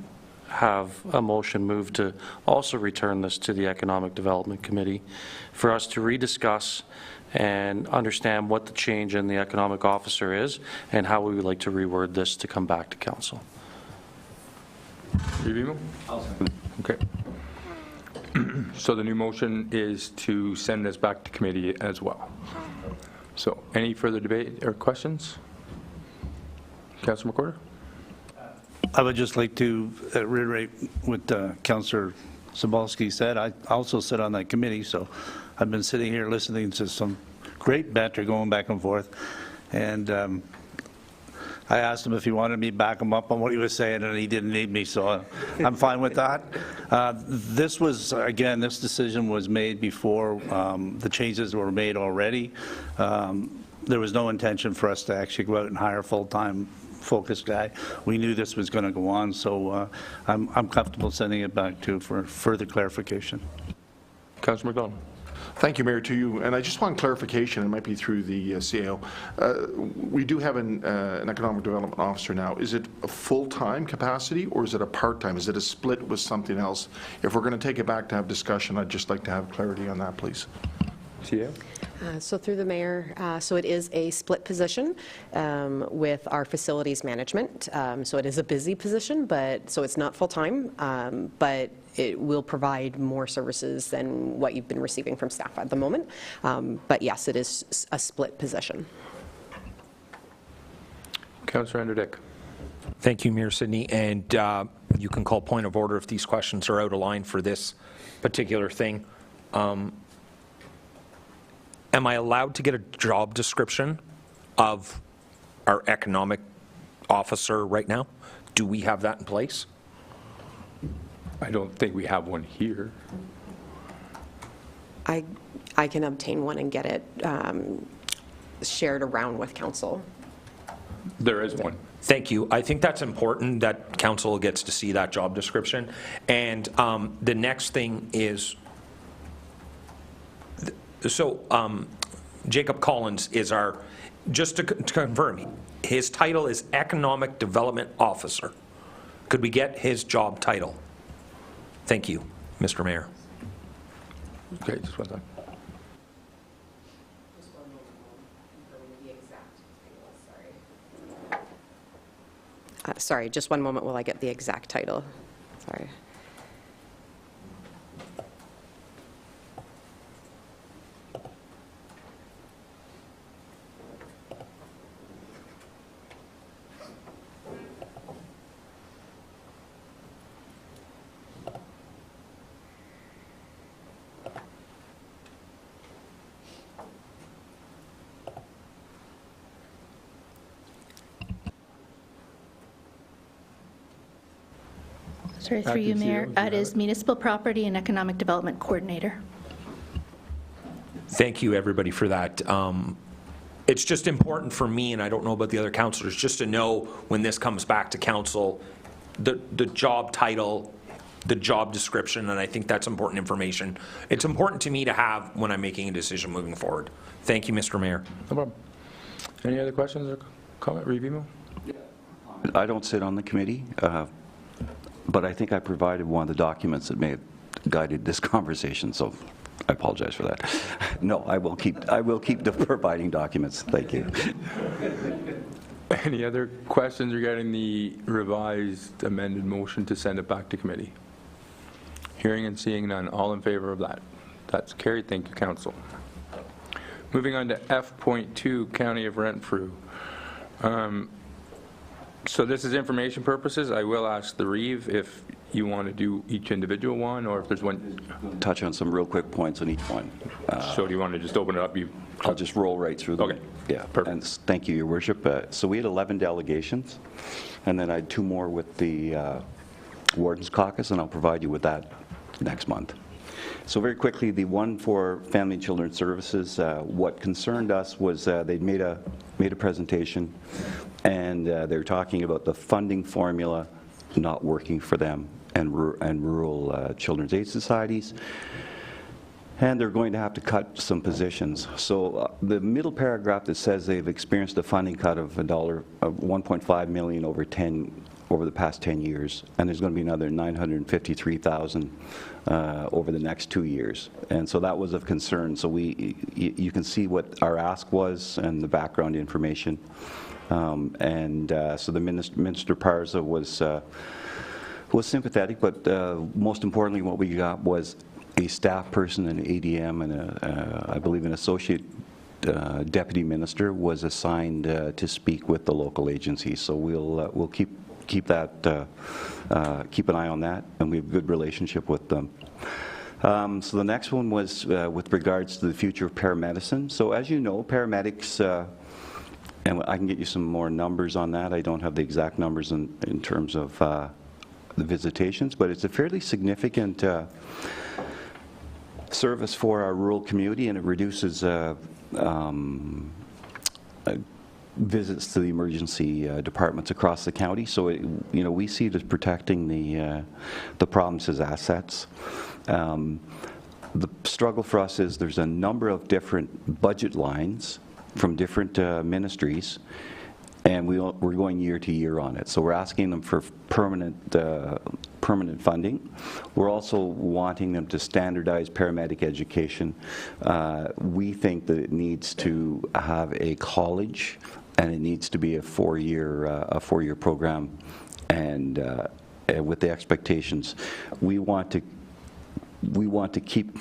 have a motion moved to also return this to the Economic Development Committee for us to rediscuss and understand what the change in the economic officer is and how we would like to reword this to come back to council. Okay. So the new motion is to send this back to committee as well. So any further debate or questions? Councillor McWhorter? I would just like to reiterate what Councillor Sobalski said. I also sit on that committee, so I've been sitting here listening to some great banter going back and forth. And I asked him if he wanted me to back him up on what he was saying, and he didn't need me, so I'm fine with that. This was, again, this decision was made before the changes were made already. There was no intention for us to actually go out and hire a full-time focused guy. We knew this was going to go on, so I'm comfortable sending it back to for further clarification. Councillor McDonald. Thank you, Mayor, to you. And I just want clarification, it might be through the CAO. We do have an economic development officer now. Is it a full-time capacity or is it a part-time? Is it a split with something else? If we're going to take it back to have discussion, I'd just like to have clarity on that, please. CAO? So through the mayor, so it is a split position with our facilities management. So it is a busy position, but so it's not full-time, but it will provide more services than what you've been receiving from staff at the moment. But yes, it is a split position. Councillor Andrew Dick. Thank you, Mayor Sidney. And you can call point of order if these questions are out of line for this particular thing. Am I allowed to get a job description of our economic officer right now? Do we have that in place? I don't think we have one here. I can obtain one and get it shared around with council. There is one. Thank you. I think that's important that council gets to see that job description. And the next thing is, so Jacob Collins is our, just to confirm, his title is Economic Development Officer. Could we get his job title? Thank you, Mr. Mayor. Okay, just one second. Sorry, just one moment while I get the exact title. Sorry. Sorry, through you, Mayor. It is Municipal Property and Economic Development Coordinator. Thank you, everybody, for that. It's just important for me, and I don't know about the other councillors, just to know when this comes back to council, the job title, the job description, and I think that's important information. It's important to me to have when I'm making a decision moving forward. Thank you, Mr. Mayor. No problem. Any other questions or comment? Review? I don't sit on the committee, but I think I provided one of the documents that may have guided this conversation, so I apologize for that. No, I will keep providing documents. Thank you. Any other questions regarding the revised amended motion to send it back to committee? Hearing and seeing none. All in favor of that? That's carried. Thank you, Council. Moving on to F.2, County of Renfrew. So this is information purposes. I will ask the Reeve if you want to do each individual one, or if there's one. Touch on some real quick points on each one. So do you want to just open it up? I'll just roll right through them. Okay. Yeah, perfect. And thank you, Your Worship. So we had 11 delegations, and then I had 2 more with the Warden's Caucus, and I'll provide you with that next month. So very quickly, the one for Family and Children's Services, what concerned us was they'd made a presentation, and they were talking about the funding formula not working for them and rural children's aid societies, and they're going to have to cut some positions. So the middle paragraph that says they've experienced a funding cut of $1.5 million over the past 10 years, and there's going to be another $953,000 over the next 2 years. And so that was of concern. So you can see what our ask was and the background information. So the Minister Parza was sympathetic, but most importantly what we got was a staff person, an ADM, and I believe an associate deputy minister was assigned to speak with the local agencies. So we'll keep an eye on that, and we have a good relationship with them. So the next one was with regards to the future of paramedicine. So as you know, paramedics, and I can get you some more numbers on that. I don't have the exact numbers in terms of the visitations, but it's a fairly significant service for our rural community, and it reduces visits to the emergency departments across the county. So we see it as protecting the province's assets. The struggle for us is there's a number of different budget lines from different ministries, and we're going year to year on it. So we're asking them for permanent funding. We're also wanting them to standardize paramedic education. We think that it needs to have a college, and it needs to be a four-year program, and with the expectations, we want to keep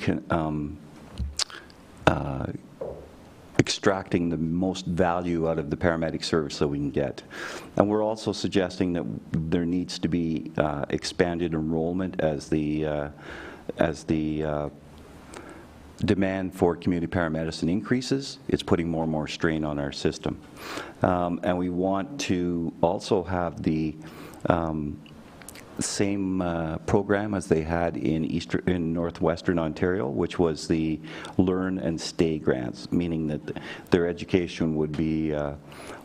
extracting the most value out of the paramedic service that we can get. And we're also suggesting that there needs to be expanded enrollment as the demand for community paramedicine increases. It's putting more and more strain on our system. And we want to also have the same program as they had in northwestern Ontario, which was the Learn and Stay grants, meaning that their education would be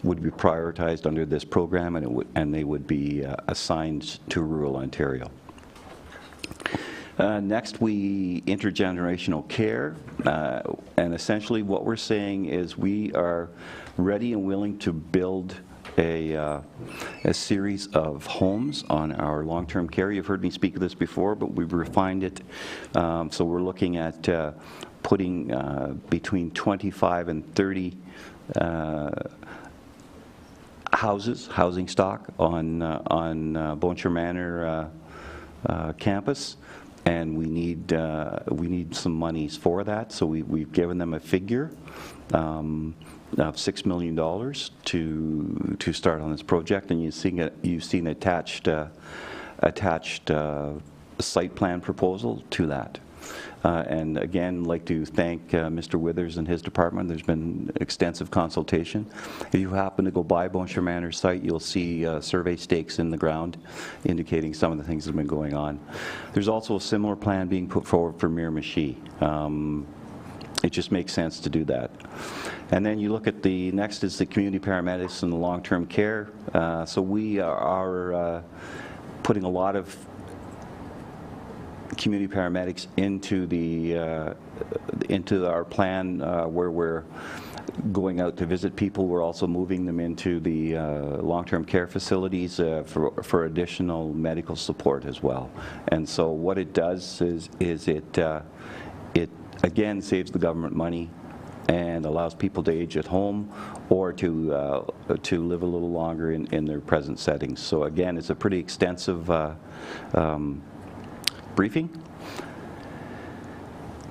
prioritized under this program, and they would be assigned to rural Ontario. Next, intergenerational care, and essentially what we're saying is we are ready and willing to build a series of homes on our long-term care. You've heard me speak of this before, but we've refined it. So we're looking at putting between 25 and 30 housing stock on Boneshire Manor campus, and we need some monies for that. So we've given them a figure of $6 million to start on this project, and you've seen attached site plan proposal to that. And again, like to thank Mr. Withers and his department. There's been extensive consultation. If you happen to go by Bonshire Manor's site, you'll see survey stakes in the ground indicating some of the things that have been going on. There's also a similar plan being put forward for Miramichi. It just makes sense to do that. And then you look at the next is the community paramedics and the long-term care. So we are putting a lot of community paramedics into our plan where we're going out to visit people. We're also moving them into the long-term care facilities for additional medical support as well. And so what it does is it again saves the government money and allows people to age at home or to live a little longer in their present settings. So again, it's a pretty extensive briefing.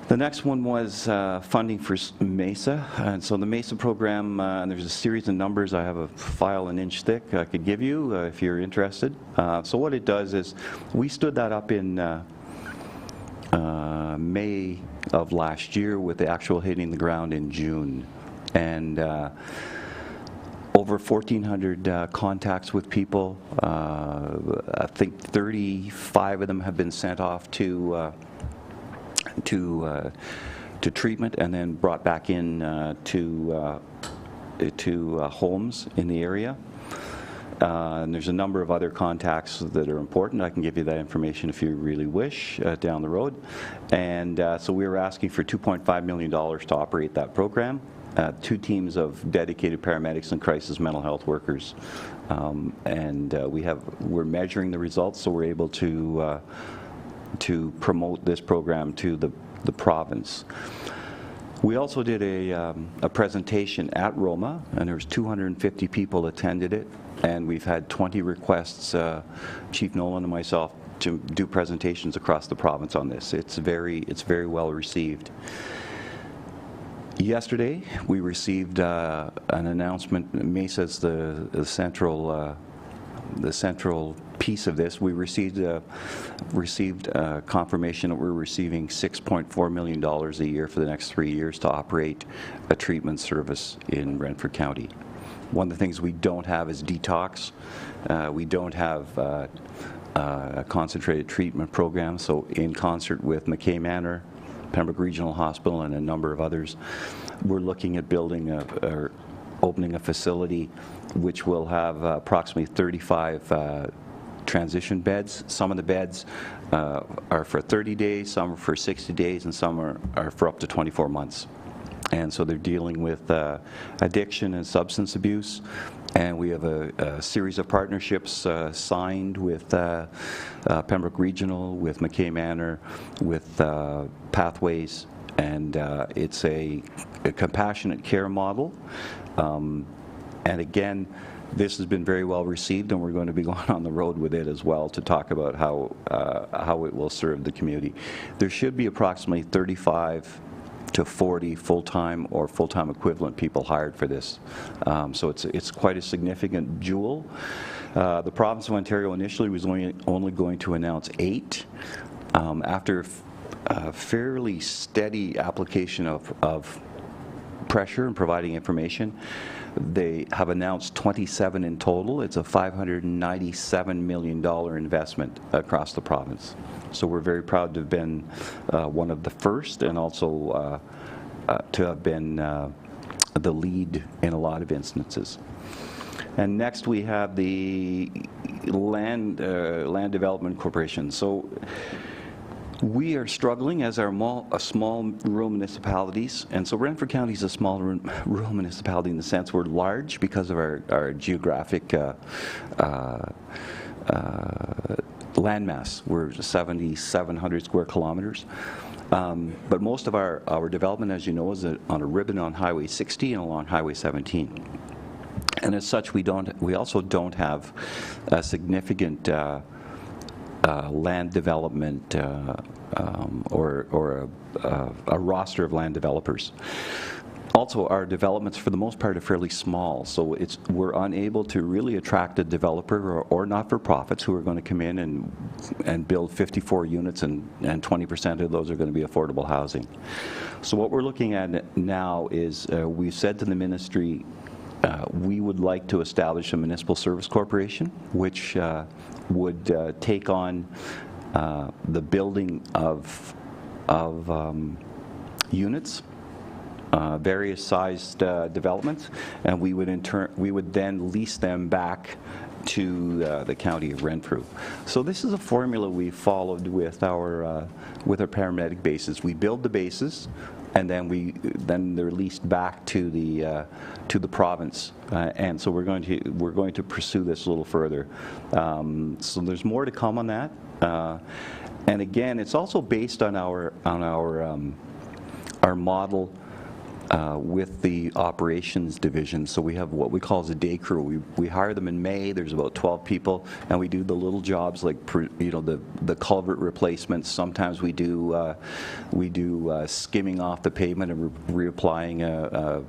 The next one was funding for MESA, and so the MESA program, and there's a series of numbers. I have a file an inch thick I could give you if you're interested. So what it does is we stood that up in May of last year with the actual hitting the ground in June. And over 1,400 contacts with people. I think 35 of them have been sent off to treatment and then brought back in to homes in the area. And there's a number of other contacts that are important. I can give you that information if you really wish down the road. And so we were asking for $2.5 million to operate that program. 2 teams of dedicated paramedics and crisis mental health workers. We're measuring the results, so we're able to promote this program to the province. We also did a presentation at Roma, and there was 250 people attended it, and we've had 20 requests, Chief Nolan and myself, to do presentations across the province on this. It's very well received. Yesterday, we received an announcement. MESA's the central piece of this. We received confirmation that we're receiving $6.4 million a year for the next 3 years to operate a treatment service in Renfrew County. One of the things we don't have is detox. We don't have a concentrated treatment program. So in concert with McKay Manor, Pembroke Regional Hospital, and a number of others, we're looking at building or opening a facility which will have approximately 35 transition beds. Some of the beds are for 30 days, some are for 60 days, and some are for up to 24 months. And so they're dealing with addiction and substance abuse. And we have a series of partnerships signed with Pembroke Regional, with McKay Manor, with Pathways, and it's a compassionate care model. And again, this has been very well received, and we're going to be going on the road with it as well to talk about how it will serve the community. There should be approximately 35 to 40 full-time or full-time equivalent people hired for this. So it's quite a significant jewel. The province of Ontario initially was only going to announce 8. After a fairly steady application of pressure and providing information, they have announced 27 in total. It's a $597 million investment across the province. So we're very proud to have been one of the first, and also to have been the lead in a lot of instances. And next we have the Land Development Corporation. So we are struggling as our small rural municipalities, and so Renfrew County is a small rural municipality in the sense we're large because of our geographic landmass. We're 7,700 square kilometers. But most of our development, as you know, is on a ribbon on Highway 60 and along Highway 17. And as such, we also don't have a significant land development or a roster of land developers. Also, our developments, for the most part, are fairly small, so we're unable to really attract a developer or not-for-profits who are going to come in and build 54 units, and 20% of those are going to be affordable housing. So what we're looking at now is, we've said to the ministry, we would like to establish a municipal service corporation, which would take on the building of units, various sized developments, and we would then lease them back to the county of Renfrew. So this is a formula we followed with our paramedic bases. We build the bases, and then they're leased back to the province, and so we're going to pursue this a little further. So there's more to come on that, and again, it's also based on our model with the operations division. So we have what we call as a day crew. We hire them in May. There's about 12 people, and we do the little jobs like the culvert replacements. Sometimes we do skimming off the pavement and reapplying a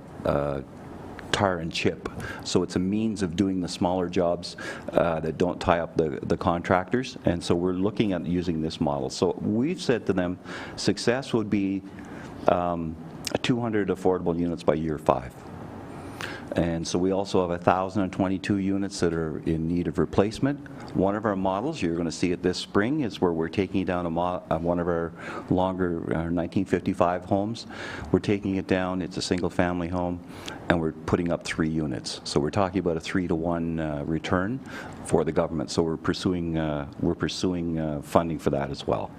tar and chip. So it's a means of doing the smaller jobs that don't tie up the contractors. And so we're looking at using this model. So we've said to them, success would be 200 affordable units by year 5. And so we also have 1,022 units that are in need of replacement. One of our models, you're going to see it this spring, is where we're taking down one of our longer 1955 homes. We're taking it down. It's a single-family home, and we're putting up 3 units. So we're talking about a 3-to-1 return for the government. So we're pursuing funding for that as well.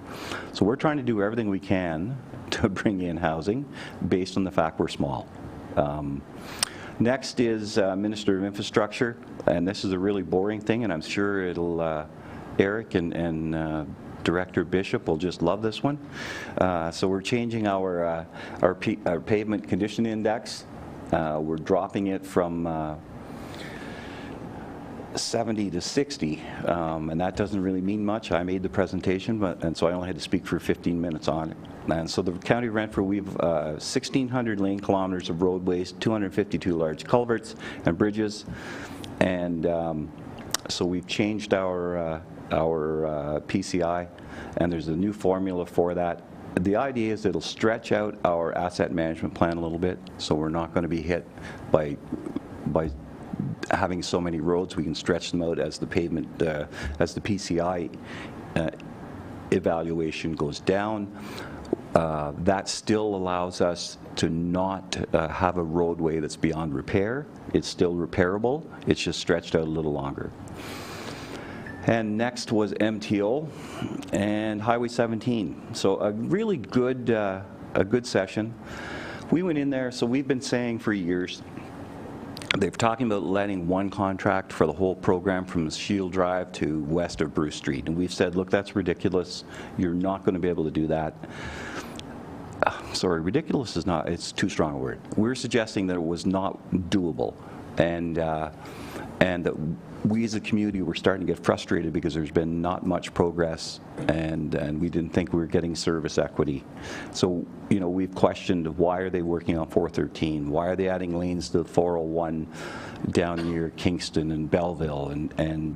So we're trying to do everything we can to bring in housing based on the fact we're small. Next is Minister of Infrastructure, and this is a really boring thing, and I'm sure it'll Eric and Director Bishop will just love this one. So we're changing our pavement condition index. We're dropping it from 70 to 60, and that doesn't really mean much. I made the presentation, and so I only had to speak for 15 minutes on it. And so the County of Renfrew, we've 1,600 lane kilometers of roadways, 252 large culverts and bridges, and so we've changed our PCI, and there's a new formula for that. The idea is it'll stretch out our asset management plan a little bit, so we're not going to be hit by having so many roads. We can stretch them out as the pavement, as the PCI evaluation goes down. That still allows us to not have a roadway that's beyond repair. It's still repairable. It's just stretched out a little longer. And next was MTO and Highway 17. So a really good, session. We went in there, so we've been saying for years, they're talking about letting one contract for the whole program from Shield Drive to west of Bruce Street. And we've said, look, that's ridiculous. You're not going to be able to do that. Sorry, ridiculous is not, it's too strong a word. We're suggesting that it was not doable. And that we as a community were starting to get frustrated because there's been not much progress, and we didn't think we were getting service equity. So, we've questioned, why are they working on 413? Why are they adding lanes to the 401 down near Kingston and Belleville and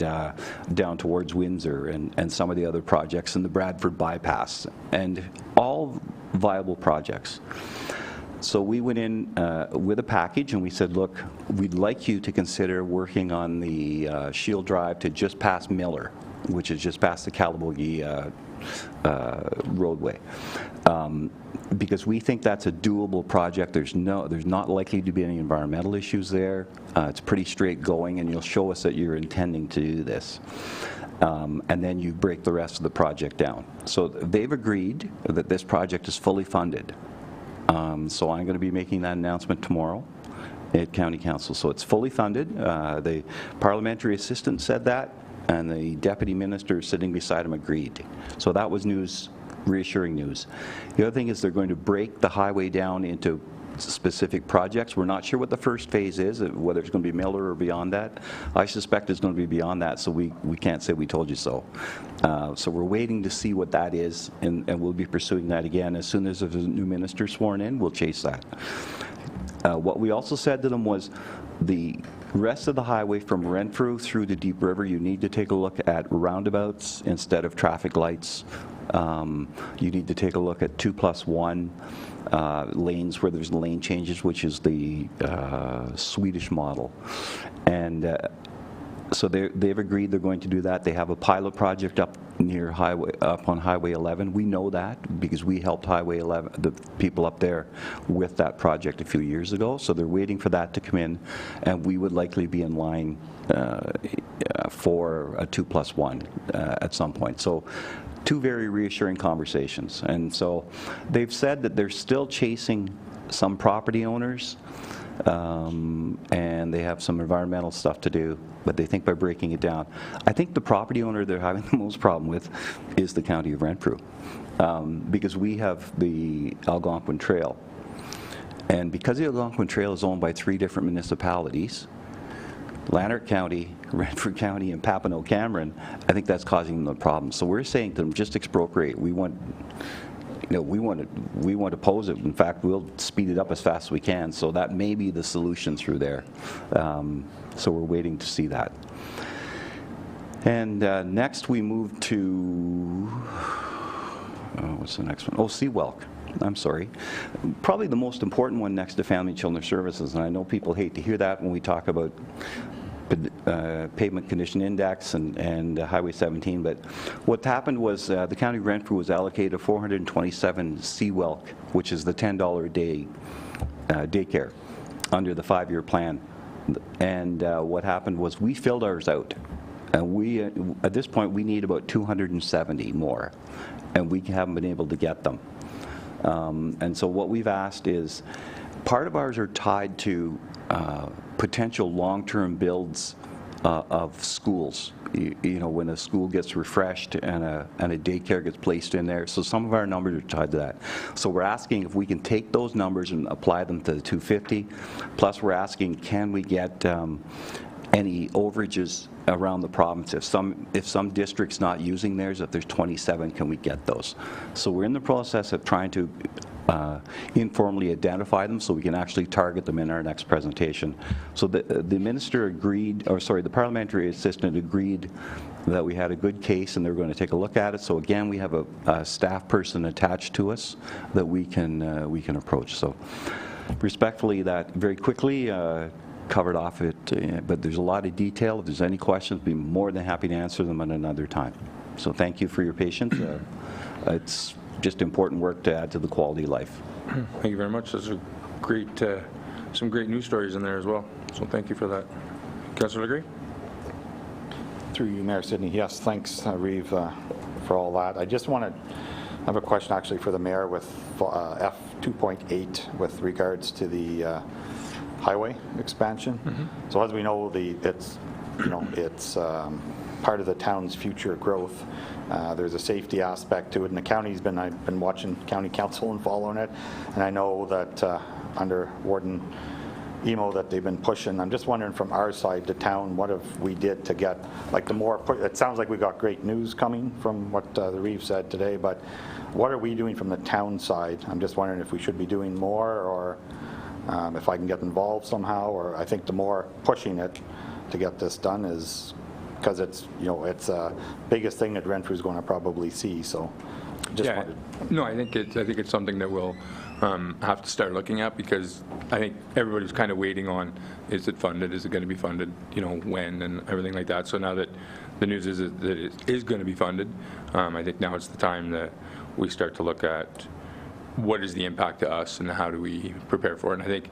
down towards Windsor and some of the other projects in the Bradford bypass, and all viable projects. So we went in with a package, and we said, look, we'd like you to consider working on the Shield Drive to just past Miller, which is just past the Calabogie roadway, because we think that's a doable project. There's not likely to be any environmental issues there. It's pretty straight going, and you'll show us that you're intending to do this. And then you break the rest of the project down. So they've agreed that this project is fully funded. So I'm going to be making that announcement tomorrow at County Council. So it's fully funded. The parliamentary assistant said that, and the deputy minister sitting beside him agreed. So that was news, reassuring news. The other thing is they're going to break the highway down into specific projects. We're not sure what the first phase is, whether it's going to be Miller or beyond that. I suspect it's going to be beyond that, so we can't say we told you so. So we're waiting to see what that is, and we'll be pursuing that again. As soon as there's a new minister sworn in, we'll chase that. What we also said to them was the rest of the highway from Renfrew through the Deep River, you need to take a look at roundabouts instead of traffic lights. You need to take a look at 2+1 lanes where there's lane changes, which is the Swedish model. And so they've agreed they're going to do that. They have a pilot project up on Highway 11. We know that because we helped Highway 11, the people up there, with that project a few years ago. So they're waiting for that to come in, and we would likely be in line for a 2+1 at some point. So two very reassuring conversations. And so they've said that they're still chasing some property owners, and they have some environmental stuff to do, but they think by breaking it down. I think the property owner they're having the most problem with is the County of Renfrew, because we have the Algonquin Trail. And because the Algonquin Trail is owned by 3 different municipalities, Lanark County, Renfrew County, and Papineau Cameron, I think that's causing them the problem. So we're saying to them, just expropriate. We want to oppose it. In fact, we'll speed it up as fast as we can. So that may be the solution through there. So we're waiting to see that. And next we move to, what's the next one? Oh, Seawelk. I'm sorry. Probably the most important one next to Family and Children's Services, and I know people hate to hear that when we talk about pavement condition index and Highway 17, but what happened was the County of Renfrew was allocated 427 Seawelk, which is the $10 a day daycare under the 5-year plan. And what happened was we filled ours out, and we at this point we need about 270 more, and we haven't been able to get them. And so what we've asked is, part of ours are tied to potential long-term builds of schools. You know, when a school gets refreshed and a daycare gets placed in there. So some of our numbers are tied to that. So we're asking if we can take those numbers and apply them to the 250. Plus we're asking, can we get any overages around the province? If some district's not using theirs, if there's 27, can we get those? So we're in the process of trying to informally identify them so we can actually target them in our next presentation. So the minister agreed, or sorry, the parliamentary assistant agreed that we had a good case and they're going to take a look at it. So again, we have a staff person attached to us that we can approach. So respectfully, that very quickly covered off it, but there's a lot of detail. If there's any questions, I'd be more than happy to answer them at another time. So thank you for your patience. It's just important work to add to the quality of life. Thank you very much. Those are great, some great news stories in there as well. So thank you for that. Councillor Legree? Through you, Mayor Sidney. Yes, thanks, Reeve, for all that. I just want to have a question actually for the mayor with F2.8 with regards to the highway expansion. So as we know, it's part of the town's future growth. There's a safety aspect to it, and the county's I've been watching county council and following it, and I know that under Warden Emo that they've been pushing. I'm just wondering from our side, the town, what have we did to get, like, the more, it sounds like we got great news coming from what the Reeve said today, but what are we doing from the town side? I'm just wondering if we should be doing more, or if I can get involved somehow, or I think the more pushing it to get this done is, because it's, it's the biggest thing that Renfrew is going to probably see. So, just wanted. No, I think it's something that we'll have to start looking at, because I think everybody's kind of waiting on, is it funded? Is it going to be funded? When and everything like that. So now that the news is that it is going to be funded, I think now it's the time that we start to look at what is the impact to us and how do we prepare for it. And I think,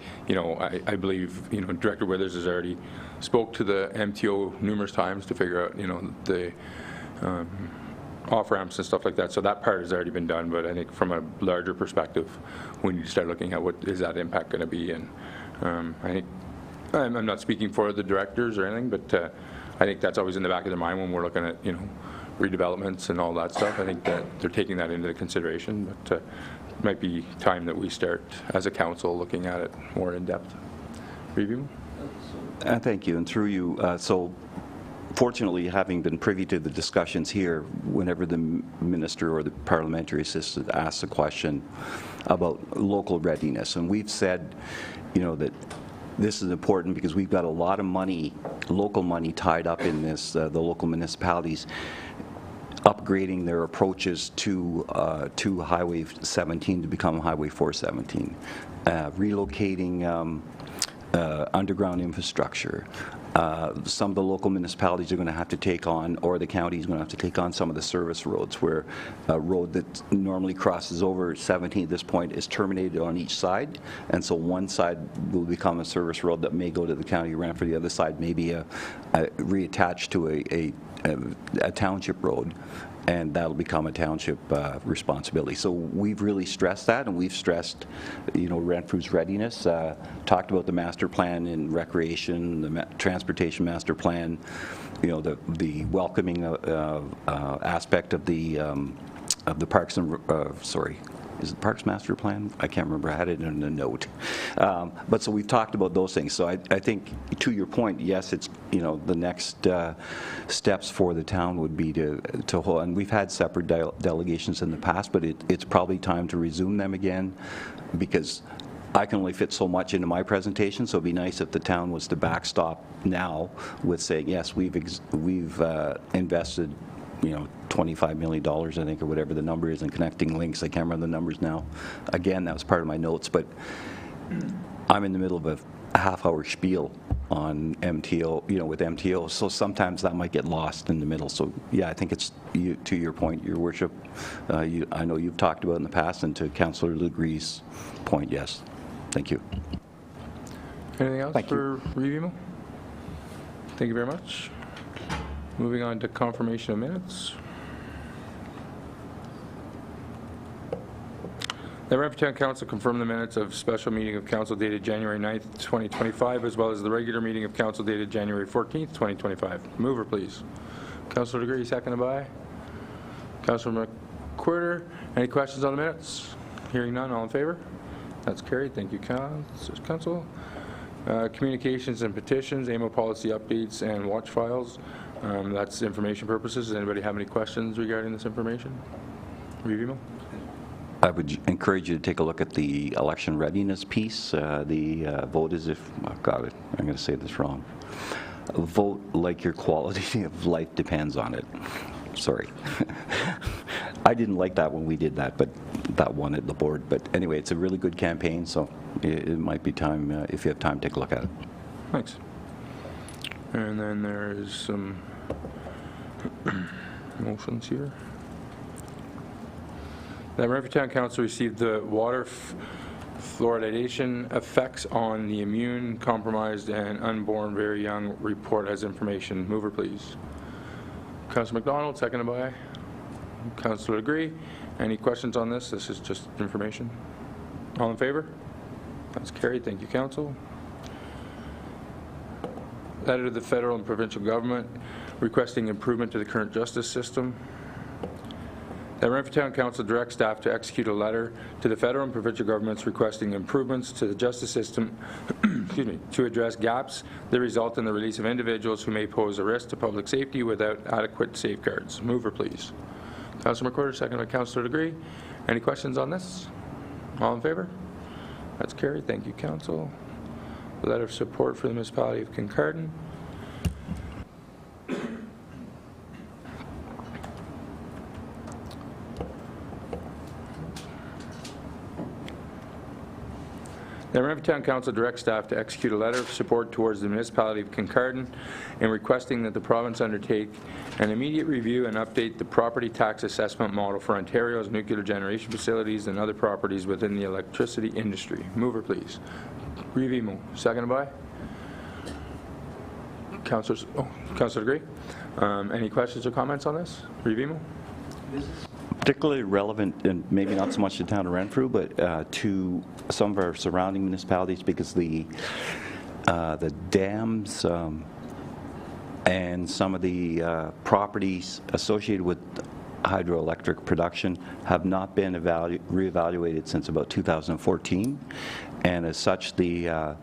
I believe, Director Withers has already spoke to the MTO numerous times to figure out, the off-ramps and stuff like that. So that part has already been done, but I think from a larger perspective, we need to start looking at what is that impact going to be. And I think, I'm not speaking for the directors or anything, but I think that's always in the back of their mind when we're looking at, redevelopments and all that stuff. I think that they're taking that into consideration, but it might be time that we start as a council looking at it more in depth. Review? Thank you, and through you, so fortunately, having been privy to the discussions here, whenever the minister or the parliamentary assistant asks a question about local readiness, and we've said, you know, that this is important because we've got a lot of money, local money tied up in this, the local municipalities upgrading their approaches to Highway 17 to become Highway 417, relocating underground infrastructure. Some of the local municipalities are going to have to take on, or the county is going to have to take on some of the service roads where a road that normally crosses over 17 at this point is terminated on each side, and so one side will become a service road that may go to the county of Renfrew, the other side may be reattached to a township road, and that'll become a township responsibility. So we've really stressed that, and we've stressed, you know, Renfrew's readiness, talked about the master plan in recreation, the transportation master plan, you know, the welcoming aspect of the parks and, sorry, is it Parks Master Plan? I can't remember. I had it in a note. But so we've talked about those things. So I think, to your point, yes, it's, you know, the next steps for the town would be to hold, and we've had separate delegations in the past, but it's probably time to resume them again, because I can only fit so much into my presentation, so it'd be nice if the town was to backstop now with saying, yes, we've invested, you know, $25 million, I think, or whatever the number is, in connecting links. I can't remember the numbers now. Again, that was part of my notes, but I'm in the middle of a half-hour spiel on MTO, you know, with MTO, so sometimes that might get lost in the middle. So yeah, I think it's, to your point, Your Worship, I know you've talked about in the past, and to Councillor Legree's point, yes. Thank you. Anything else for review? Thank you very much. Moving on to confirmation of minutes. The Renfrew Town Council confirmed the minutes of special meeting of council dated January 9th, 2025, as well as the regular meeting of council dated January 14th, 2025. Mover, please. Councillor Degree, seconded by Councillor McQuarter. Any questions on the minutes? Hearing none, all in favor? That's carried. Thank you, Council. Communications and petitions, AMO policy updates, and watch files. That's information purposes. Does anybody have any questions regarding this information? Review. I would encourage you to take a look at the election readiness piece. The vote is if, oh God, I'm going to say this wrong. Vote like your quality of life depends on it. Sorry. I didn't like that when we did that, but that won at the board. But anyway, it's a really good campaign, so it might be time, if you have time, take a look at it. Thanks. And then there is some motions here. The Renfrew Town Council received the water fluoridation effects on the immune, compromised, and unborn very young report as information. Mover, please. Councillor McDonald, seconded by Councillor Degree. Any questions on this? This is just information. All in favor? That's carried. Thank you, Council. Letter to the federal and provincial government requesting improvement to the current justice system. The Renfrew Town Council directs staff to execute a letter to the federal and provincial governments requesting improvements to the justice system excuse me, to address gaps that result in the release of individuals who may pose a risk to public safety without adequate safeguards. Mover, please. Councillor McQuarter, second by Councillor Degree. Any questions on this? All in favor? That's carried. Thank you, Council. A letter of support for the municipality of Kincardine. The Renfrew Town Council directs staff to execute a letter of support towards the municipality of Kincardine in requesting that the province undertake an immediate review and update the property tax assessment model for Ontario's nuclear generation facilities and other properties within the electricity industry. Mover, please. Revimo, seconded by Councillor Degree. Any questions or comments on this? Revimo. Particularly relevant, and maybe not so much to the town of Renfrew, but to some of our surrounding municipalities, because the dams and some of the properties associated with hydroelectric production have not been reevaluated since about 2014, and as such, the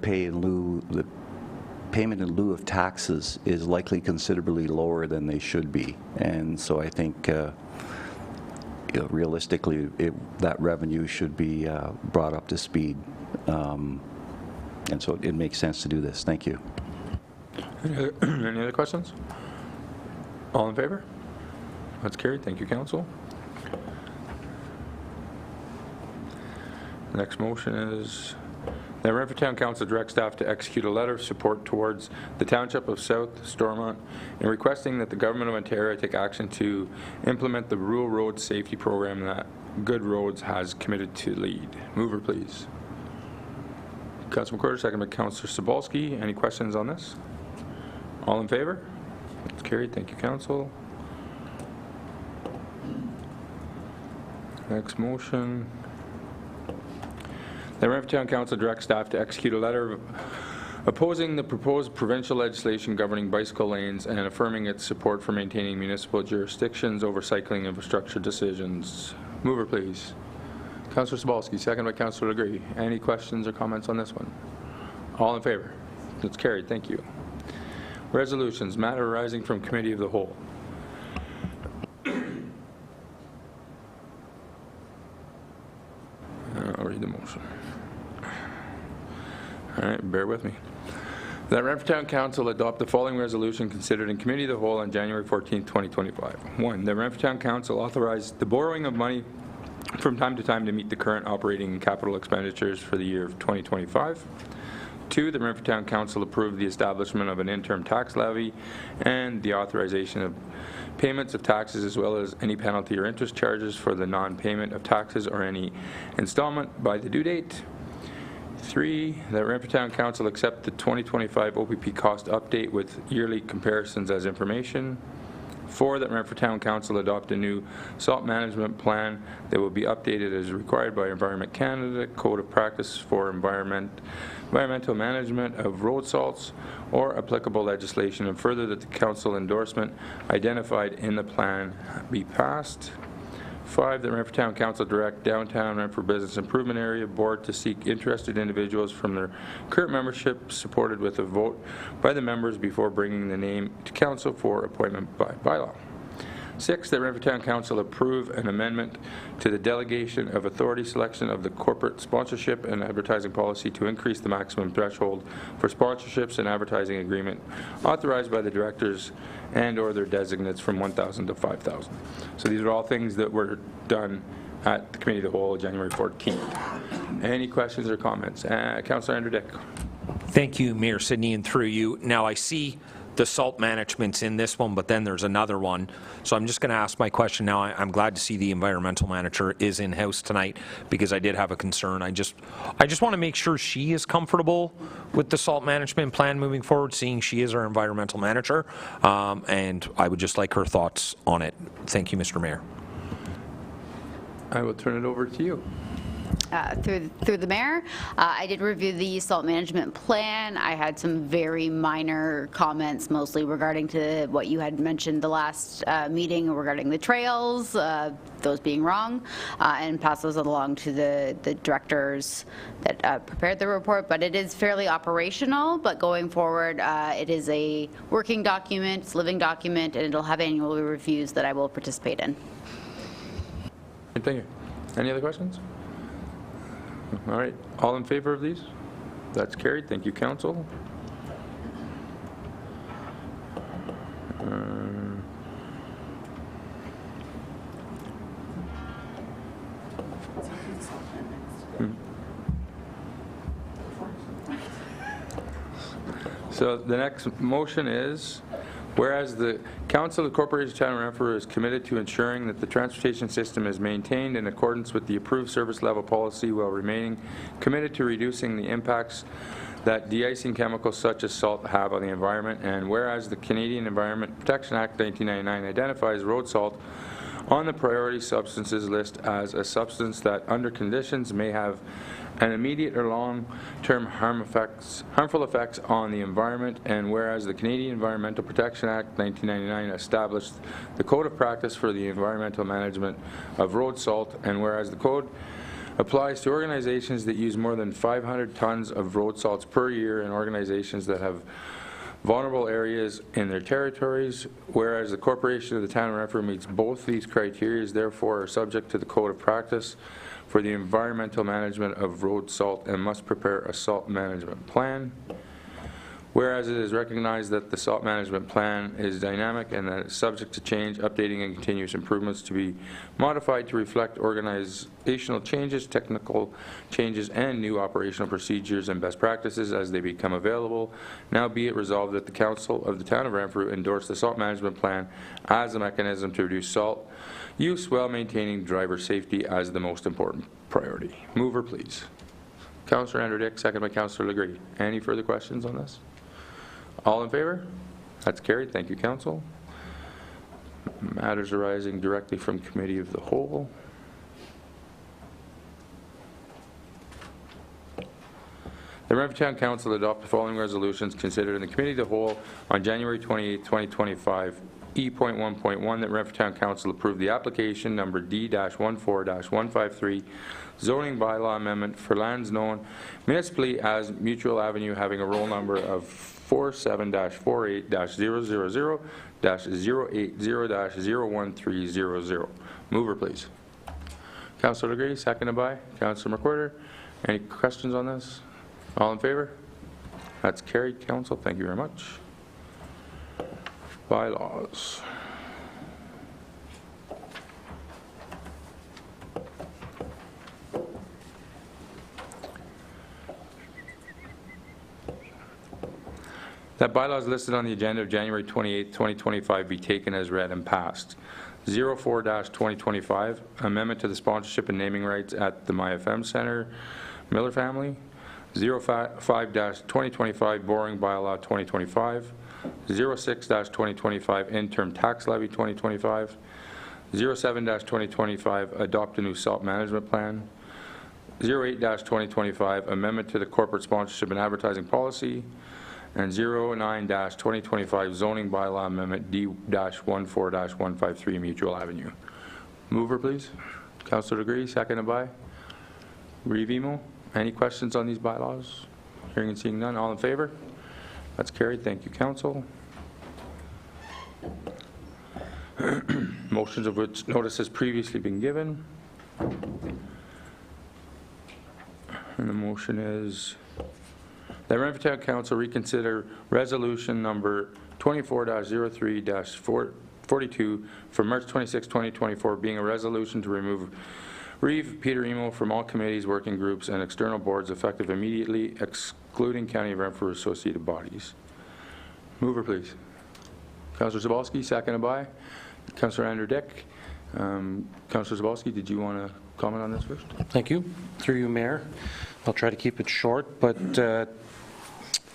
pay in lieu payment in lieu of taxes is likely considerably lower than they should be. And so I think realistically, that revenue should be brought up to speed. And so it makes sense to do this. Thank you. Any other questions? All in favor? That's carried. Thank you, Council. The next motion is that Renfrew Town Council direct staff to execute a letter of support towards the Township of South Stormont in requesting that the Government of Ontario take action to implement the Rural Road Safety Program that Good Roads has committed to lead. Mover, please. Councilor McWhirter, second by Councilor Sobalski. Any questions on this? All in favor? That's carried. Thank you, Council. Next motion. The Renfrew Town Council directs staff to execute a letter opposing the proposed provincial legislation governing bicycle lanes and affirming its support for maintaining municipal jurisdictions over cycling infrastructure decisions. Mover, please. Councillor Sobalski, second by Councillor Legree. Any questions or comments on this one? All in favor? That's carried. Thank you. Resolutions, matter arising from Committee of the Whole. I'll read the motion. All right, bear with me. That Renfrew Town Council adopt the following resolution considered in Committee of the Whole on January 14, 2025. 1. The Renfrew Town Council authorized the borrowing of money from time to time to meet the current operating and capital expenditures for the year of 2025. 2. The Renfrew Town Council approved the establishment of an interim tax levy and the authorization of payments of taxes as well as any penalty or interest charges for the non-payment of taxes or any installment by the due date. 3. The Renfrew Town Council accept the 2025 OPP cost update with yearly comparisons as information. 4. That Renfrew Town Council adopt a new salt management plan that will be updated as required by Environment Canada Code of Practice for environmental management of road salts or applicable legislation, and further that the council endorsement identified in the plan be passed. 5. The Renfrew Town Council direct Downtown Renfrew Business Improvement Area Board to seek interested individuals from their current membership, supported with a vote by the members before bringing the name to council for appointment by bylaw. 6. The Renfrew Town Council approve an amendment to the delegation of authority selection of the corporate sponsorship and advertising policy to increase the maximum threshold for sponsorships and advertising agreement authorized by the directors and or their designates from 1,000 to 5,000. So these are all things that were done at the Committee of the Whole January 14th. Any questions or comments? Councillor Andrew Dick. Thank you, Mayor Sidney, and through you. Now I see the salt management's in this one, but then there's another one. So I'm just going to ask my question now. I'm glad to see the environmental manager is in-house tonight because I did have a concern. I just want to make sure she is comfortable with the salt management plan moving forward, seeing she is our environmental manager, and I would just like her thoughts on it. Thank you, Mr. Mayor. I will turn it over to you. Through the mayor, I did review the salt management plan. I had some very minor comments, mostly regarding to what you had mentioned the last meeting regarding the trails, those being wrong, and pass those along to the directors that prepared the report. But it is fairly operational, but going forward, it is a working document, it's a living document, and it'll have annual reviews that I will participate in. Thank you. Any other questions? All right, all in favor of these? That's carried. Thank you, Council. So the next motion is, whereas the Council of the Corporation of Town of Renfrew is committed to ensuring that the transportation system is maintained in accordance with the approved service level policy while remaining committed to reducing the impacts that de-icing chemicals such as salt have on the environment, and whereas the Canadian Environment Protection Act 1999 identifies road salt on the priority substances list as a substance that under conditions may have an immediate or long-term harmful effects on the environment, and whereas the Canadian Environmental Protection Act 1999 established the Code of Practice for the Environmental Management of Road Salt, and whereas the Code applies to organizations that use more than 500 tons of road salts per year and organizations that have vulnerable areas in their territories, whereas the corporation of the town of Renfrew meets both these criteria, therefore are subject to the code of practice for the environmental management of road salt and must prepare a salt management plan. Whereas it is recognized that the salt management plan is dynamic and that it's subject to change, updating, and continuous improvements to be modified to reflect organizational changes, technical changes, and new operational procedures and best practices as they become available. Now be it resolved that the Council of the Town of Renfrew endorse the salt management plan as a mechanism to reduce salt use while maintaining driver safety as the most important priority. Mover, please. Councillor Andrew Dick, second by Councillor Legree. Any further questions on this? All in favor? That's carried. Thank you, Council. Matters arising directly from Committee of the Whole. The Renfrew Town Council adopt the following resolutions considered in the Committee of the Whole on January 28, 2025. E.1.1 that Renfrew Town Council approve the application number D-14-153 zoning bylaw amendment for lands known municipally as Mutual Avenue having a roll number of 47-48-000-080-01300. Mover, please. Councillor Legree, seconded by Councillor McWhirter. Any questions on this? All in favor? That's carried, Council. Thank you very much. Bylaws. That bylaws listed on the agenda of January 28, 2025 be taken as read and passed. 04-2025, amendment to the sponsorship and naming rights at the MyFM Center, Miller family. 05-2025, boring bylaw 2025. 06-2025, interim tax levy 2025. 07-2025, adopt a new salt management plan. 08-2025, amendment to the corporate sponsorship and advertising policy. And 09-2025, zoning bylaw amendment D-14-153, Mutual Avenue. Mover, please. Councillor Legree, seconded by Reeve Emo. Any questions on these bylaws? Hearing and seeing none. All in favor? That's carried. Thank you, Council. Motions of which notice has previously been given. And the motion is that Renfrew Town Council reconsider resolution number 24-03-42 from March 26, 2024, being a resolution to remove Reeve Peter Emo from all committees, working groups, and external boards effective immediately, excluding County of Renfrew associated bodies. Mover, please. Councillor Zabalski, seconded by Councillor Andrew Dick. Councillor Zabalski, did you want to comment on this first? Thank you. Through you, Mayor. I'll try to keep it short, but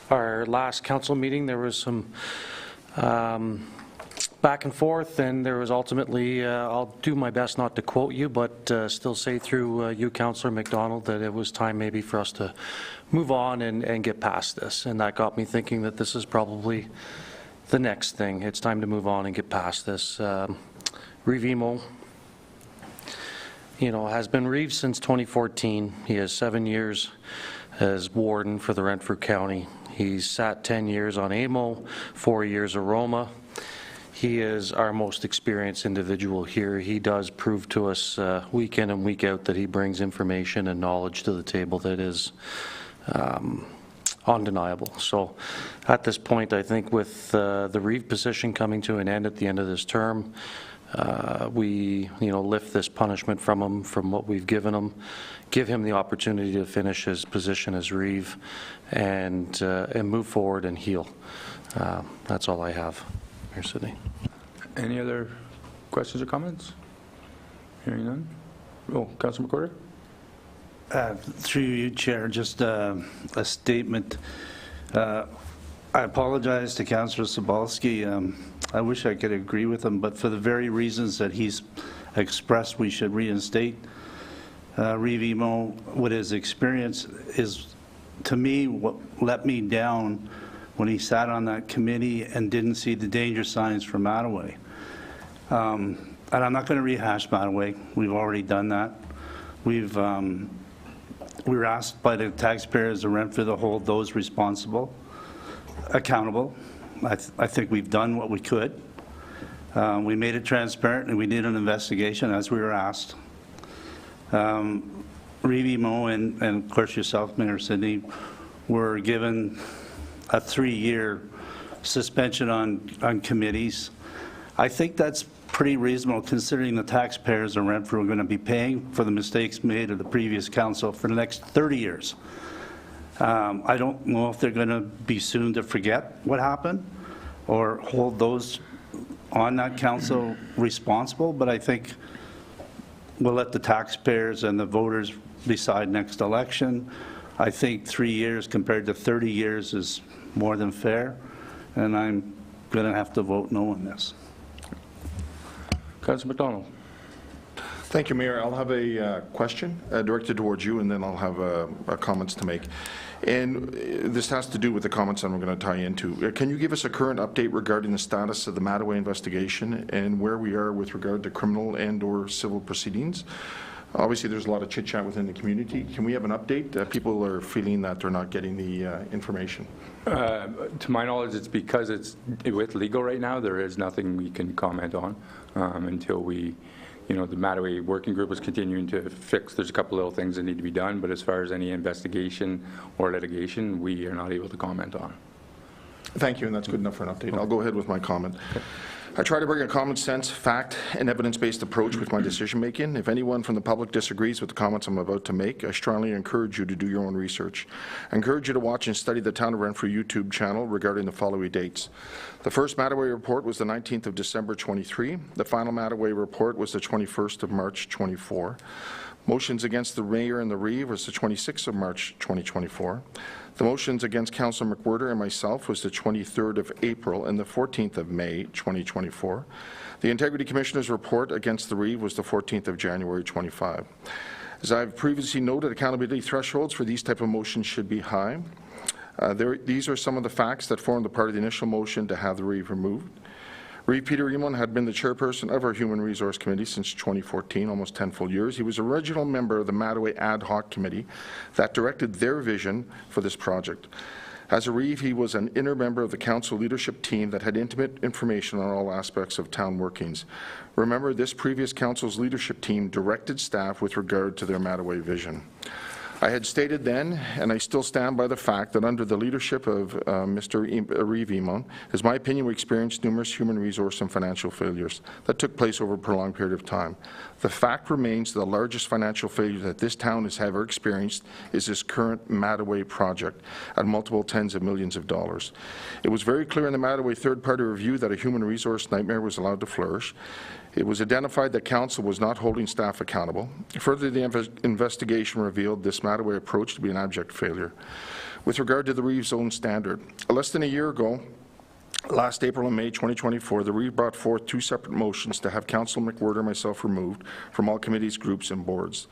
our last council meeting, there was some back and forth, and there was ultimately, I'll do my best not to quote you, but still say through you, Councillor McDonald, that it was time maybe for us to move on and get past this. And that got me thinking that this is probably the next thing. It's time to move on and get past this. Reeve Emo, you know, has been Reeve since 2014. He has 7 years as warden for the Renfrew County. He's sat 10 years on AMO, 4 years Aroma. He is our most experienced individual here. He does prove to us week in and week out that he brings information and knowledge to the table that is undeniable. So at this point, I think with the Reeve position coming to an end at the end of this term, we lift this punishment from him, from what we've given him, give him the opportunity to finish his position as Reeve and move forward and heal. That's all I have. Mayor Sidney. Any other questions or comments? Hearing none. Oh, Councillor McWhirter. Through you, Chair, just a statement. I apologize to Councillor Sobalski. I wish I could agree with him, but for the very reasons that he's expressed, we should reinstate Reeve Emo. What his experience is, to me, what let me down when he sat on that committee and didn't see the danger signs for Mattaway. And I'm not going to rehash Mattaway. We've already done that. we were asked by the taxpayers of Renfrew to hold those responsible accountable. I think we've done what we could. We made it transparent, and we did an investigation as we were asked. Reeve Mo and of course yourself, Mayor Sidney, were given a 3-year suspension on committees. I think that's pretty reasonable considering the taxpayers of Renfrew are going to be paying for the mistakes made of the previous council for the next 30 years. I don't know if they're going to be soon to forget what happened or hold those on that council responsible, but I think we'll let the taxpayers and the voters decide next election. I think 3 years compared to 30 years is more than fair, and I'm going to have to vote no on this. Councillor McDonald. Thank you, Mayor. I'll have a question directed towards you, and then I'll have comments to make. And this has to do with the comments I'm going to tie into. Can you give us a current update regarding the status of the Mattaway investigation and where we are with regard to criminal and/or civil proceedings? Obviously, there's a lot of chit-chat within the community. Can we have an update? People are feeling that they're not getting the information. To my knowledge, it's because it's with legal right now. There is nothing we can comment on until we, the Mattaway working group is continuing to fix. There's a couple little things that need to be done, but as far as any investigation or litigation, we are not able to comment on. Thank you, and that's good enough for an update. I'll go ahead with my comment. I try to bring a common sense, fact, and evidence-based approach with my decision-making. If anyone from the public disagrees with the comments I'm about to make, I strongly encourage you to do your own research. I encourage you to watch and study the Town of Renfrew YouTube channel regarding the following dates. The first Mattaway report was the 19th of December 23. The final Mattaway report was the 21st of March 24. Motions against the Mayor and the Reeve was the 26th of March 2024. The motions against Councillor McWhirter and myself was the 23rd of April and the 14th of May 2024. The Integrity Commissioner's report against the Reeve was the 14th of January 25. As I've previously noted, accountability thresholds for these type of motions should be high. These are some of the facts that formed the part of the initial motion to have the Reeve removed. Reeve Peter Emon had been the chairperson of our Human Resource Committee since 2014, almost 10 full years. He was an original member of the Mattaway Ad Hoc Committee that directed their vision for this project. As a Reeve, he was an inner member of the council leadership team that had intimate information on all aspects of town workings. Remember, this previous council's leadership team directed staff with regard to their Mattaway vision. I had stated then, and I still stand by the fact that under the leadership of Mr. Reeve Emon, it's my opinion we experienced numerous human resource and financial failures that took place over a prolonged period of time. The fact remains the largest financial failure that this town has ever experienced is this current Mattaway project at multiple tens of millions of dollars. It was very clear in the Mattaway third-party review that a human resource nightmare was allowed to flourish. It was identified that council was not holding staff accountable. Further, the investigation revealed this Mattaway approach to be an abject failure. With regard to the Reeve's own standard, less than a year ago, last April and May 2024, the Reeve brought forth 2 separate motions to have Councillor McWhirter and myself removed from all committees, groups, and boards.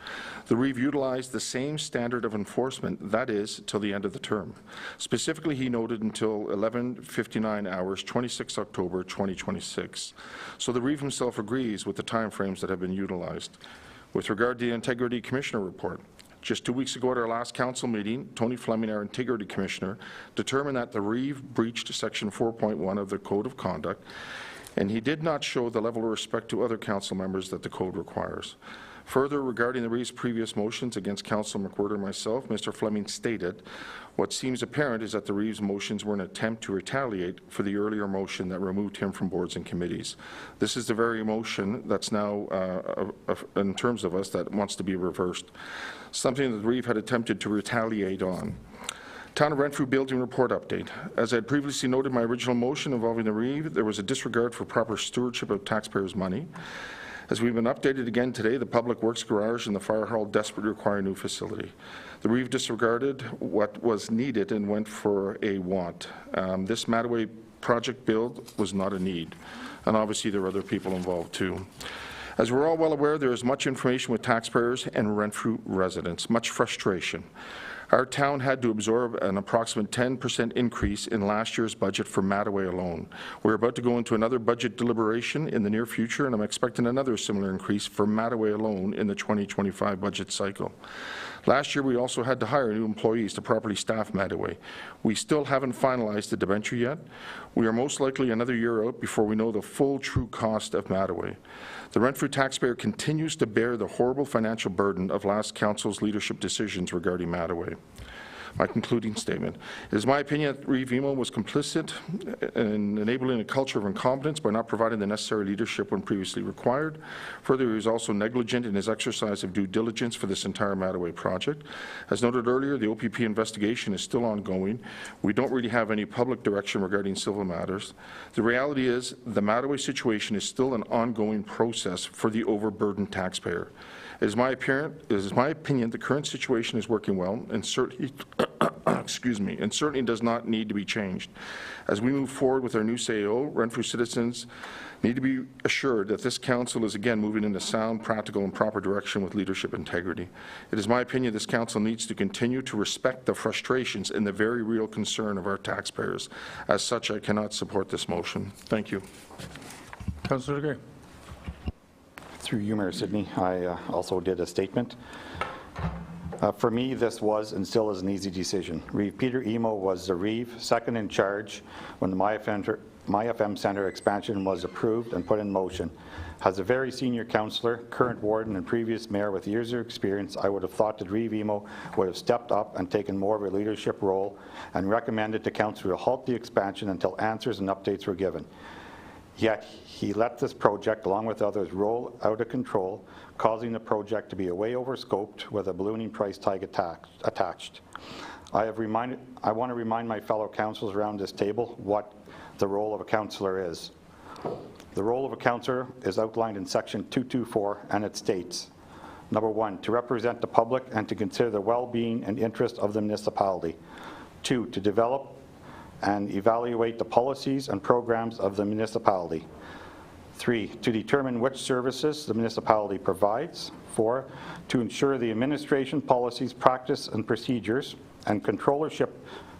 The Reeve utilized the same standard of enforcement, that is, till the end of the term. Specifically, he noted until 11:59 hours, 26 October 2026. So the Reeve himself agrees with the timeframes that have been utilized. With regard to the Integrity Commissioner report, just 2 weeks ago at our last council meeting, Tony Fleming, our Integrity Commissioner, determined that the Reeve breached Section 4.1 of the Code of Conduct, and he did not show the level of respect to other council members that the code requires. Further, regarding the Reeve's previous motions against Councillor McWhirter and myself, Mr. Fleming stated, what seems apparent is that the Reeve's motions were an attempt to retaliate for the earlier motion that removed him from boards and committees. This is the very motion that's now, in terms of us, that wants to be reversed, something that the Reeve had attempted to retaliate on. Town of Renfrew Building Report Update. As I had previously noted in my original motion involving the Reeve, there was a disregard for proper stewardship of taxpayers' money. As we've been updated again today, the Public Works Garage and the Fire Hall desperately require a new facility. The Reeve disregarded what was needed and went for a want. This Mattaway project build was not a need, and obviously there are other people involved too. As we're all well aware, there is much information with taxpayers and Renfrew residents, much frustration. Our town had to absorb an approximate 10% increase in last year's budget for Mattaway alone. We're about to go into another budget deliberation in the near future, and I'm expecting another similar increase for Mattaway alone in the 2025 budget cycle. Last year, we also had to hire new employees to properly staff Mattaway. We still haven't finalized the debenture yet. We are most likely another year out before we know the full true cost of Mattaway. The Renfrew taxpayer continues to bear the horrible financial burden of last council's leadership decisions regarding Mattaway. My concluding statement. It is my opinion that Reeve Emo was complicit in enabling a culture of incompetence by not providing the necessary leadership when previously required. Further, he was also negligent in his exercise of due diligence for this entire Mattaway project. As noted earlier, the OPP investigation is still ongoing. We don't really have any public direction regarding civil matters. The reality is the Mattaway situation is still an ongoing process for the overburdened taxpayer. It is my opinion the current situation is working well and certainly, and certainly does not need to be changed. As we move forward with our new CAO, Renfrew citizens need to be assured that this council is again moving in a sound, practical, and proper direction with leadership integrity. It is my opinion this council needs to continue to respect the frustrations and the very real concern of our taxpayers. As such, I cannot support this motion. Thank you. Councillor Gray. Through you, Mayor Sidney, I also did a statement. For me, this was and still is an easy decision. Reeve Peter Emo was the Reeve second in charge when the MyFM Centre expansion was approved and put in motion. As a very senior councillor, current warden, and previous mayor with years of experience, I would have thought that Reeve Emo would have stepped up and taken more of a leadership role and recommended to council to halt the expansion until answers and updates were given. Yet he let this project, along with others, roll out of control, causing the project to be way overscoped with a ballooning price tag attached. I want to remind my fellow councillors around this table what the role of a councillor is. The role of a councillor is outlined in section 224, and it states, number 1, to represent the public and to consider the well-being and interest of the municipality. 2, to develop and evaluate the policies and programs of the municipality. 3, to determine which services the municipality provides. 4, to ensure the administration policies, practice and procedures and controllership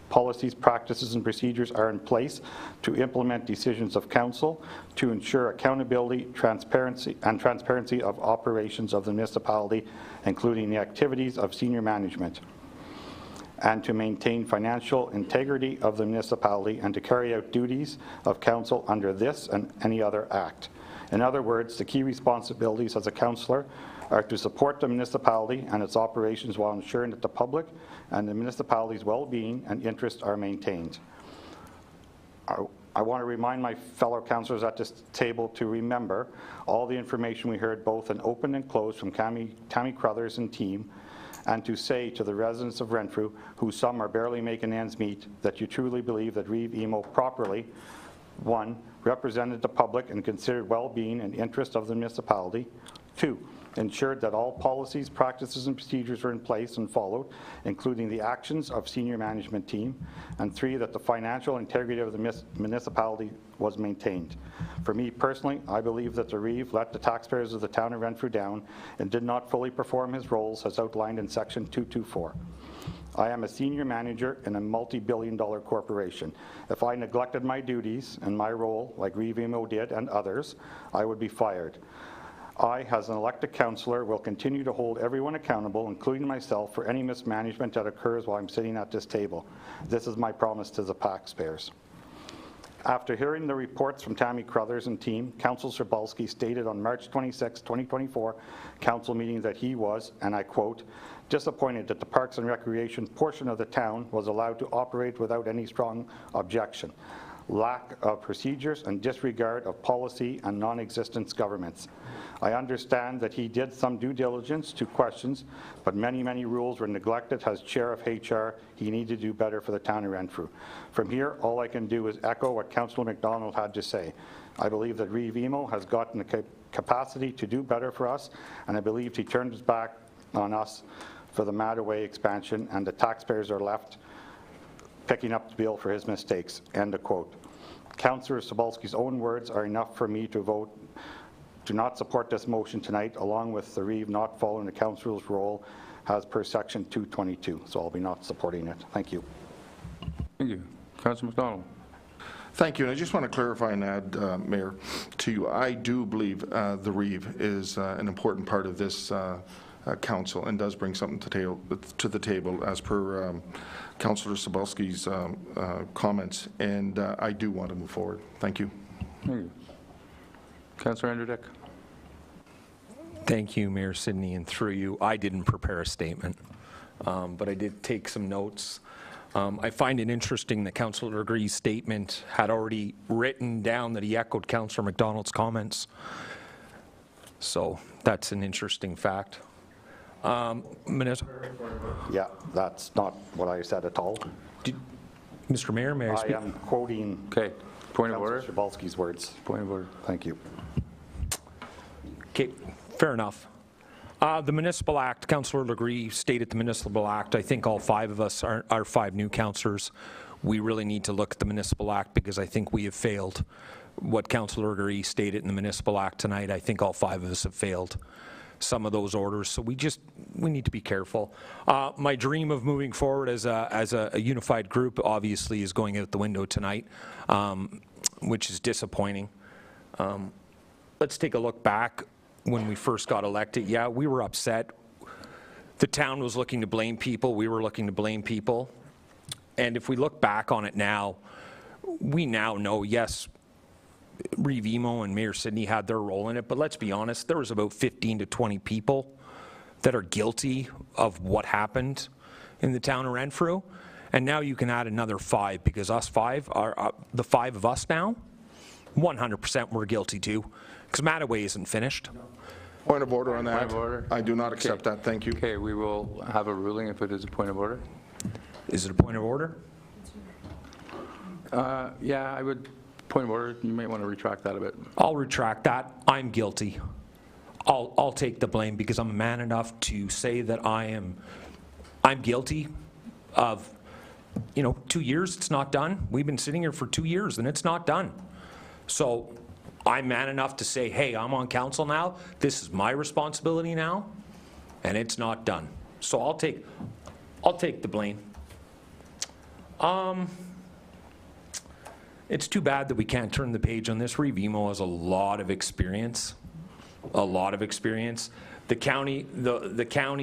policies, practices and procedures are in place to implement decisions of council, to ensure accountability, transparency of operations of the municipality, including the activities of senior management, and to maintain financial integrity of the municipality and to carry out duties of council under this and any other act. In other words, the key responsibilities as a councillor are to support the municipality and its operations while ensuring that the public and the municipality's well-being and interests are maintained. I want to remind my fellow councillors at this table to remember all the information we heard both in open and closed from Tammy Crothers and team, and to say to the residents of Renfrew, who some are barely making ends meet, that you truly believe that Reeve Emo properly, 1, represented the public and considered well-being and interest of the municipality. 2, ensured that all policies, practices, and procedures were in place and followed, including the actions of senior management team. And 3, that the financial integrity of the municipality was maintained. For me personally, I believe that the Reeve let the taxpayers of the town of Renfrew down and did not fully perform his roles as outlined in section 224. I am a senior manager in a multi-billion-dollar corporation. If I neglected my duties and my role, like Reeve Emo did and others, I would be fired. I, as an elected councillor, will continue to hold everyone accountable, including myself, for any mismanagement that occurs while I'm sitting at this table. This is my promise to the taxpayers. After hearing the reports from Tammy Crothers and team, Councillor Cebulski stated on March 26, 2024 council meeting that he was, and I quote, disappointed that the Parks and Recreation portion of the town was allowed to operate without any strong objection, lack of procedures, and disregard of policy and non-existent governments. I understand that he did some due diligence to questions, but many rules were neglected. As chair of HR, he needed to do better for the town of Renfrew. From here, all I can do is echo what Councillor McDonald had to say. I believe that Reeve Emo has gotten the capacity to do better for us, and I believe he turned his back on us for the Mattaway expansion, and the taxpayers are left picking up the bill for his mistakes. End of quote. Councillor Cebulski's own words are enough for me to vote to not support this motion tonight, along with the Reeve not following the councillor's role as per section 222, so I'll be not supporting it. Thank you. Thank you. Councillor McDonald. Thank you, and I just want to clarify and add, Mayor, to you, I do believe the REEV is an important part of this council and does bring something to the table as per Councillor Sobalski's comments, and I do want to move forward. Thank you. Thank you. Councillor Andrew Dick. Thank you, Mayor Sidney, and through you, I didn't prepare a statement, but I did take some notes. I find it interesting that Councillor Legree's statement had already written down that he echoed Councillor McDonald's comments. So that's an interesting fact. Yeah, that's not what I said at all. Mr. Mayor, may I speak? I am quoting Okay. Point of order. Sobalski's words. Point of order. Thank you. Okay, fair enough. The Municipal Act, Councillor Legree stated the Municipal Act. I think all 5 of us, our 5 new councillors, we really need to look at the Municipal Act because I think we have failed. What Councillor Legree stated in the Municipal Act tonight, I think all 5 of us have failed some of those orders. So we need to be careful. My dream of moving forward as a unified group obviously is going out the window tonight, which is disappointing. Let's take a look back. When we first got elected, yeah, we were upset. The town was looking to blame people. We were looking to blame people. And if we look back on it now, we now know, yes, Reeve Emo and Mayor Sidney had their role in it, but let's be honest, there was about 15 to 20 people that are guilty of what happened in the town of Renfrew. And now you can add another 5 because us 5, are the 5 of us now, 100% we're guilty too, because Mattaway isn't finished. Point of order on that. Point of order. I do not accept that. Thank you. Okay, we will have a ruling if it is a point of order. Is it a point of order? Yeah, I would. Point of order. You might want to retract that a bit. I'll retract that. I'm guilty. I'll take the blame because I'm man enough to say that I'm guilty of, 2 years. It's not done. We've been sitting here for 2 years and it's not done. So I'm man enough to say, hey, I'm on council now. This is my responsibility now, and it's not done. So I'll take the blame. It's too bad that we can't turn the page on this. Reeve Emo has a lot of experience. A lot of experience. The county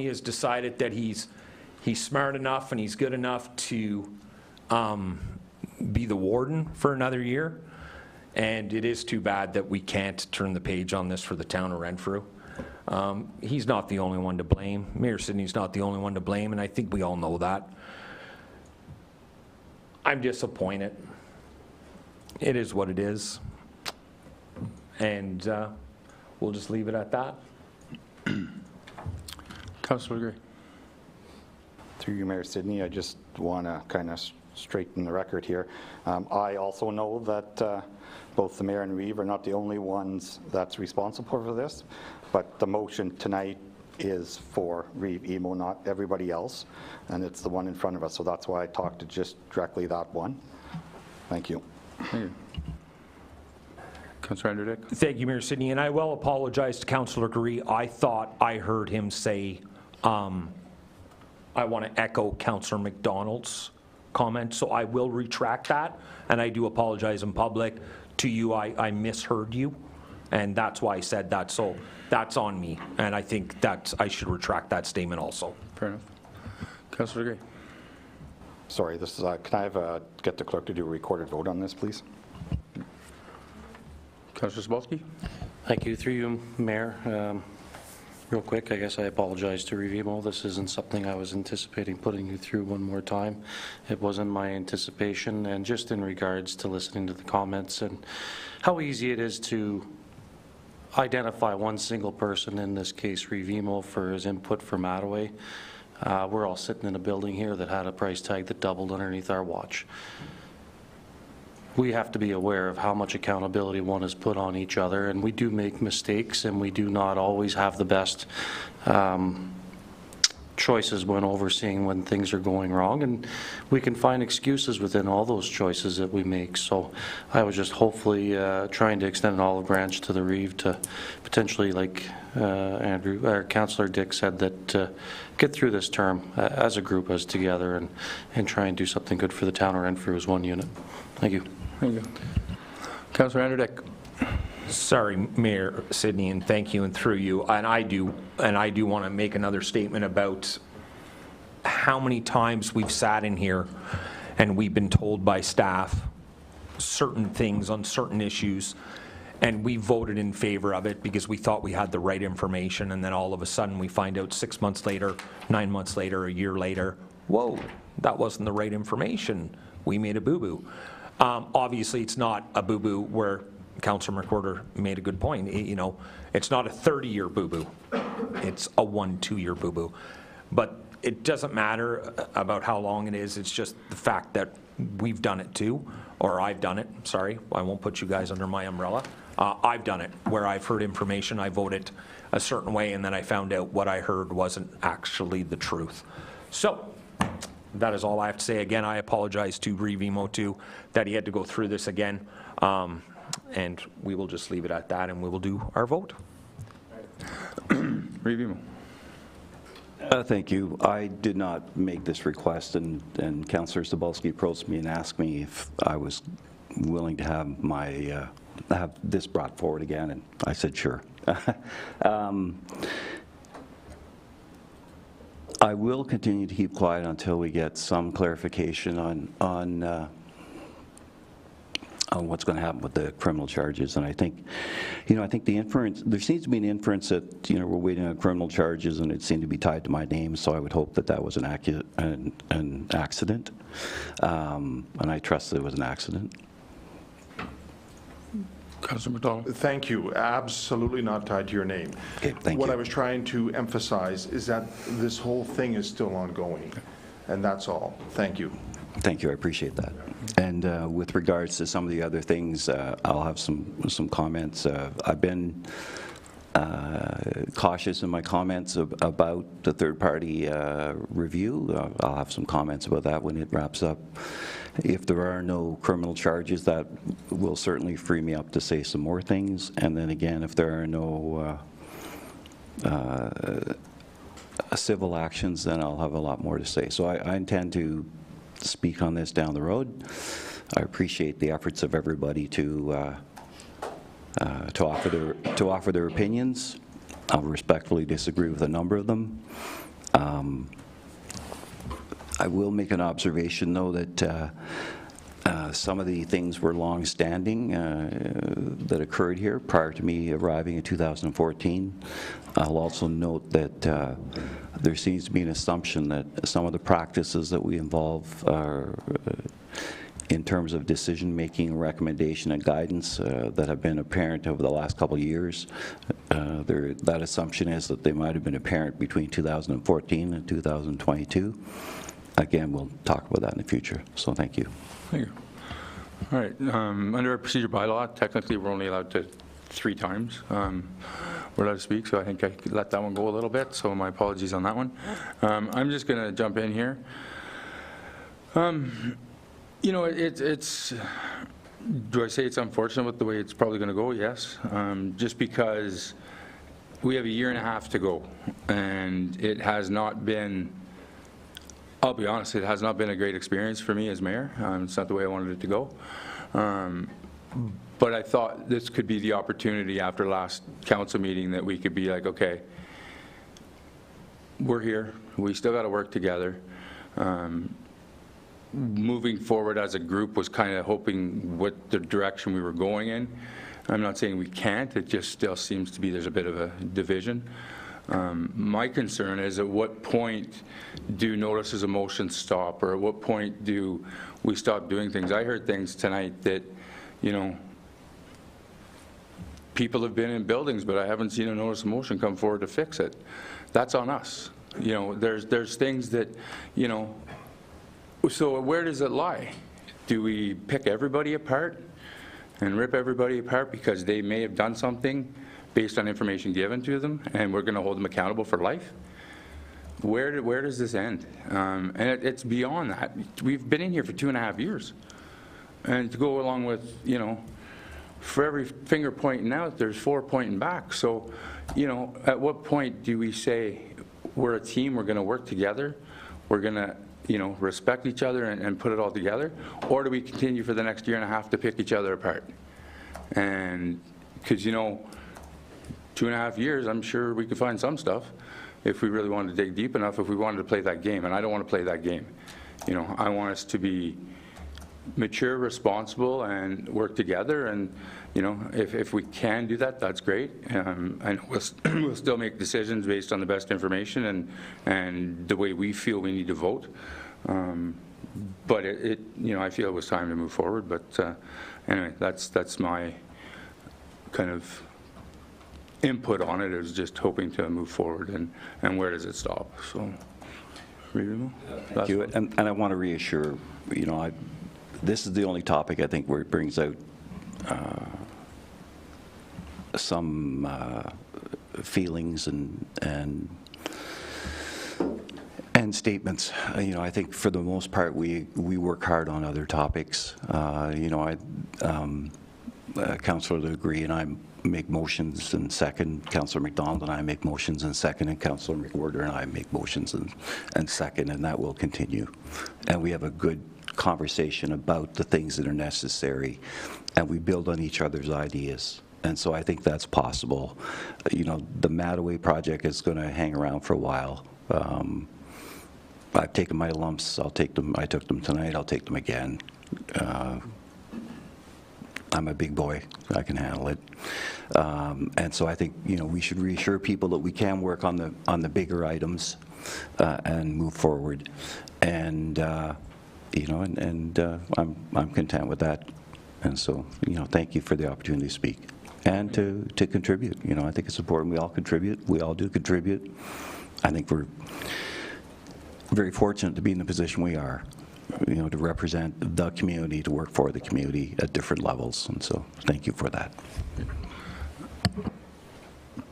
has decided that he's smart enough and he's good enough to be the warden for another year. And it is too bad that we can't turn the page on this for the town of Renfrew. He's not the only one to blame. Mayor Sidney's not the only one to blame, and I think we all know that. I'm disappointed. It is what it is. And we'll just leave it at that. Councillor Gray. Through you, Mayor Sidney, I just want to kind of straighten the record here. I also know that both the mayor and Reeve are not the only ones that's responsible for this, but the motion tonight is for Reeve Emo, not everybody else, and it's the one in front of us, so that's why I talked to just directly that one. Thank you. Thank you. Councillor Andrew Dick. Thank you, Mayor Sidney, and I will apologize to Councillor Gray. I thought I heard him say, I want to echo Councillor McDonald's comment, so I will retract that, and I do apologize in public. To you, I misheard you, and that's why I said that, so that's on me, and I think that I should retract that statement also. Fair enough. Councillor Gray. Sorry, this is, can I get the clerk to do a recorded vote on this, please? Councillor Sobalski. Thank you. Through you, Mayor. Real quick, I guess I apologize to Reeve Emo. This isn't something I was anticipating putting you through one more time. It wasn't my anticipation, and just in regards to listening to the comments and how easy it is to identify one single person, in this case Reeve Emo, for his input for Mattaway. We're all sitting in a building here that had a price tag that doubled underneath our watch. We have to be aware of how much accountability one has put on each other, and we do make mistakes, and we do not always have the best choices when overseeing when things are going wrong, and we can find excuses within all those choices that we make. So I was just hopefully trying to extend an olive branch to the Reeve to potentially, like Councillor Dick said, that get through this term as a group, as together, and try and do something good for the town of Renfrew as one unit. Thank you. Thank you. Councillor Dick. Sorry, Mayor Sidney, and thank you, and through you, and I do want to make another statement about how many times we've sat in here and we've been told by staff certain things on certain issues, and we voted in favor of it because we thought we had the right information, and then all of a sudden we find out 6 months later, 9 months later, a year later, whoa, that wasn't the right information. We made a boo-boo. Obviously, it's not a boo-boo where Councillor McWhorter made a good point. You know, it's not a 30-year boo-boo. It's a 1-2-year boo-boo. But it doesn't matter about how long it is. It's just the fact that we've done it too, or I've done it. Sorry, I won't put you guys under my umbrella. I've done it where I've heard information, I voted a certain way, and then I found out what I heard wasn't actually the truth. So that is all I have to say. Again, I apologize to Reeve Emo too that he had to go through this again. And we will just leave it at that, and we will do our vote. Reeve Emo. Thank you. I did not make this request, and Councillor Cebulski approached me and asked me if I was willing to have my have this brought forward again, and I said sure. I will continue to keep quiet until we get some clarification on what's going to happen with the criminal charges. And I think, I think the inference, there seems to be an inference that, we're waiting on criminal charges, and it seemed to be tied to my name, so I would hope that that was an accident. And I trust that it was an accident. Councillor McDonald. Thank you. Absolutely not tied to your name. Okay, thank What you. I was trying to emphasize is that this whole thing is still ongoing, and that's all. Thank you. Thank you, I appreciate that. And with regards to some of the other things, I'll have some comments. I've been cautious in my comments about the third-party review. I'll have some comments about that when it wraps up. If there are no criminal charges, that will certainly free me up to say some more things. And then again, if there are no civil actions, then I'll have a lot more to say. So I intend to speak on this down the road. I appreciate the efforts of everybody to offer their opinions. I'll respectfully disagree with a number of them. I will make an observation, though, that some of the things were long-standing that occurred here prior to me arriving in 2014. I'll also note that there seems to be an assumption that some of the practices that we involve are in terms of decision-making, recommendation, and guidance that have been apparent over the last couple of years. That assumption is that they might have been apparent between 2014 and 2022. Again, we'll talk about that in the future, so thank you. Thank you. All right, under our procedure bylaw, technically we're only allowed to 3 times. We're allowed to speak, so I think I could let that one go a little bit, so my apologies on that one. I'm just going to jump in here. It's, do I say it's unfortunate with the way it's probably going to go? Yes, just because we have a year and a half to go, and it has not been, I'll be honest, it has not been a great experience for me as mayor. It's not the way I wanted it to go. But I thought this could be the opportunity after last council meeting that we could be like, okay, we're here, we still got to work together. Moving forward as a group was kind of hoping what the direction we were going in. I'm not saying we can't, it just still seems to be there's a bit of a division. My concern is at what point do notices of motion stop, or at what point do we stop doing things? I heard things tonight that, people have been in buildings, but I haven't seen a notice of motion come forward to fix it. That's on us. There's things that, so where does it lie? Do we pick everybody apart and rip everybody apart because they may have done something based on information given to them, and we're going to hold them accountable for life? where does this end? And it's beyond that. We've been in here for 2.5 years. And to go along with, you know, for every finger pointing out, there's 4 pointing back. So, you know, at what point do we say we're a team, we're going to work together, we're going to, you know, respect each other and put it all together? Or do we continue for the next 1.5 years to pick each other apart? And because, you know, 2.5 years, I'm sure we could find some stuff if we really wanted to dig deep enough, if we wanted to play that game. And I don't want to play that game. You know, I want us to be mature, responsible, and work together. And, you know, if we can do that, that's great. And we'll still make decisions based on the best information and the way we feel we need to vote. But you know, I feel it was time to move forward. But anyway, that's my kind of input on it. Is just hoping to move forward, and where does it stop? So, thank you. And I want to reassure, you know, this is the only topic I think where it brings out some feelings and statements. You know, I think for the most part we work hard on other topics. You know, Councillor Legree and I make motions and second. Councillor McDonald and I make motions and second, and Councillor McWhorter and I make motions and second, and that will continue. And we have a good conversation about the things that are necessary, and we build on each other's ideas. And so I think that's possible. You know, the Mattaway project is going to hang around for a while. I've taken my lumps. I'll take them. I took them tonight. I'll take them again. I'm a big boy. I can handle it. And so I think, you know, we should reassure people that we can work on the bigger items and move forward. And you know, I'm content with that. And so, you know, thank you for the opportunity to speak and to contribute. You know, I think it's important we all contribute. We all do contribute. I think we're very fortunate to be in the position we are, you know, to represent the community, to work for the community at different levels. And so thank you for that.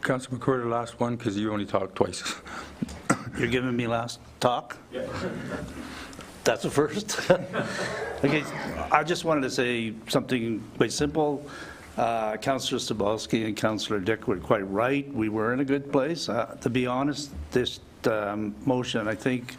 Councillor McWhorter, last one, because you only talked twice. You're giving me last talk? Yeah. That's a first. Okay, I just wanted to say something quite simple. Councillor Sobolski and Councillor Dick were quite right. We were in a good place. To be honest, this motion, I think,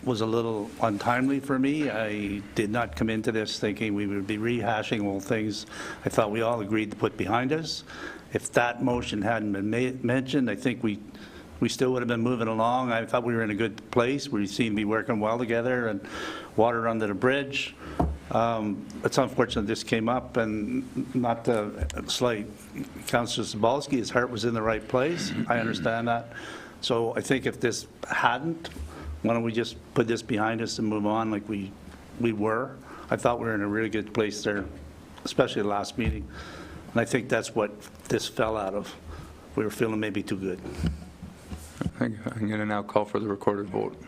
was a little untimely for me. I did not come into this thinking we would be rehashing old things I thought we all agreed to put behind us. If that motion hadn't been mentioned, I think we still would have been moving along. I thought we were in a good place. We seem to be working well together, and water under the bridge. It's unfortunate this came up, and not to slight Councillor Sobolski, his heart was in the right place. I understand that. So I think if this hadn't, why don't we just put this behind us and move on like we were? I thought we were in a really good place there, especially the last meeting. And I think that's what this fell out of. We were feeling maybe too good. I'm going to now call for the recorded vote.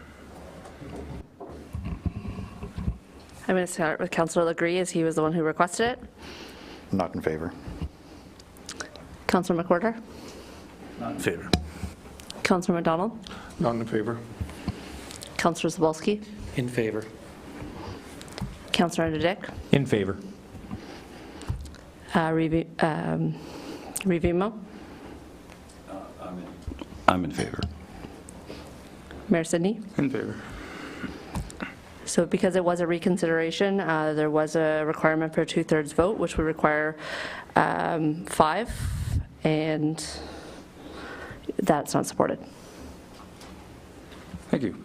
I'm going to start with Councillor Legree, as he was the one who requested it. Not in favor. Councillor McWhorter. Not in favor. Councillor McDonald. Not in favor. Councillor Sobolski. In favor. Councillor Dick. In favor. Revimo. I'm in favor. Mayor Sidney. In favor. So because it was a reconsideration, there was a requirement for a 2/3 vote, which would require 5, and that's not supported. Thank you.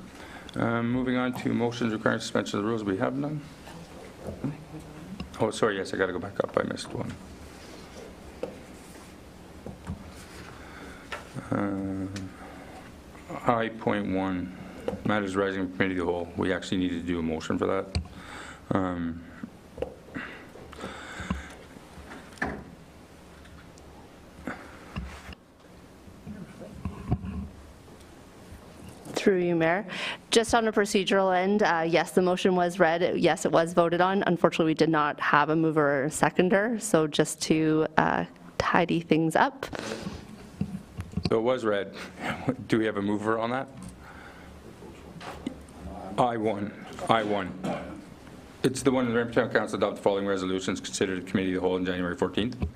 Moving on to motions requiring suspension of the rules. We have none. Oh, sorry, yes, I got to go back up. I missed one. I.1, matters rising from committee of the whole. We actually need to do a motion for that. Through you, Mayor. Just on a procedural end, yes, the motion was read. Yes, it was voted on. Unfortunately, we did not have a mover or a seconder, so just to tidy things up. So it was read. Do we have a mover on that? I1. It's the one the Renfrew Town Council adopted the following resolutions considered at committee of the whole on January 14th.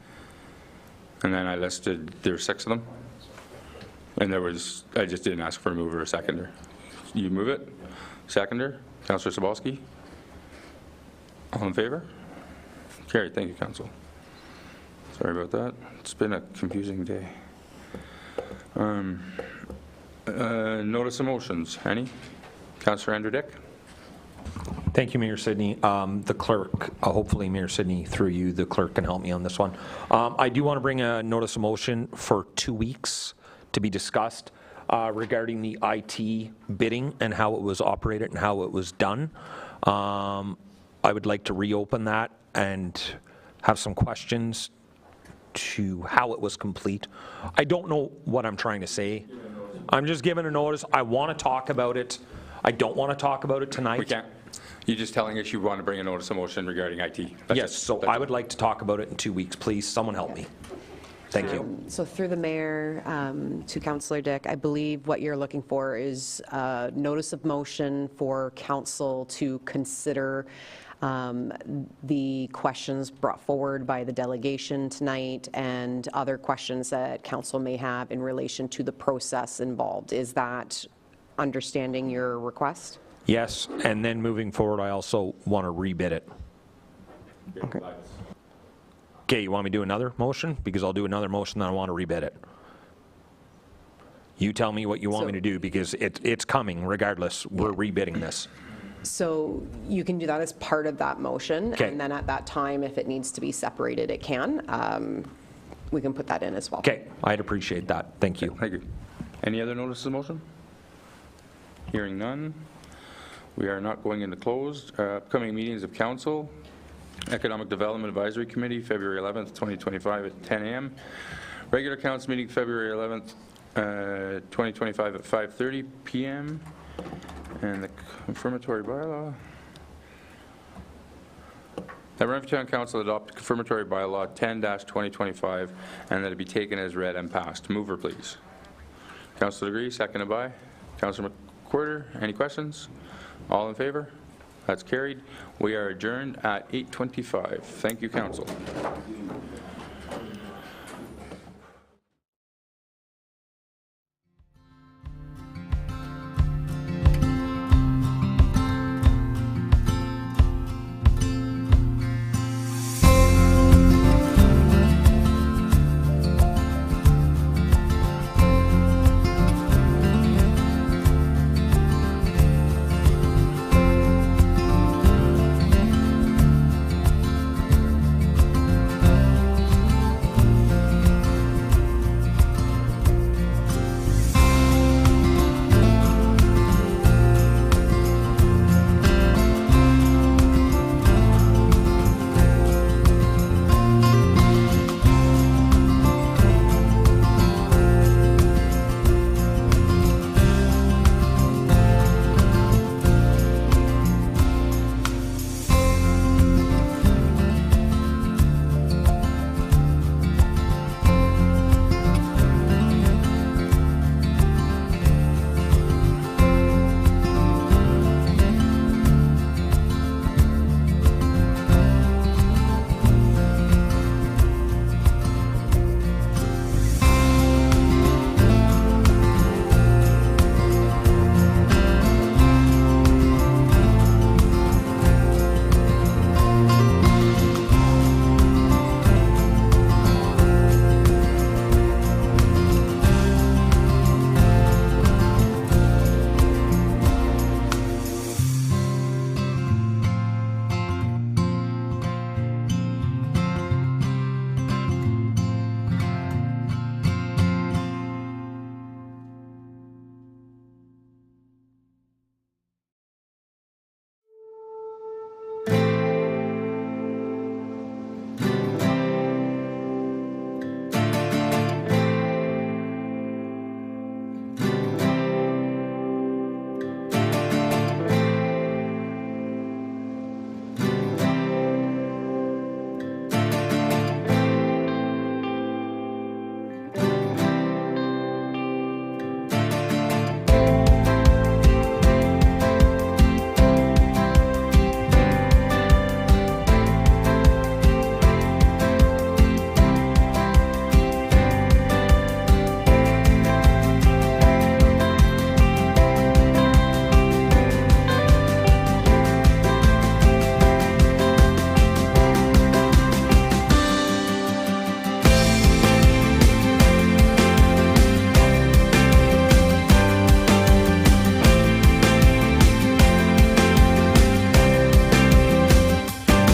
And then I listed, there were 6 of them. And there was, I just didn't ask for a mover or a seconder. You move it? Seconder? Councillor Sobolski? All in favor? Carried. Thank you, Council. Sorry about that. It's been a confusing day. Notice of motions. Any? Councillor Andrew Dick? Thank you, Mayor Sidney. The clerk, hopefully Mayor Sidney, through you, the clerk can help me on this one. I do want to bring a notice of motion for 2 weeks to be discussed regarding the IT bidding and how it was operated and how it was done. I would like to reopen that and have some questions to how it was complete. I don't know what I'm trying to say. I'm just giving a notice. I want to talk about it. I don't want to talk about it tonight. We can't. You're just telling us you want to bring a notice of motion regarding IT. Yes, so I would like to talk about it in 2 weeks, please. Someone help me. Thank you. So through the mayor to Councillor Dick, I believe what you're looking for is a notice of motion for council to consider the questions brought forward by the delegation tonight and other questions that council may have in relation to the process involved. Is that understanding your request? Yes, and then moving forward, I also want to rebid it. Okay. Okay, you want me to do another motion? Because I'll do another motion, then I want to rebid it. You tell me what you want me to do, because it's coming regardless. We're rebidding this. So you can do that as part of that motion, Okay. and then at that time, if it needs to be separated, it can. We can put that in as well. Okay, I'd appreciate that. Thank you. Thank you. Any other notices of motion? Hearing none. We are not going into closed. Upcoming meetings of council. Economic Development Advisory Committee, February 11th, 2025 at 10 a.m. Regular council meeting, February 11th, 2025 at 5:30 p.m. And the confirmatory bylaw. The Renfrew Town Council adopt confirmatory bylaw 10-2025 and that it be taken as read and passed. Mover, please. Councillor Degree, seconded by Councillor McQuarter. Any questions? All in favor? That's carried. We are adjourned at 8:25. Thank you, Council.